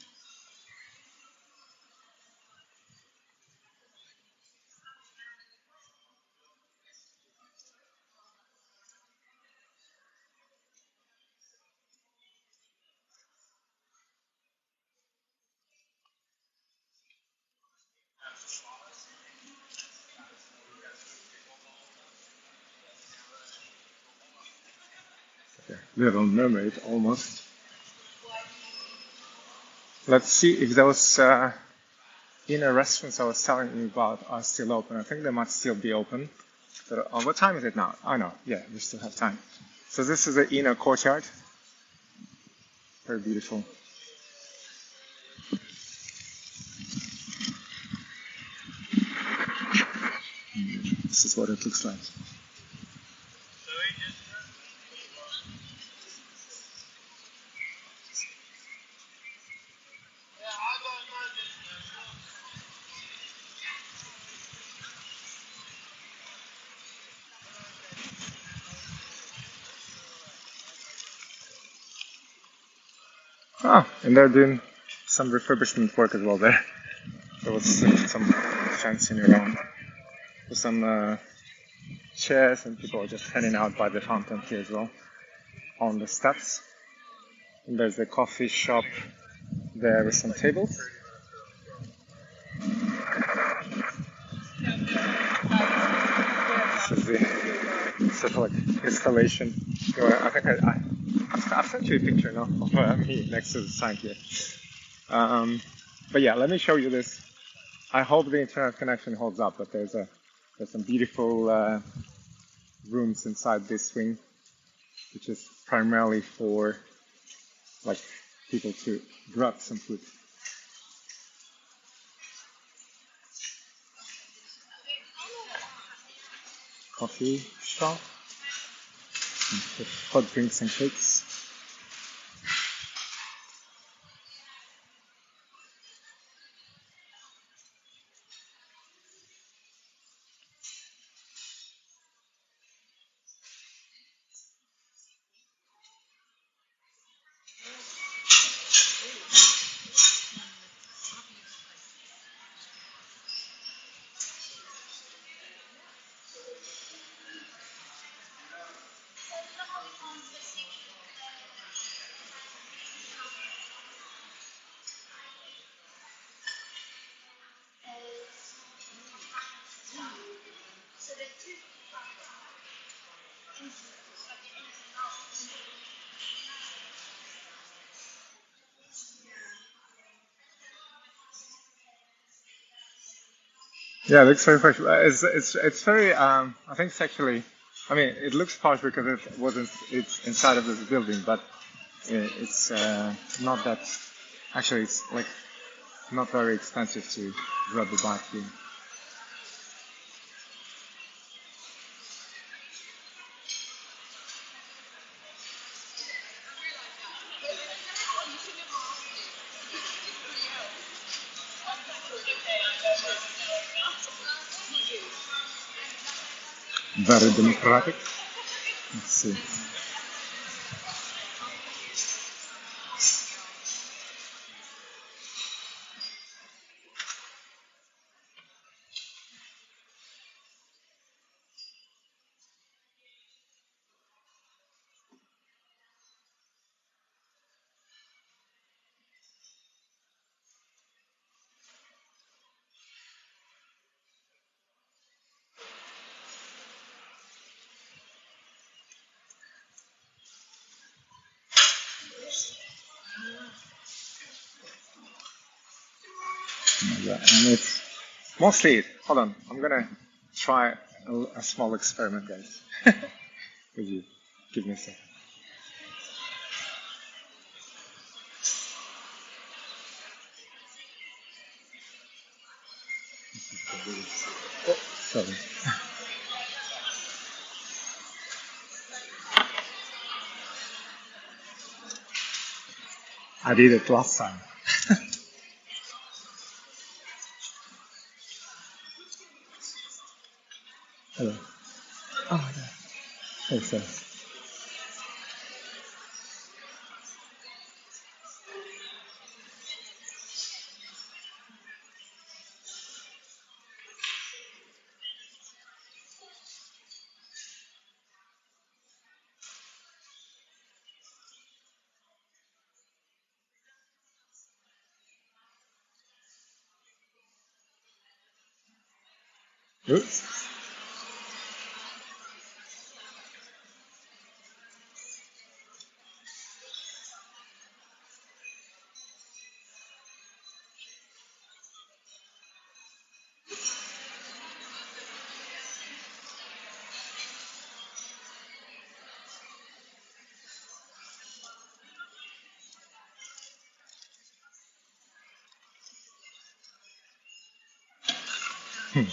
Okay. Little Mermaid, almost. Let's see if those inner restaurants I was telling you about are still open. I think they might still be open. But what time is it now? Oh no, yeah, we still have time. So this is the inner courtyard. Very beautiful. This is what it looks like. Oh, and they're doing some refurbishment work as well there. There was some fencing around with some chairs, and people are just hanging out by the fountain here as well on the steps. And there's the coffee shop there with some tables. This is the sort of like installation. I think I've sent you a picture now of me next to the sign here. But yeah, let me show you this. I hope the internet connection holds up, but there's some beautiful rooms inside this wing, which is primarily for like people to grab some food. Coffee shop, hot drinks and cakes. Yeah, it looks very fresh. It's very. I think it's actually. I mean, it looks posh because it wasn't. It's inside of this building, but it's not that. Actually, it's like not very expensive to grab the bike here. Very democratic. Let's see. Yeah, and it's mostly. Hold on, I'm gonna try a small experiment, guys. Would you give me a second? Oh, sorry. I did it last time. Hello. Oh my god. Thanks, sir. Oops. Hmm.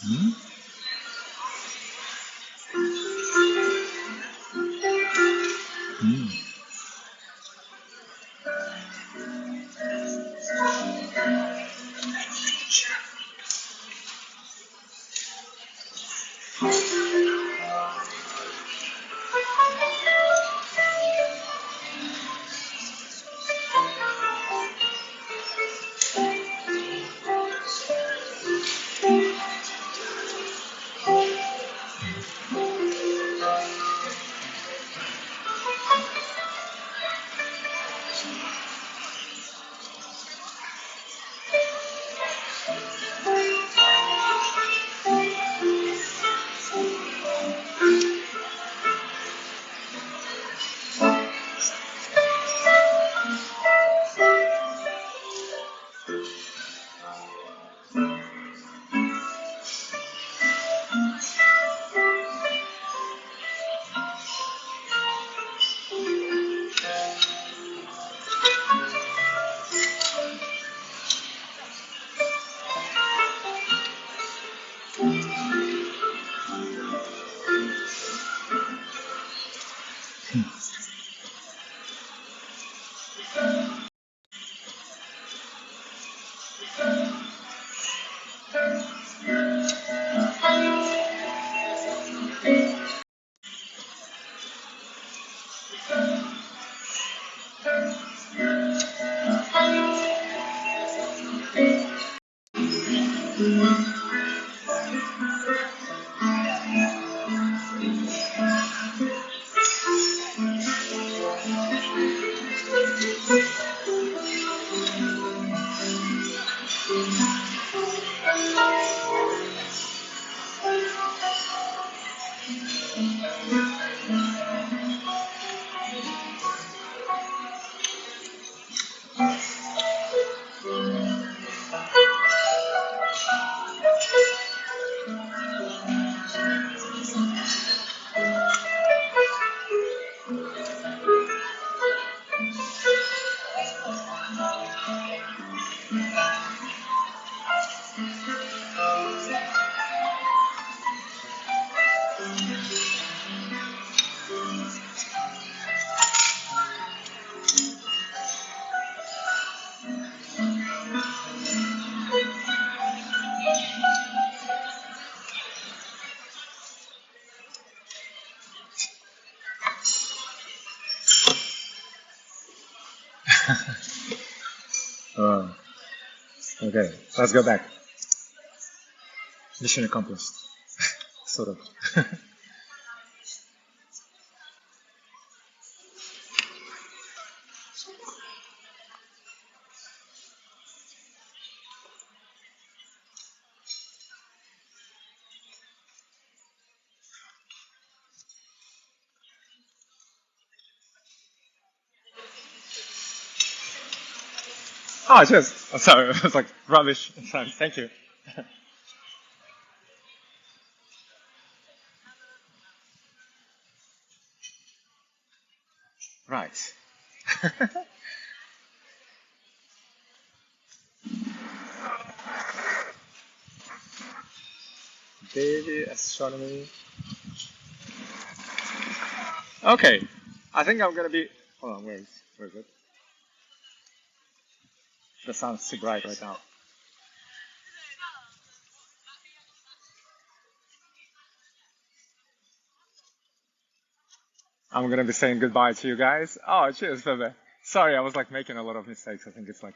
Hmm? Hmm. Oh, okay, let's go back. Mission accomplished. Sort of. Oh, cheers. I'm sorry, it was like rubbish. Thank you. Right. Daily astronomy. Okay. I think I'm gonna be. Hold on, where is it? The sound's too bright right now. I'm gonna be saying goodbye to you guys. Oh, cheers, Bebe. Sorry, I was like making a lot of mistakes. I think it's like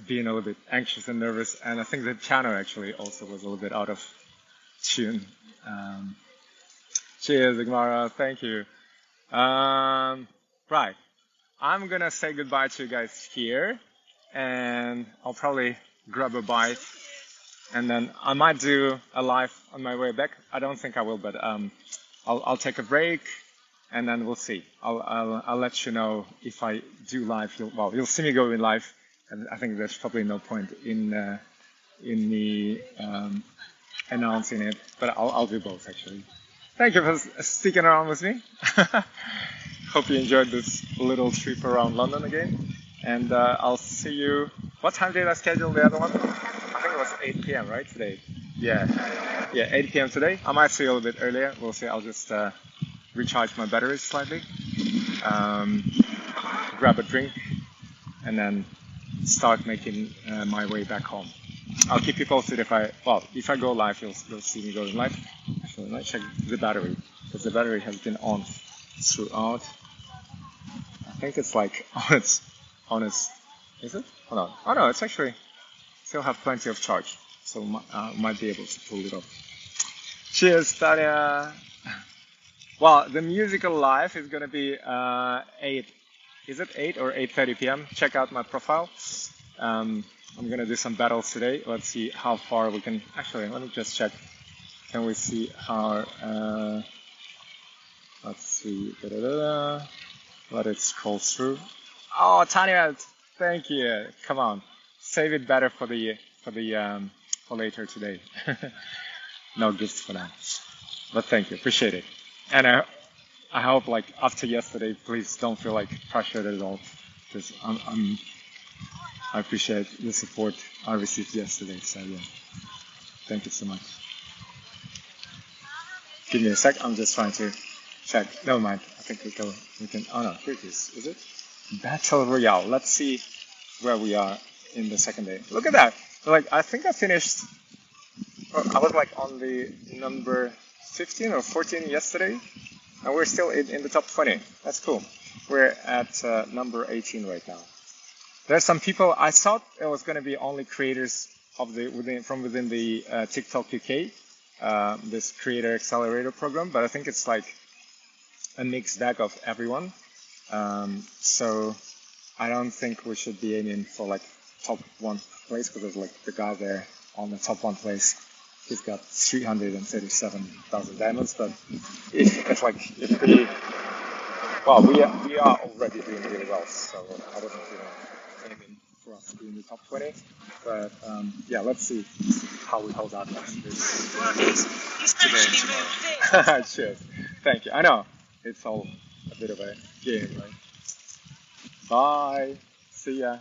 being a little bit anxious and nervous, and I think the piano actually also was a little bit out of tune. Um, cheers, Igmara. Thank you. Right. I'm gonna say goodbye to you guys here, and I'll probably grab a bite, and then I might do a live on my way back. I don't think I will, but I'll take a break, and then we'll see. I'll let you know if I do live. You'll see me go in live, and I think there's probably no point in me announcing it, but I'll do both actually. Thank you for sticking around with me. Hope you enjoyed this little trip around London again. And I'll see you. What time did I schedule the other one? I think it was 8 p.m. right today. Yeah, yeah, 8 p.m. today. I might see you a little bit earlier. We'll see. I'll just recharge my batteries slightly, um, grab a drink, and then start making my way back home. I'll keep you posted if I go live, you'll see me going live. Actually, let's check the battery, because the battery has been on throughout. I think it's like on its, is it? Hold on. Oh no, it's actually still have plenty of charge, so might be able to pull it off. Cheers, Tanya. Well, the musical live is gonna be 8. Is it 8 or 8:30 p.m.? Check out my profile. I'm gonna do some battles today. Let's see how far we can. Actually, let me just check. Can we see how? Let's see. Da-da-da-da. Let it scroll through. Oh, Tanya, thank you. Come on, save it better for later today. No gifts for now, but thank you, appreciate it. And I hope like after yesterday, please don't feel like pressured at all, because I appreciate the support I received yesterday. So yeah, thank you so much. Give me a sec. I'm just trying to check. Never mind. I think we can. Oh no, here it is. Is it? Battle Royale. Let's see where we are in the second day. Look at that. Like I think I finished. I was like on the number 15 or 14 yesterday, and we're still in the top 20. That's cool. We're at number 18 right now. There's some people. I thought it was going to be only creators of from within the TikTok UK, this Creator Accelerator program, but I think it's like a mixed bag of everyone. So I don't think we should be aiming for like top one place, because there's like the guy there on the top one place. He's got 337,000 diamonds, but it's pretty. Well, we are already doing really well, so I wasn't aiming for us to be in the top 20. But yeah, let's see how we hold out next week. Today and tomorrow. Cheers. Thank you. I know it's all a bit of a game, right? Bye. See ya.